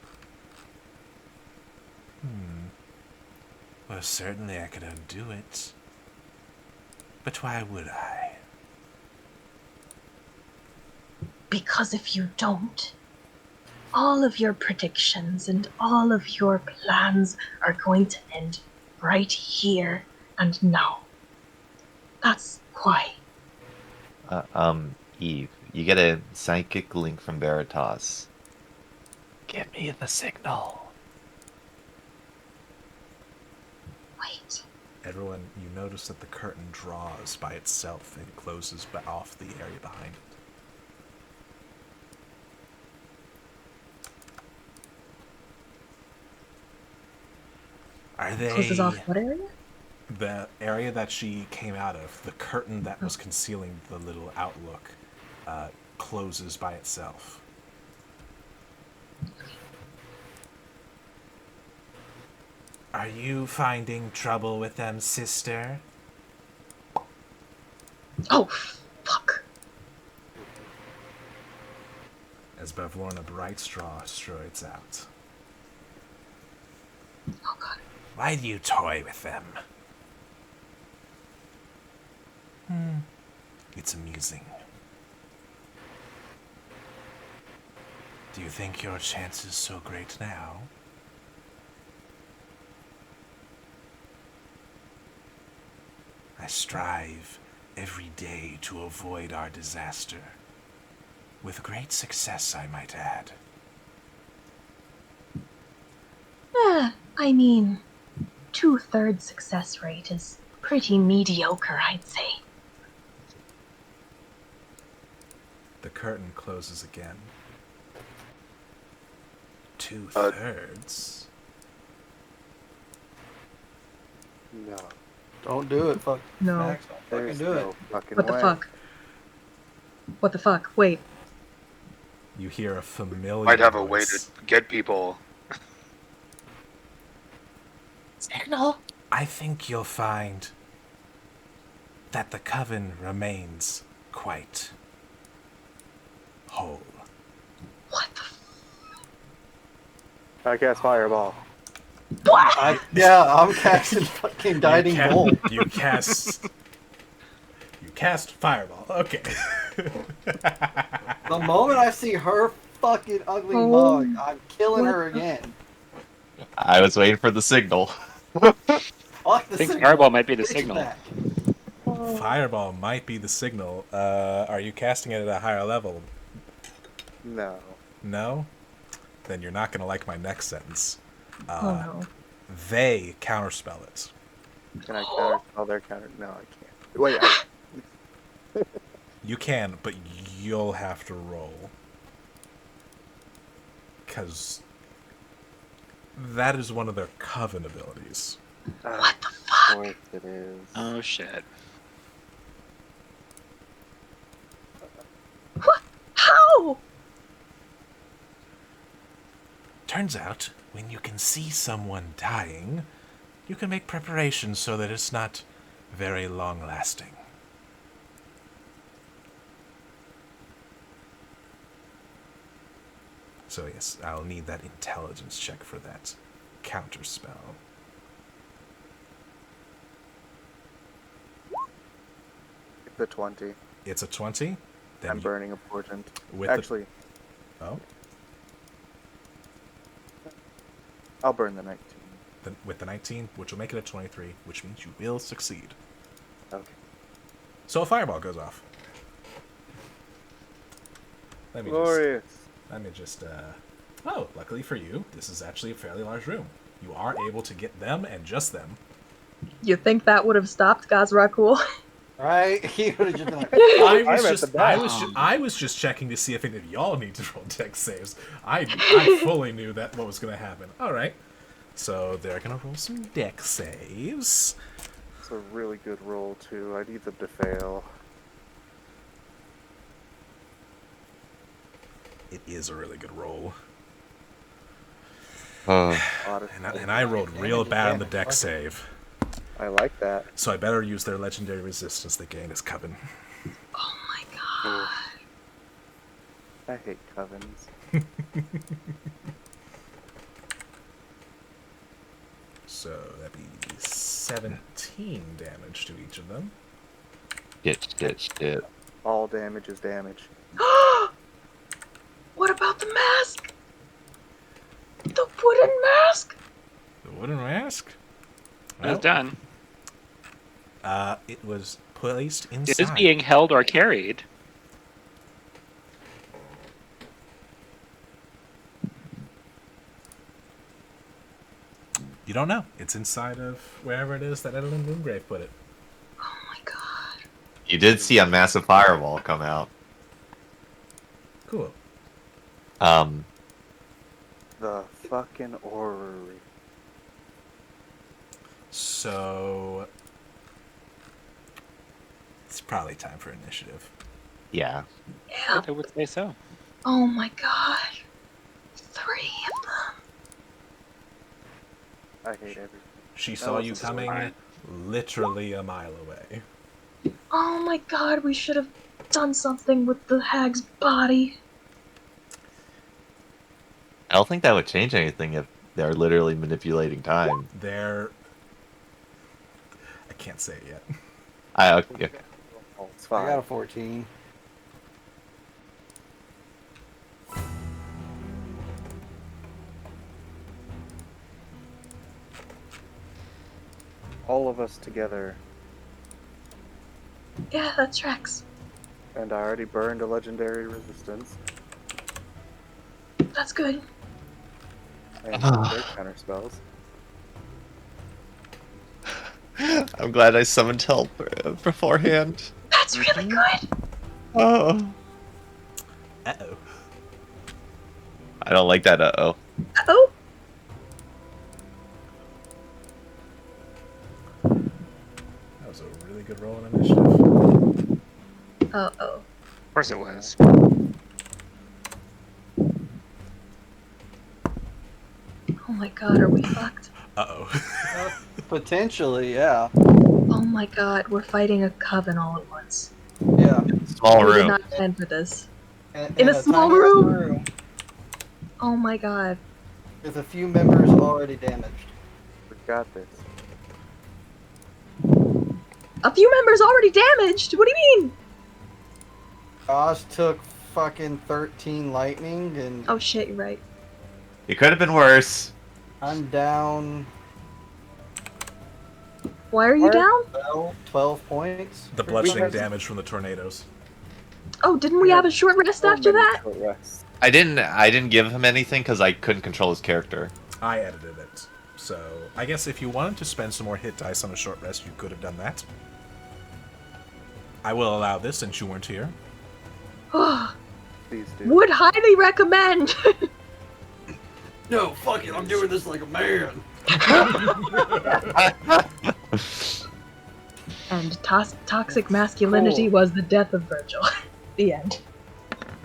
Well, certainly I could undo it. But why would I? Because if you don't, all of your predictions and all of your plans are going to end right here and now. That's why. Eve, you get a psychic link from Veritas. Give me the signal. Wait. Everyone, you notice that the curtain draws by itself and closes off the area behind it. Are they... Closes off what area? The area that she came out of, the curtain that was concealing the little outlook, closes by itself. Are you finding trouble with them, sister? Oh, fuck. As Bavlorna Brightstraw strides out. Oh, God. Why do you toy with them? It's amusing. Do you think your chance is so great now? I strive every day to avoid our disaster. With great success, I might add. I mean, 2/3 success rate is pretty mediocre, I'd say. The curtain closes again. 2/3? No. Don't do it, fuck. No. Max, don't fucking There's do no it. fucking What the way. fuck? What the fuck? Wait. You hear a familiar Might have a way voice. to get people. Signal? I think you'll find that the coven remains quite whole. What the I cast Fireball. I'm casting fucking Guiding Bolt. You cast Fireball. Okay. The moment I see her fucking ugly Oh, mug, I'm killing what her the- again. I was waiting for the signal. Fuck the I think signal. Fireball might be the Bitch signal. back. Fireball might be the signal. Are you casting it at a higher level? No. No? Then you're not going to like my next sentence. Oh no. They counterspell it. Can I counterspell their counter? No, I can't. Wait, I, You can, but you'll have to roll. Because that is one of their coven abilities. what the fuck? Of course it is. Oh shit. How? Turns out, when you can see someone dying, you can make preparations so that it's not very long-lasting. So yes, I'll need that intelligence check for that counterspell. It's a 20. It's a 20? Then I'm burning a portent. with Actually, Oh, I'll burn the 19. with the 19, which will make it a 23, which means you will succeed. Okay. So a fireball goes off. Let me Glorious. just, oh, luckily for you, this is actually a fairly large room. You are able to get them and just them. You think that would have stopped Gazrakul? Right? He would have just been like, I was just checking to see if any of y'all need to roll dex saves. I fully knew that what was going to happen. All right, so they're going to roll some dex saves. It's a really good roll, too. I need them to fail. It is a really good roll. A lot of And I rolled real bad on the dex save. I like that. So I better use their legendary resistance they gain as Coven. Oh my god. I hate covens. So that'd be 17 damage to each of them. Shit. All damage is damage. What about the mask? The wooden mask? The wooden mask? It was done. It was placed inside. It is being held or carried. You don't know. It's inside of wherever it is that Edelyn Moongrave put it. Oh my god. You did see a massive fireball come out. Cool. The fucking orrery. So it's probably time for initiative. Yeah. Yeah. I would say so. Oh my god. 3 of them. I hate everything. She saw you this is coming fine. literally a mile away. Oh my god, we should have done something with the hag's body. I don't think that would change anything if they're literally manipulating time. I can't say it yet. Okay. Oh, it's I fine. got a 14. All of us together. Yeah, that tracks. And I already burned a legendary resistance. That's good. And their counter spells. I'm glad I summoned help beforehand. That's really good. Oh. Uh-oh. I don't like that uh-oh. Oh. That was a really good roll in initiative. Oh. Of course it was. Oh my god, are we fucked? Uh-oh. Potentially, yeah. Oh my god, we're fighting a coven all at once. Yeah. Small We did room. not plan for this. And, In and a small tiny room? Oh my god. With a few members already damaged. We got this. A few members already damaged? What do you mean? Oz took fucking 13 lightning, and Oh shit, you're right. It could have been worse. I'm down Why are you down? 12 points. The or bludgeoning something. damage from the tornadoes. Oh, didn't we have a short rest So after many that? short rests. I didn't give him anything because I couldn't control his character. I edited it. So, I guess if you wanted to spend some more hit dice on a short rest, you could have done that. I will allow this since you weren't here. Please do. Would highly recommend. No, fuck it. I'm doing this like a man. And toxic masculinity Cool. was the death of Virgil. The end.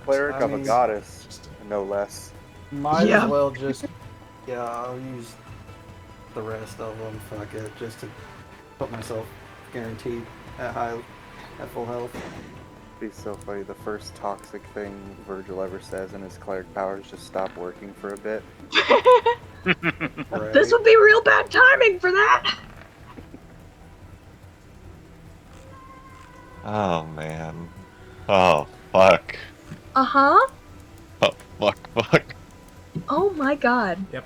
Cleric I of a mean- goddess, no less. Might Yeah. as well just. Yeah, I'll use the rest of them. Fuck it, just to put myself guaranteed at full health. Be so funny. The first toxic thing Virgil ever says in his cleric powers just stop working for a bit. Right. This would be real bad timing for that. Oh man. Oh fuck. Uh-huh. Oh fuck. Oh my god. Yep.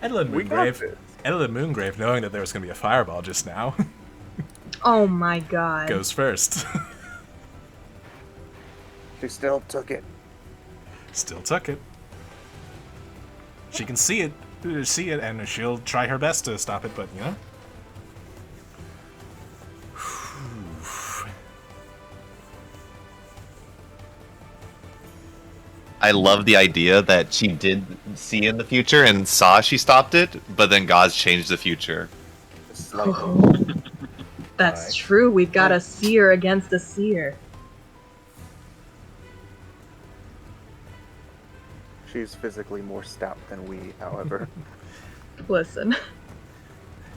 Edelyn We got Moongrave. this. Edelyn Moongrave, knowing that there was going to be a fireball just now, Oh my god. goes first. She still took it. Still took it. She can see it, and she'll try her best to stop it, but, you know. I love the idea that she did see in the future and saw she stopped it, but then God's changed the future. Just slightly. That's Alright. true. We've got a seer against a seer. She's physically more stout than we, however. Listen.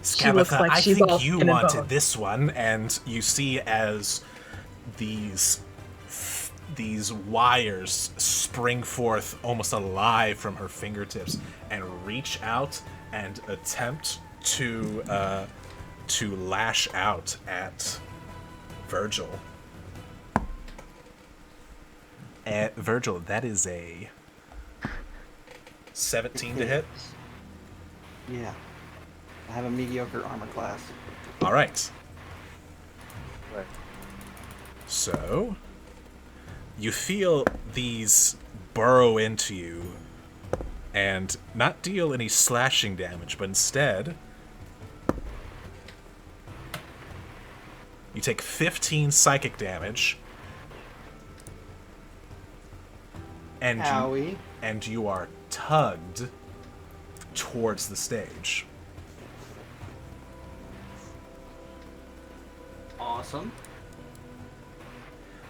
She looks Scabatha, like I she's all think you skin and wanted bone. this one, and you see as these wires spring forth almost alive from her fingertips and reach out and attempt to lash out at Virgil. Virgil, that is a 17 to hit. Yeah. I have a mediocre armor class. All right. Right. So, you feel these burrow into you and not deal any slashing damage, but instead, you take 15 psychic damage, Owie. and you are tugged towards the stage. Awesome.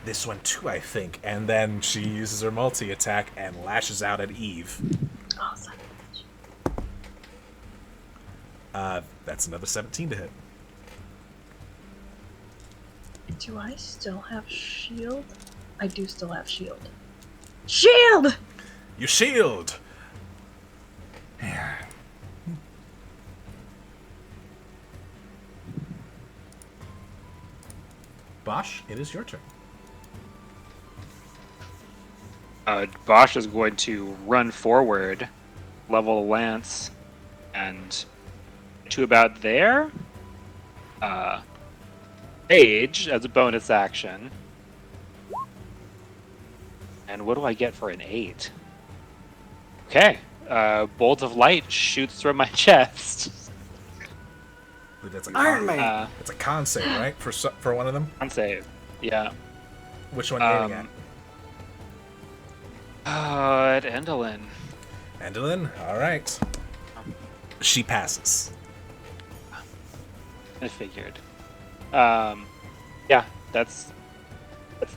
This one too, I think. And then she uses her multi-attack and lashes out at Eve. Oh, son of a bitch. That's another 17 to hit. Do I still have shield? I do still have shield. Shield! You shield! Bosch, it is your turn. Bosch is going to run forward, level the lance, and to about there. Age as a bonus action. And what do I get for an 8? Okay. Bolt of light shoots from my chest. I believe that's a Iron con, Man. that's a con save, right? For one of them? On save. Yeah. Which one are you aiming At Endolin. at? Endolin? Alright. She passes. I figured. Yeah, that's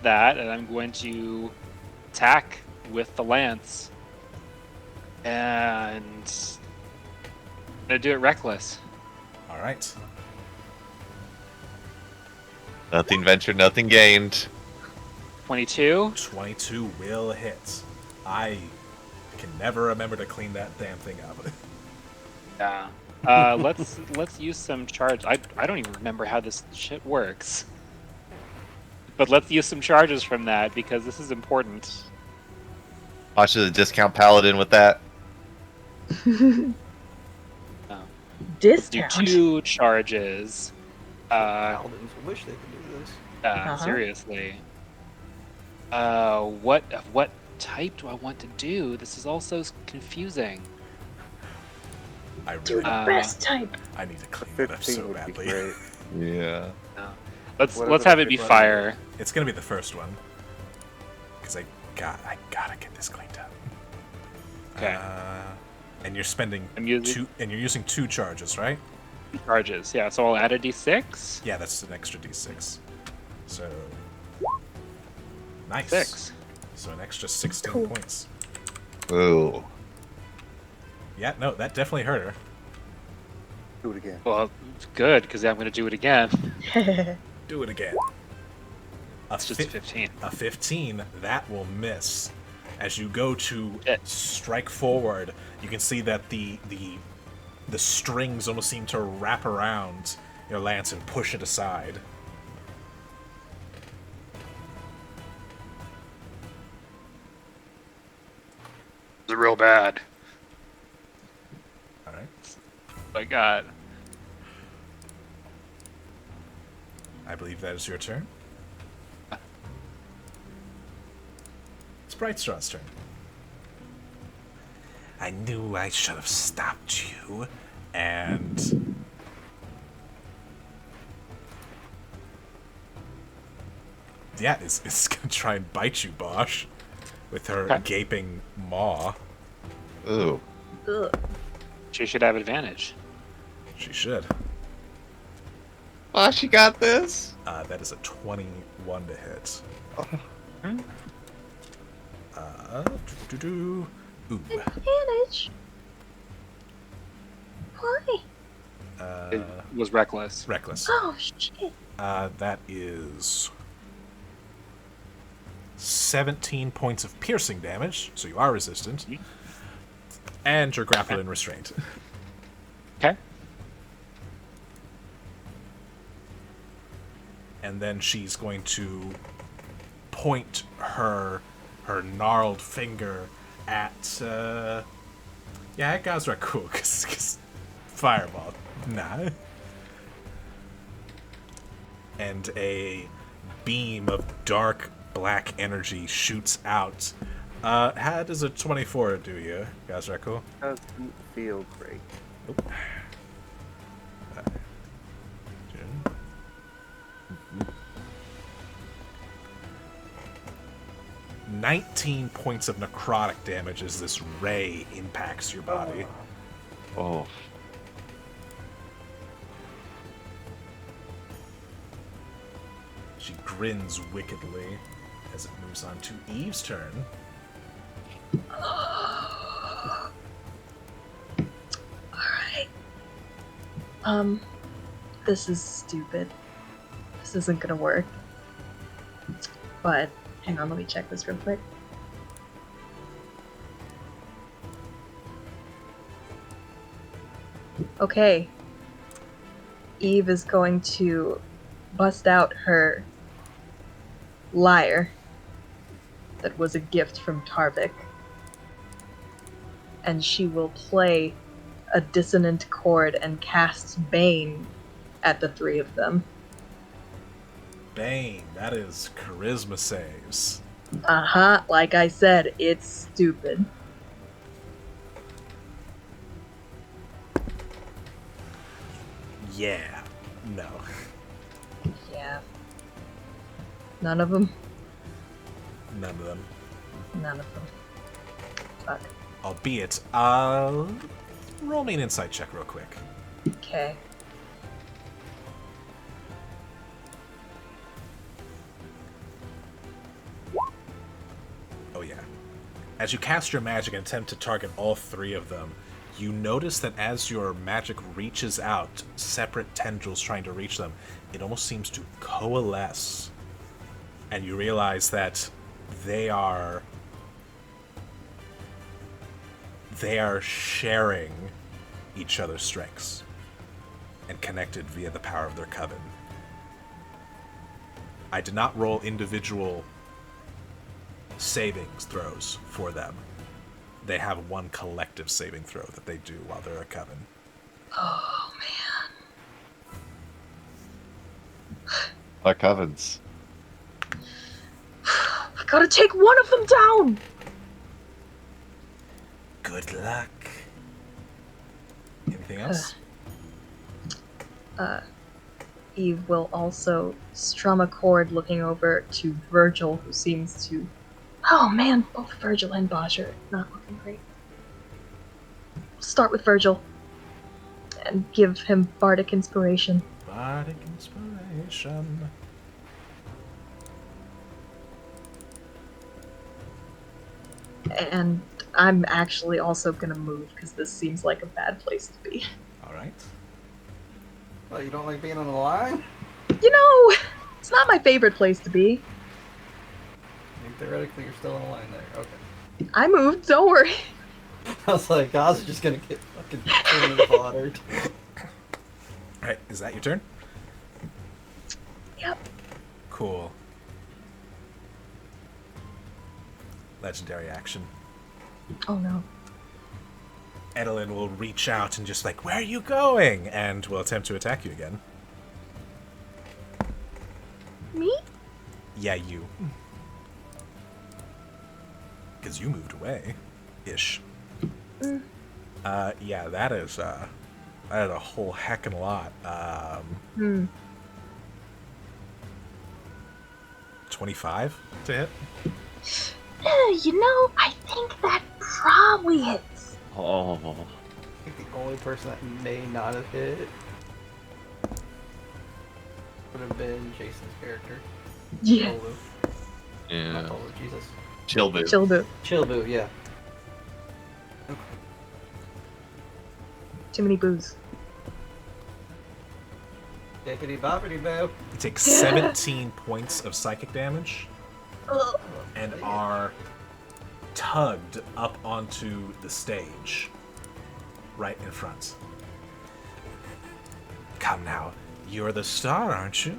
that, and I'm going to attack with the lance, and I'm gonna do it reckless. Alright. Nothing ventured, nothing gained. 22. 22 will hit. I can never remember to clean that damn thing up. Yeah. Let's use some charge. I don't even remember how this shit works. But let's use some charges from that because this is important. Watch the discount paladin with that. Let's do Discount. 2 charges. Paladins wish they could do this. Seriously. What type do I want to do? This is all so confusing. I Do really, the best type. I need to The clean that up 15 so would be badly. great. Yeah. Let's Whatever have the it be big one fire. It's gonna be the first one. Because I gotta get this cleaned up. Okay. And you're spending I'm using- two, and you're using 2 charges, right? Charges, yeah. So I'll add a d6. Yeah, that's an extra d6. So nice. 6. So an extra 16 Cool. points. Ooh. Yeah, no, that definitely hurt her. Do it again. Well, it's good because I'm going to do it again. Do it again. It's just a 15. A 15, that will miss. As you go to It. strike forward, you can see that the strings almost seem to wrap around your lance and push it aside. It's real bad. All right. My God. I believe that is your turn. It's Brightstraw's turn. I knew I should have stopped you, and yeah, it's gonna try and bite you, Bosch, with her Okay. gaping maw. Ooh. Ugh. She should have advantage. She should. Oh, she got this. That is a 21 to hit. Ooh. Advantage. Why? It was reckless. Reckless. Oh shit. That is 17 points of piercing damage, so you are resistant. And you're grappled and restrained. Okay. And then she's going to point her gnarled finger at at Gazrakul, because fireball. Nah. And a beam of dark black energy shoots out. How does a 24 do you, Gazrakul? Doesn't feel great. Nope. 19 points of necrotic damage as this ray impacts your body. Oh. She grins wickedly as it moves on to Eve's turn. Alright. This is stupid. This isn't gonna work. But, hang on, let me check this real quick. Okay. Eve is going to bust out her lyre that was a gift from Tarvik. And she will play a dissonant chord and cast Bane at the 3 of them. Bane, that is charisma saves. Uh-huh, like I said, it's stupid. Yeah. No. Yeah. None of them? None of them. None of them. Fuck. Albeit, roll me an insight check real quick. Okay. Oh yeah. As you cast your magic and attempt to target all 3 of them, you notice that as your magic reaches out, separate tendrils trying to reach them, it almost seems to coalesce. And you realize that they are sharing each other's strengths and connected via the power of their coven. I did not roll individual savings throws for them. They have one collective saving throw that they do while they're a coven. Oh Our covens. man. I gotta take one of them down! Good luck. Anything else? Eve will also strum a chord looking over to Virgil, who seems to... Oh man, both Virgil and Bosch are not looking great. Start with Virgil. And give him Bardic Inspiration. Bardic Inspiration. And I'm actually also gonna move, because this seems like a bad place to be. Alright. Well, you don't like being on the line? You know, it's not my favorite place to be. I mean, theoretically, you're still on the line there. Okay. I moved, don't worry. I was like, God's just gonna get fucking totally slaughtered. Alright, is that your turn? Yep. Cool. Legendary action. Oh no. Edelyn will reach out and just like, where are you going? And will attempt to attack you again. Me? Yeah, you. Because you moved away. Ish. Yeah, that is a whole heckin' lot. 25 to hit? You know, I think that probably hits. Oh. I think the only person that may not have hit would have been Jason's character. Yeah. Tolu. Not Yeah. Tolu, Jesus. Chilbu. Childu. Chilbu, yeah. Too many boos. Bippity boppity boo. You take 17 points of psychic damage Ugh. and are tugged up onto the stage right in front. Come now, you're the star, aren't you?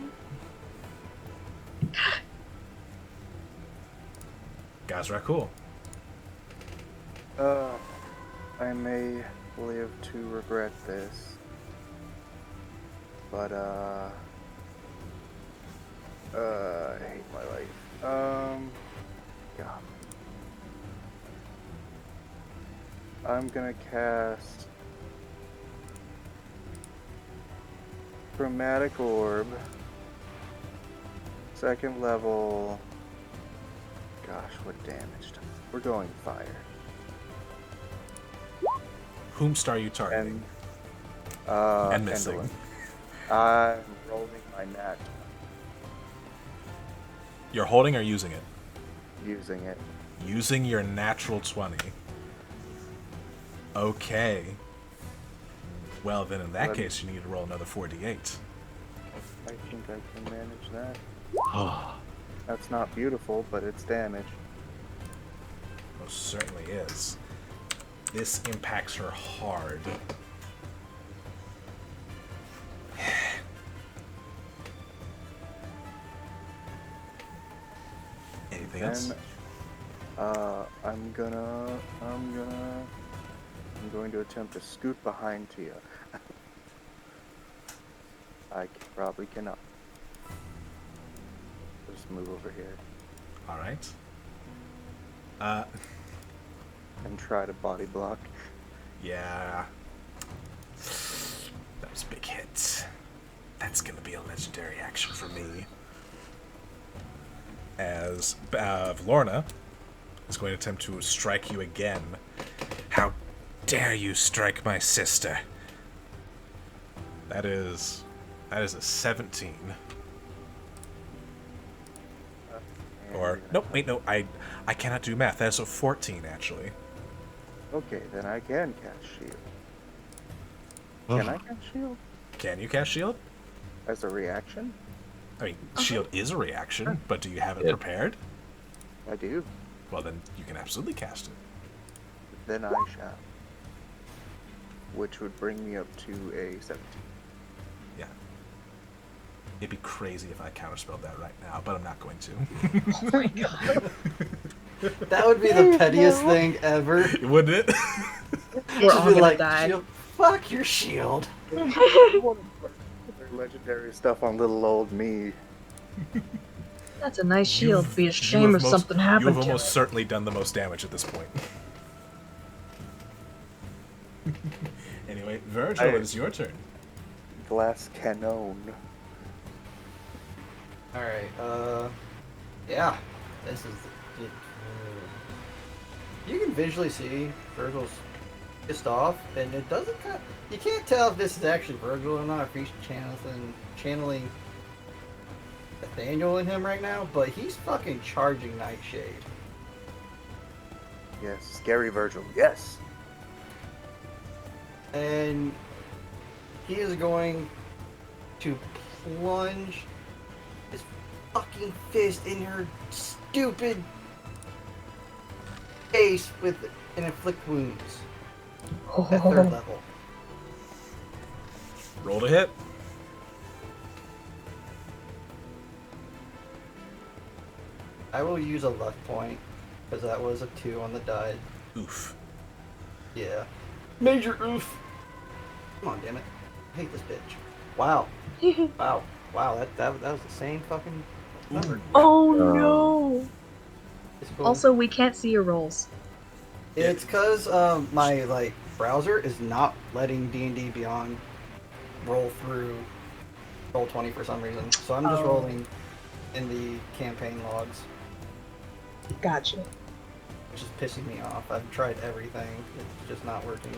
Gazrakul. I may live to regret this, but I hate my life. God. I'm gonna cast Chromatic Orb, second level. Gosh, what damage? We're going fire. Whomst are you targeting? And missing. Endolin. I'm rolling my nat, You're holding or using it? using it. Using your natural 20. Okay. Well, then in that Let me- case, you need to roll another 4d8. I think I can manage that. That's not beautiful, but it's damage. Most certainly is. This impacts her hard. Anything else? Then, I'm going to attempt to scoot behind Tia. Probably cannot. Just move over here Alright. and try to body block. Yeah. That was a big hit. That's gonna be a legendary action for me. As Lorna is going to attempt to strike you again. How dare you strike my sister? That is a 17. Or nope, wait, no, I cannot do math. That is a 14 actually. Okay, then I can cast shield. Can I cast shield Can you cast shield? as a reaction? I mean, shield is a reaction, but do you have it Yeah. prepared? I do. Well, then you can absolutely cast it. Then I shall. Which would bring me up to a 17. Yeah. It'd be crazy if I counterspelled that right now, but I'm not going to. Oh my god. That would be the pettiest thing ever. Wouldn't it? We're Just all be gonna like, die. "Shield, fuck your shield." Their legendary stuff on little old me. That's a nice shield. Be a You shame have if something happened You have to almost it. certainly done the most damage at this point. Anyway, Virgil, Hey. it's your turn. Glass cannon. Alright, yeah. This is you can visually see Virgil's pissed off, and it doesn't you can't tell if this is actually Virgil or not, if he's channeling Nathaniel in him right now, but he's fucking charging Nightshade. Yes, scary Virgil. Yes. And he is going to plunge his fucking fist in her stupid face and inflict wounds at third level. Roll to hit. I will use a luck point because that was a 2 on the die. Oof. Yeah. Major oof. Come on, damn it. I hate this bitch. Wow. Wow. That was the same fucking number. Oh no! It's cool. Also, we can't see your rolls. It's because my browser is not letting D&D Beyond roll through Roll20 for some reason. So I'm just rolling in the campaign logs, Gotcha. which is pissing me off. I've tried everything. It's just not working.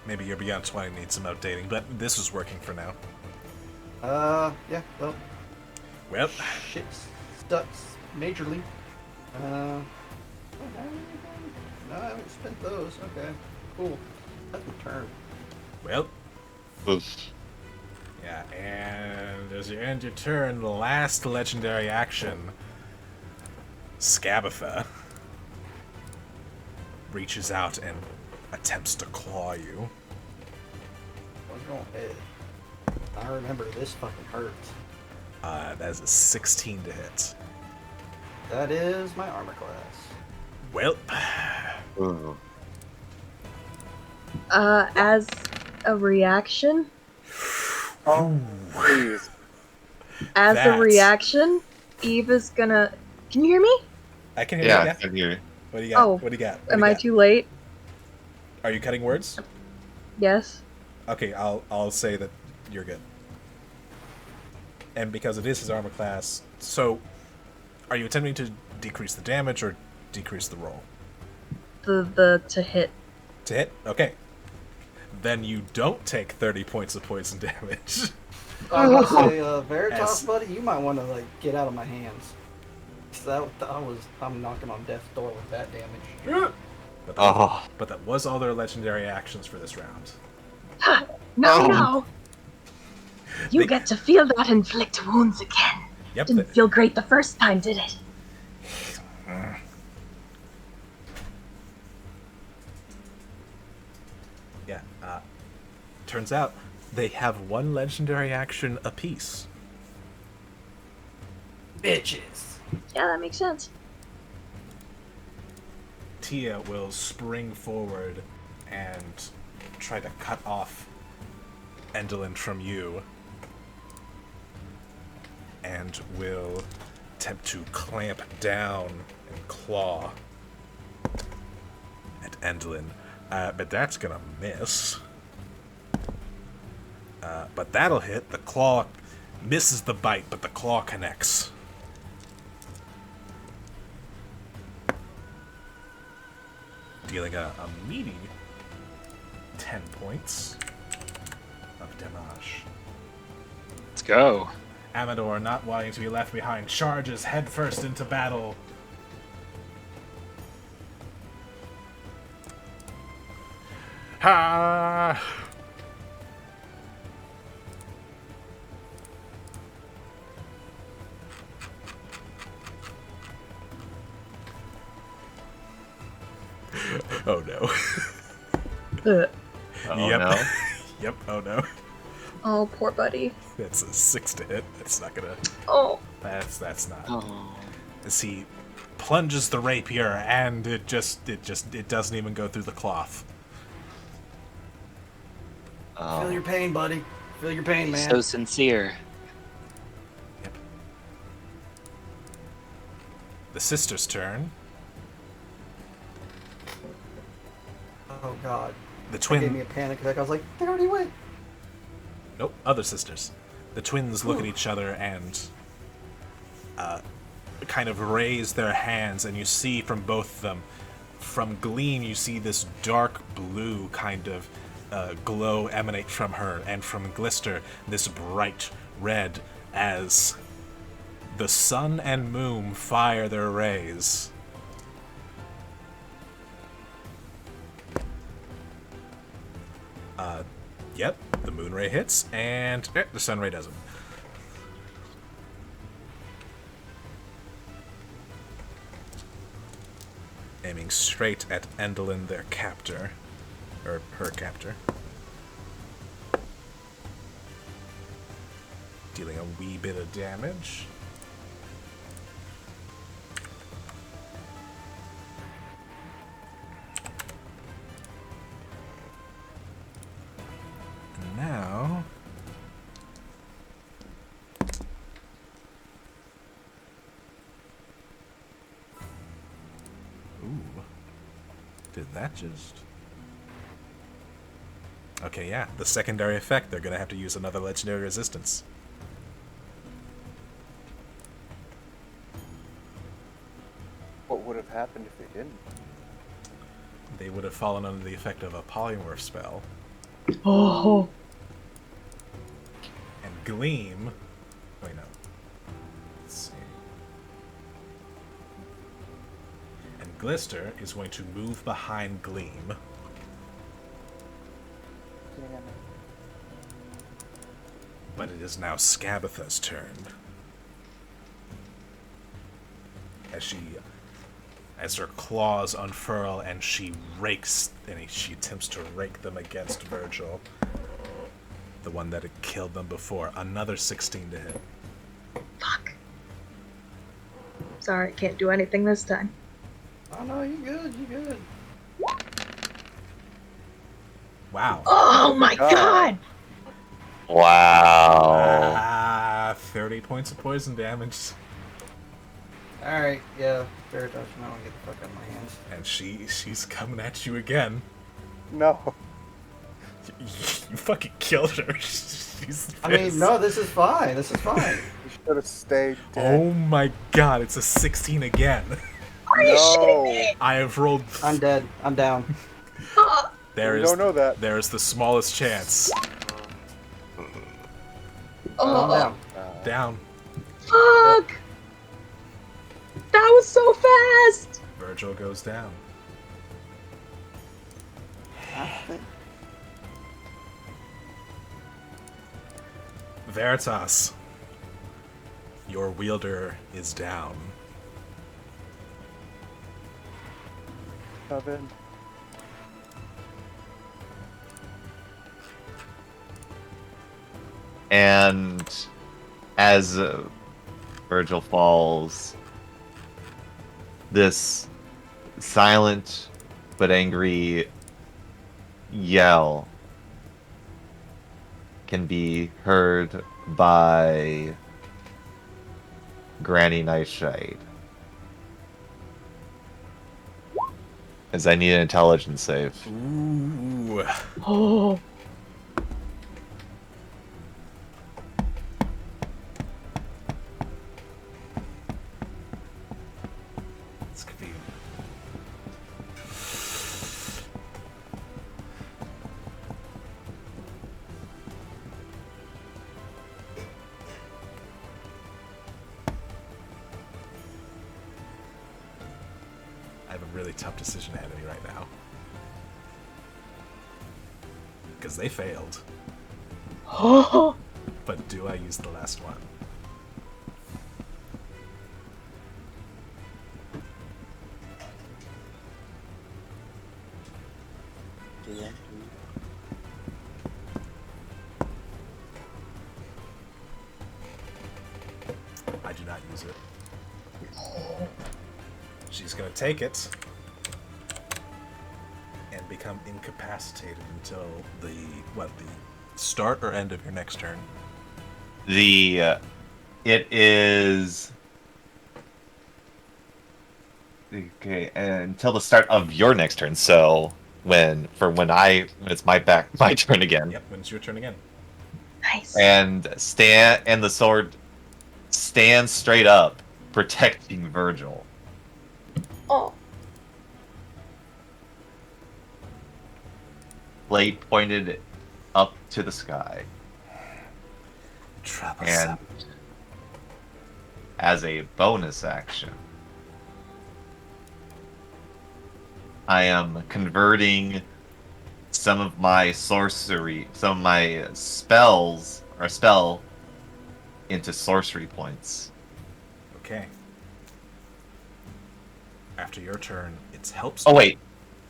Maybe your Beyond 20 needs some updating, but this is working for now. Yeah, well, Well, shit sucks majorly. No, I haven't spent those. Okay, cool. That's my turn. well, Oof. yeah, and as you end your turn, the last legendary action, Scabatha reaches out and attempts to claw you. What's going on? I remember this fucking hurts. That is a 16 to hit. That is my armor class. Well, Ooh. As a reaction, Oh, please. as a That's- reaction, Eve is gonna. Can you hear me? I can hear Yeah, you. I can hear you. What do you got? Oh, What do you got? What Am do you I got? too late? Are you cutting words? Yes. Okay, I'll say that you're good. And because it is his armor class, so are you attempting to decrease the damage or decrease the roll? The to hit. To hit? Okay. Then you don't take 30 points of poison damage. I was gonna say, Veritas, As- buddy, you might want to get out of my hands. I'm knocking on death's door with that damage. But that, Oh. but that was all their legendary actions for this round. No, Oh. no. You They- get to feel that inflict wounds again. Yep. Didn't feel great the first time, did it? Yeah. Turns out they have one legendary action apiece. Bitches. Yeah, that makes sense. Tia will spring forward and try to cut off Endelin from you, and will attempt to clamp down and claw at Endelin. But that's gonna miss. But that'll hit. The claw misses the bite, but the claw connects. Dealing a meaty 10 points of damage. Let's go. Amador, not wanting to be left behind, charges headfirst into battle. Ha! Oh no. Ugh. Oh Yep. no. Yep, oh no. Oh, poor buddy. That's a 6 to hit. That's not gonna. Oh. That's not. Oh. As he plunges the rapier, and it doesn't even go through the cloth. Feel your pain, buddy. Feel your pain, man. So sincere. Yep. The sister's turn. Oh god. The That gave me twin. a panic attack. I was like, they already went. Nope, other sisters. The twins look at each other and kind of raise their hands, and you see from both of them, from Gleam, you see this dark blue kind of glow emanate from her, and from Glister, this bright red, as the sun and moon fire their rays. Yep, the moon ray hits, and the sun ray doesn't. Aiming straight at Endelin, their captor. Or her captor. Dealing a wee bit of damage. And now... Ooh. Did that just... Okay, yeah. The secondary effect, they're gonna have to use another legendary resistance. What would have happened if they didn't? They would have fallen under the effect of a polymorph spell. Oh. And Gleam... Wait, no. Let's see. And Glister is going to move behind Gleam. But it is now Scabatha's turn. As her claws unfurl and she rakes, and she attempts to rake them against Virgil. The one that had killed them before. Another 16 to hit. Fuck. Sorry, can't do anything this time. Oh no, you good, you good. Wow. Oh my god! Wow. 30 points of poison damage. Alright, yeah, fair touch. Now I'll get the fuck out of my hands. And she's coming at you again. No. You fucking killed her. She's I mean, pissed. no, this is fine. This is fine. You should have stayed dead. Oh my god, it's a 16 again. Are you shitting me? I have rolled. I'm dead. I'm down. There We is don't know that. There is the smallest chance. I'm down. Down. Fuck! That was so fast! Virgil goes down. Veritas. Your wielder is down. Coven. And as Virgil falls, this silent but angry yell can be heard by Granny Nightshade. As I need an intelligence save. Ooh. Oh. This could be. I have a really tough decision ahead of me right now. Because they failed. Oh. But do I use the last one? I do not use it. She's going to take it and become incapacitated until the start or end of your next turn. It is okay until the start of your next turn. So when it's my turn again. Yep, when it's your turn again. Nice. And the sword stands straight up, protecting Virgil. Oh, Blade pointed up to the sky. Troublesome. And as a bonus action, I am converting some of my spells or spell into sorcery points. Okay. After your turn, it's helps. Oh wait,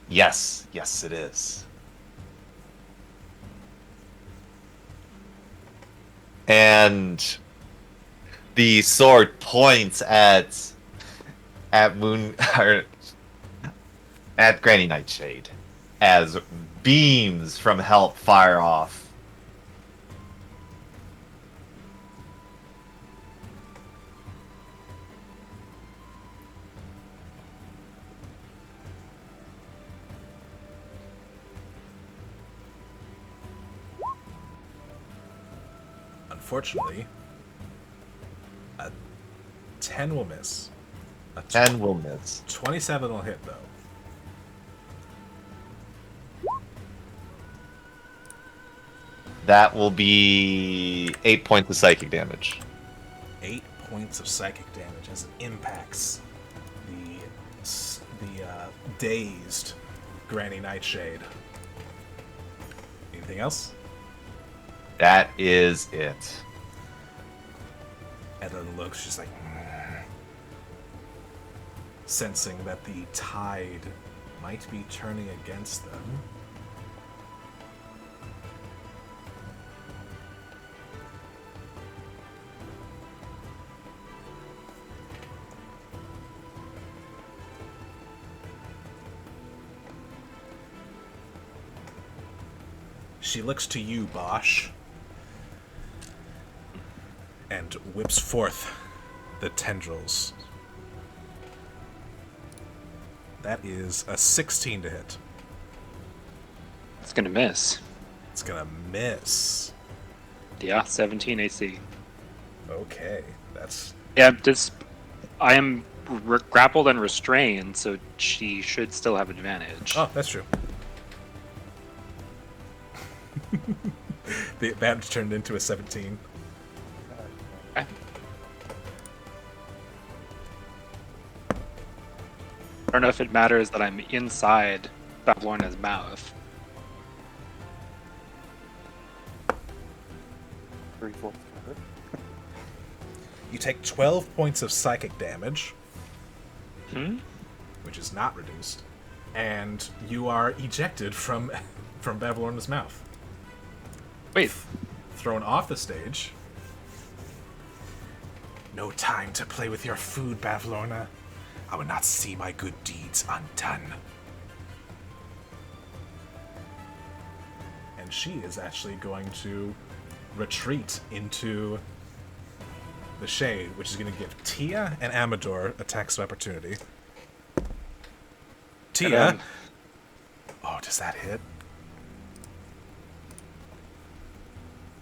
yes, it is. And the sword points at Moon or at Granny Nightshade as beams from hell fire off. Unfortunately, a 10 will miss. A 10 will miss. 27 will hit, though. That will be 8 points of psychic damage. 8 points of psychic damage as it impacts the dazed Granny Nightshade. Anything else? That is it. Edelyn looks, she's like, sensing that the tide might be turning against them. She looks to you, Bosch, and whips forth the tendrils. That is a 16 to hit. It's gonna miss. It's gonna miss. Yeah, 17 AC. Okay, that's... Yeah, I am grappled and restrained, so she should still have advantage. Oh, that's true. The advantage turned into a 17. Okay. I don't know if it matters that I'm inside Bavlorna's mouth. 3/4. You take 12 points of psychic damage, Hmm? which is not reduced, and you are ejected from Bavlorna's mouth. Wait, Thrown off the stage. No time to play with your food, Bavlorna. I would not see my good deeds undone. And she is actually going to retreat into the shade, which is going to give Tia and Amador attacks of opportunity. Tia. Oh, does that hit?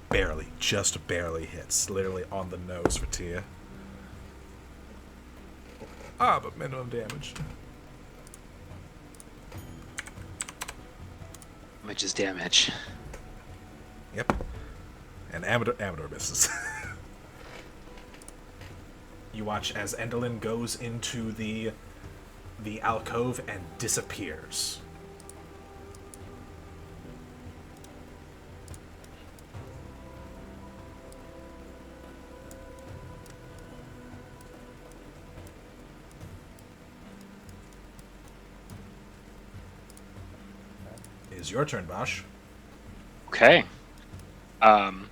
Barely, just barely hits. Literally on the nose for Tia. Ah, but minimum damage. how much is damage? Yep. And Amador misses. You watch as Endelyn goes into the alcove and disappears. It is your turn, Bosch. Okay. I'm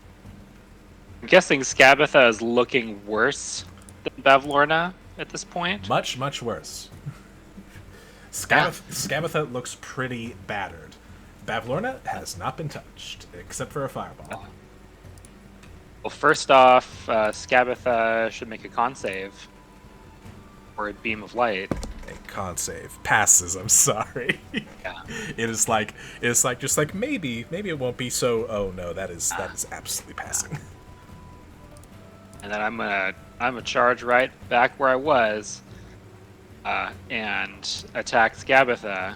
guessing Skabatha is looking worse than Bavlorna at this point? Much, much worse. Scabatha looks pretty battered. Bavlorna has not been touched, except for a fireball. Well, first off, Scabatha should make a con save. Or a beam of light. A con save. Passes, I'm sorry. Yeah. It's like just like maybe it won't be so. Oh no, that is absolutely passing. And then I'm gonna charge right back where I was, and attack Scabatha.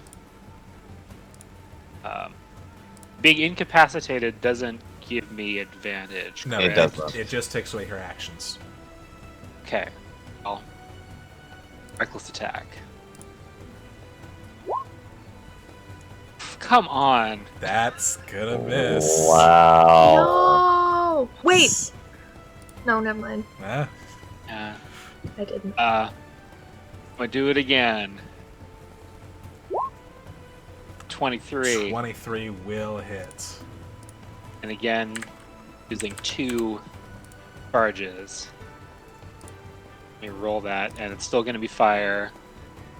Being incapacitated doesn't give me advantage. No, It correct? doesn't. It just takes away her actions. Okay. Well, reckless attack. Come on. That's gonna miss. Wow. No! Wait! No, never mind. Ah, Yeah. I didn't. I'm gonna do it again. 23. 23 will hit. And again, using 2 charges. Let me roll that, and it's still going to be fire.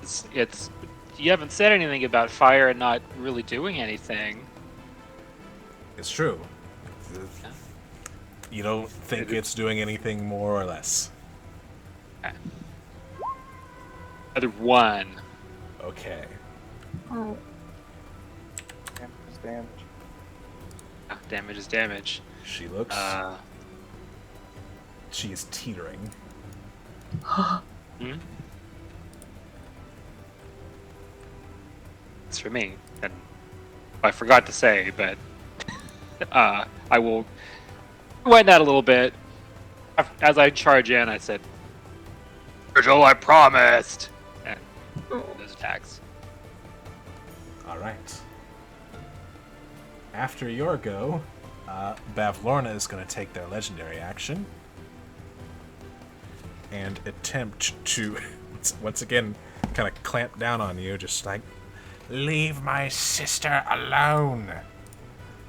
It's you haven't said anything about fire and not really doing anything. It's true. You don't think it's doing anything more or less. Another 1. Okay. Oh. Damage. Damage is damage. She looks. Uh, She is teetering. hmm? It's for me. And I forgot to say, but I will wind that a little bit. As I charge in, I said, Virgil, I promised! And those attacks. Alright. After your go, Bavlorna is going to take their legendary action and attempt to, once again, kind of clamp down on you, just like, leave my sister alone.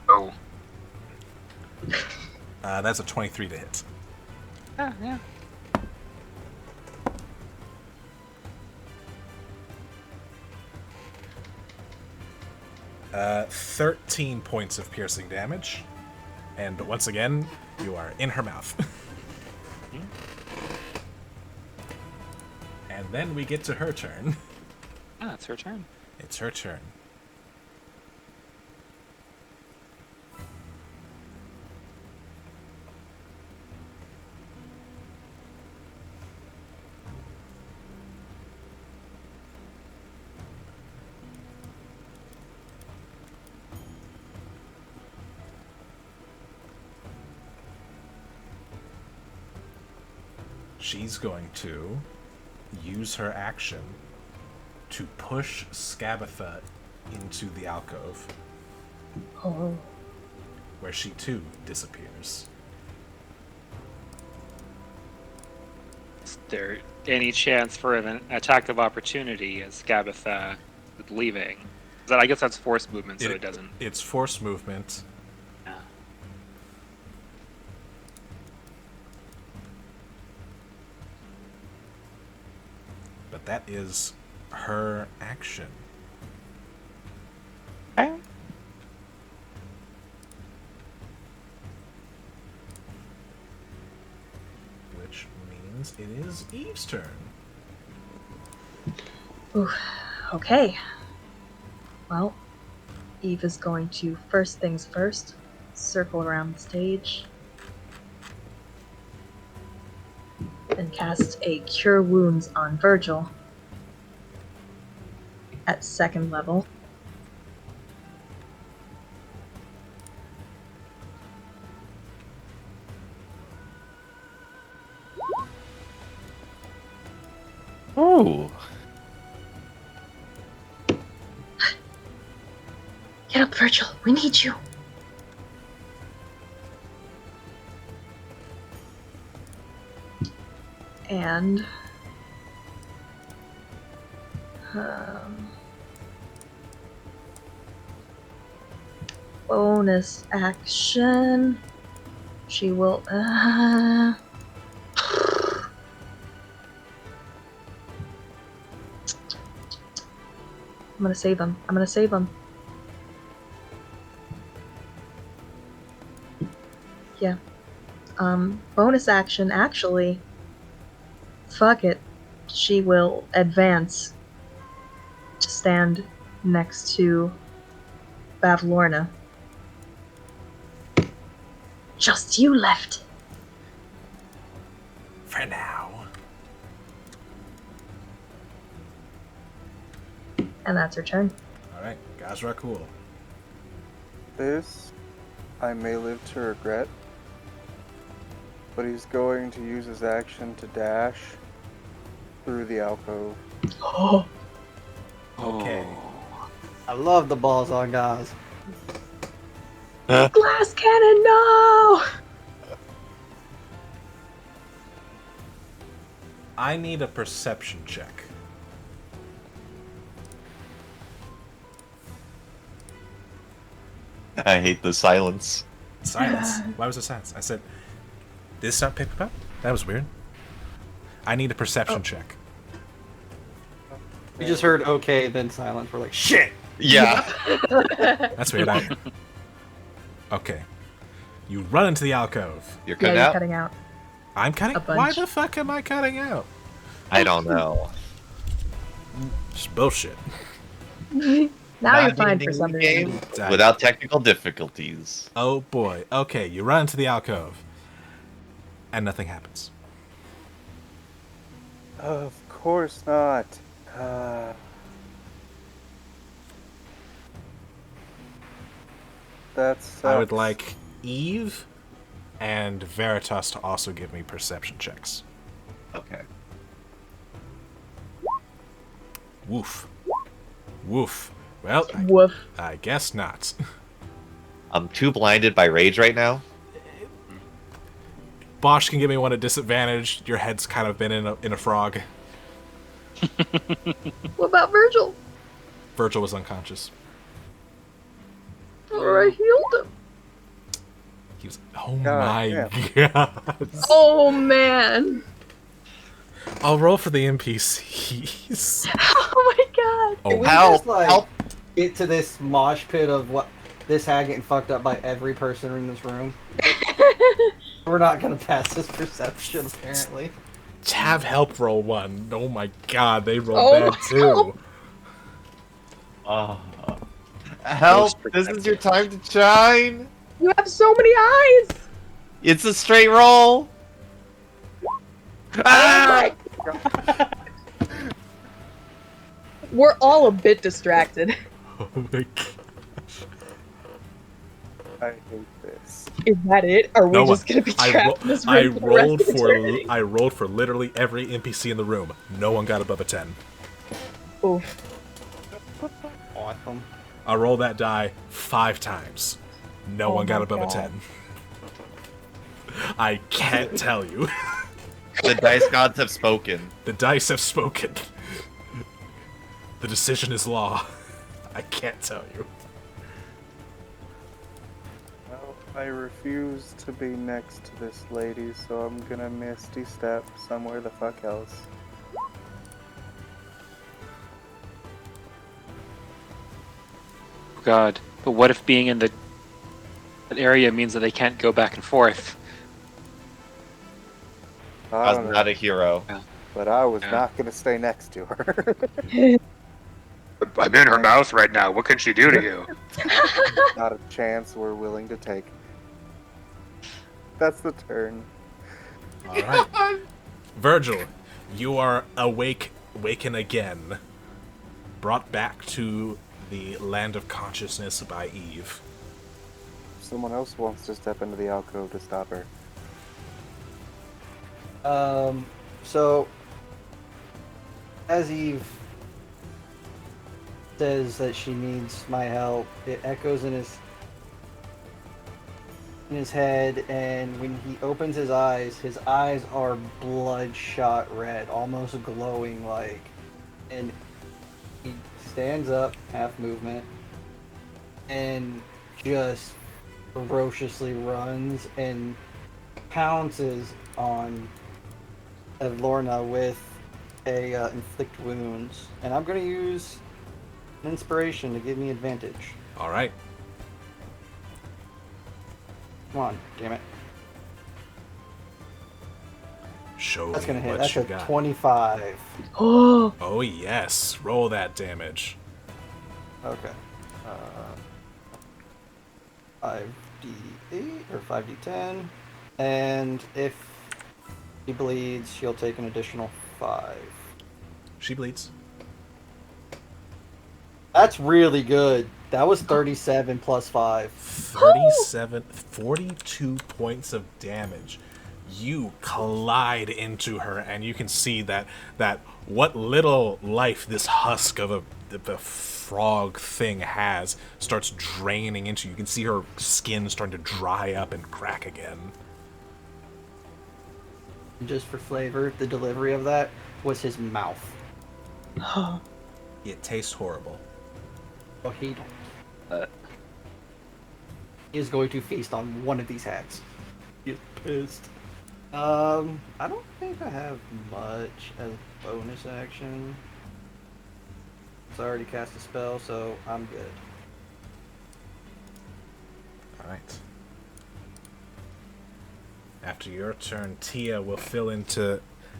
Oh. That's a 23 to hit. Yeah. 13 points of piercing damage. And once again, you are in her mouth. And then we get to her turn. Ah, it's her turn. It's her turn. She's going to use her action to push Scabatha into the alcove, Oh. where she too disappears. Is there any chance for an attack of opportunity as Scabatha is leaving? I guess that's force movement, so it doesn't. It's force movement. Yeah. But that is her action. Okay. Which means it is Eve's turn. Ooh, okay. Well, Eve is going to, first things first, circle around the stage and cast a Cure Wounds on Virgil at 2nd level. Ooh. Get up, Virgil. We need you. And bonus action. She will I'm gonna save him. I'm gonna save him. Yeah. Bonus action, actually. Fuck it. She will advance to stand next to Bavlorna. Just you left. For now. And that's her turn. Alright, Gazra, cool. This I may live to regret, but he's going to use his action to dash through the alcove. Oh. Okay. I love the balls on guys. Glass cannon, no! I need a perception check. I hate the silence. Silence. Why was it silence? I said, did it start paper up? That was weird. I need a perception check. We just heard okay, then silence. We're like, shit! Yeah. That's weird. Okay. You run into the alcove. You're Yeah, cutting you're out? cutting out. I'm cutting? A bunch. Why the fuck am I cutting out? I don't know. Just bullshit. Now you're Not fine ending for some the reason. game without technical difficulties. Oh boy. Okay, you run into the alcove. And nothing happens. Of course not. That's. I would like Eve and Veritas to also give me perception checks. Okay. Woof. Woof. Well, Woof. I guess not. I'm too blinded by rage right now. Bosch can give me one at disadvantage. Your head's kind of been in a frog. What about Virgil? Virgil was unconscious. Or I healed him. He was. Oh God, my yeah. god. Oh man. I'll roll for the NPCs. Oh my god. Can we Help! just, like, Help! get to this mosh pit of what this hag getting fucked up by every person in this room? We're not gonna pass this perception, apparently. Have help roll one. Oh my god, they rolled Oh bad my too. Oh. Help! This is your time to shine! You have so many eyes. It's a straight roll! Ah! We're all a bit distracted. Oh my god. I hate this. Is that it? Are we No just one- gonna be trapped in this I room for the rest rolled of for eternity? I rolled for literally every NPC in the room. No one got above a 10. Oof. Awesome. I rolled that die 5 times. No Oh one got my above a God. 10. I can't tell you. The dice gods have spoken. The dice have spoken. The decision is law. I can't tell you. Well, I refuse to be next to this lady, so I'm gonna misty step somewhere the fuck else. God, but what if being in that area means that they can't go back and forth? I I don't was know, not a hero. but I was Yeah. not gonna stay next to her. I'm in her mouth right now. What can she do to you? Not a chance we're willing to take. That's the turn. Alright. Virgil, you are awaken again. Brought back to the land of consciousness by Eve. Someone else wants to step into the alcove to stop her. So as Eve says that she needs my help, it echoes in his head, and when he opens his eyes are bloodshot red, almost glowing like, and he stands up, half movement, and just ferociously runs and pounces on Lorna with a inflict wounds, and I'm gonna use An inspiration to give me advantage. All right. Come on, damn it. Show That's me gonna hit. what That's you a got. 25. Oh, Oh yes, roll that damage. Okay. 5d8 or 5d10. And if he bleeds, she'll take an additional 5. She bleeds. That's really good. That was 37 plus 5. 37, 42 points of damage. You collide into her, and you can see that what little life this husk of a frog thing has starts draining into you. You can see her skin starting to dry up and crack again. Just for flavor, the delivery of that was his mouth. It tastes horrible. Oh, he is going to feast on one of these hats. He's pissed. I don't think I have much as bonus action. So I already cast a spell, so I'm good. All right. After your turn, Tia will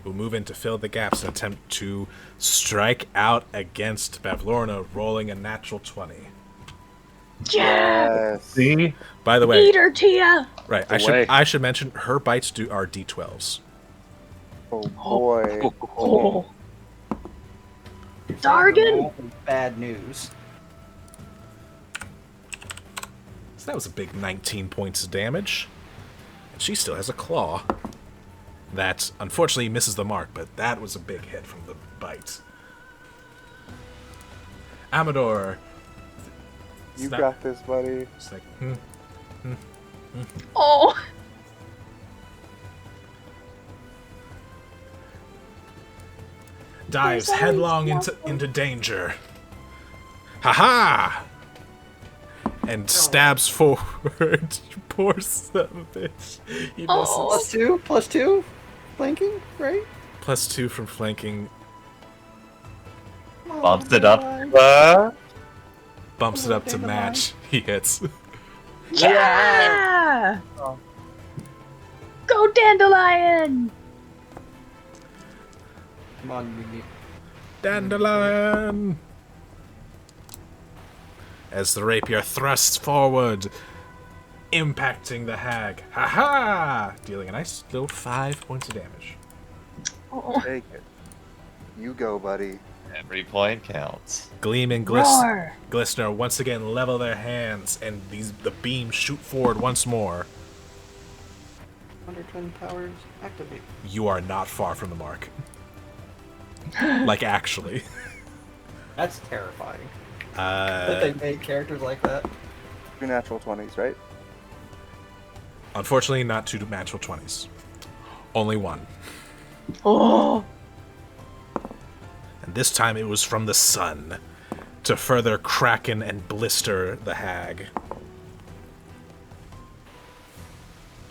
move in to fill the gaps and attempt to strike out against Bavlorna, rolling a natural 20. yeah! Yes. See? By the way, Eat her, Tia! right, The way. I should mention her bites are D12s. Oh boy. Oh. You're saying Dargon! the mouth is bad news. So that was a big 19 points of damage. And she still has a claw. That unfortunately misses the mark, but that was a big hit from the bite. Amador. You got this, buddy. It's like, Oh! dives There's headlong always into danger. Ha-ha! And stabs forward. Poor son of a bitch. He misses. Oh. Plus two? Flanking, right? +2 from flanking. Bumps it up. Bumps it up to match. He hits. Yeah! Go Dandelion! Come on, Mimi. Dandelion! As the rapier thrusts forward, impacting the hag. Ha-ha! Dealing a nice little 5 points of damage. Oh. Take it. You go, buddy. Every point counts. Gleam and Roar! Glistener once again level their hands, and the beams shoot forward once more. Thunder Twin powers activate. You are not far from the mark. Like, actually. That's terrifying. That they made characters like that. 2 natural 20s, right? Unfortunately, not 2 natural 20s. Only 1. Oh! And this time it was from the sun to further cracken and blister the hag.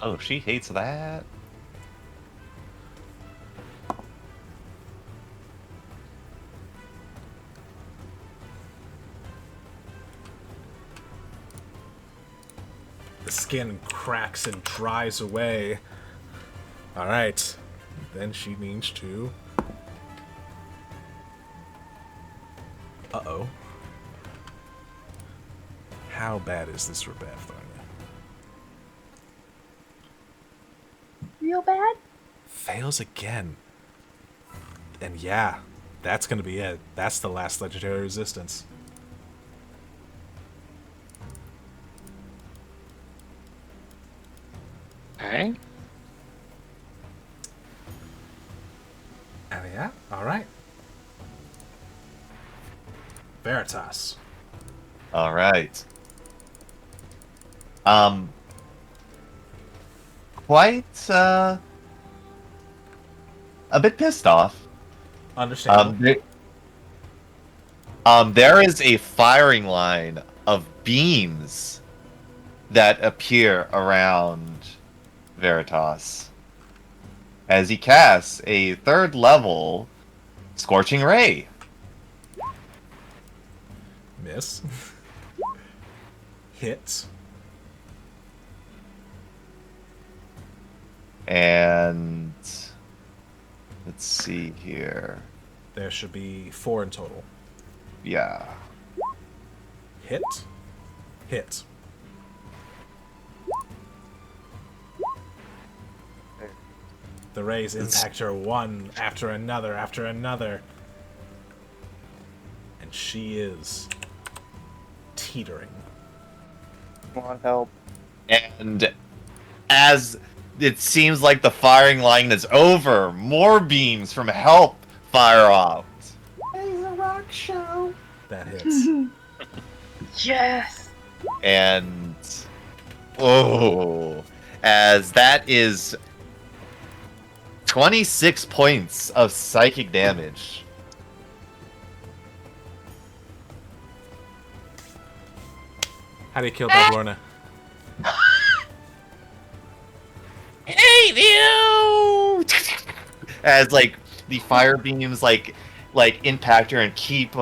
Oh, she hates that. The skin cracks and dries away. Alright. Then she needs to... Uh-oh. How bad is this for Bavlorna? Real bad? Fails again. And yeah, that's gonna be it. That's the last legendary resistance. Okay. And yeah, alright. Veritas. All right. Quite a bit pissed off. Understandable. There is a firing line of beams that appear around Veritas as he casts a 3rd level Scorching Ray. Miss. Hit. And let's see here. There should be 4 in total. Yeah. Hit. Hit. The rays impact her one after another after another. And she is teetering. Come on, help. And as it seems like the firing line is over, more beams from help fire off. It's a rock show. That hits. Yes. And oh, as that is 26 points of psychic damage. How do you kill Bavlorna? Hey you! As like the fire beams like impact her and keep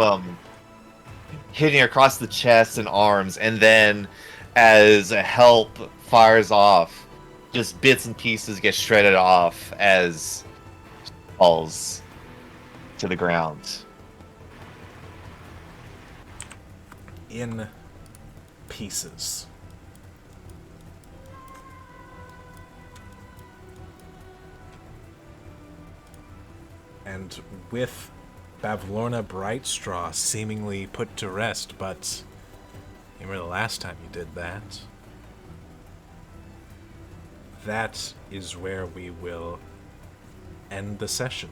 hitting her across the chest and arms, and then as a help fires off, just bits and pieces get shredded off as she falls to the ground. In pieces. And with Bavlorna Brightstraw seemingly put to rest, but you remember the last time you did that? That is where we will end the session.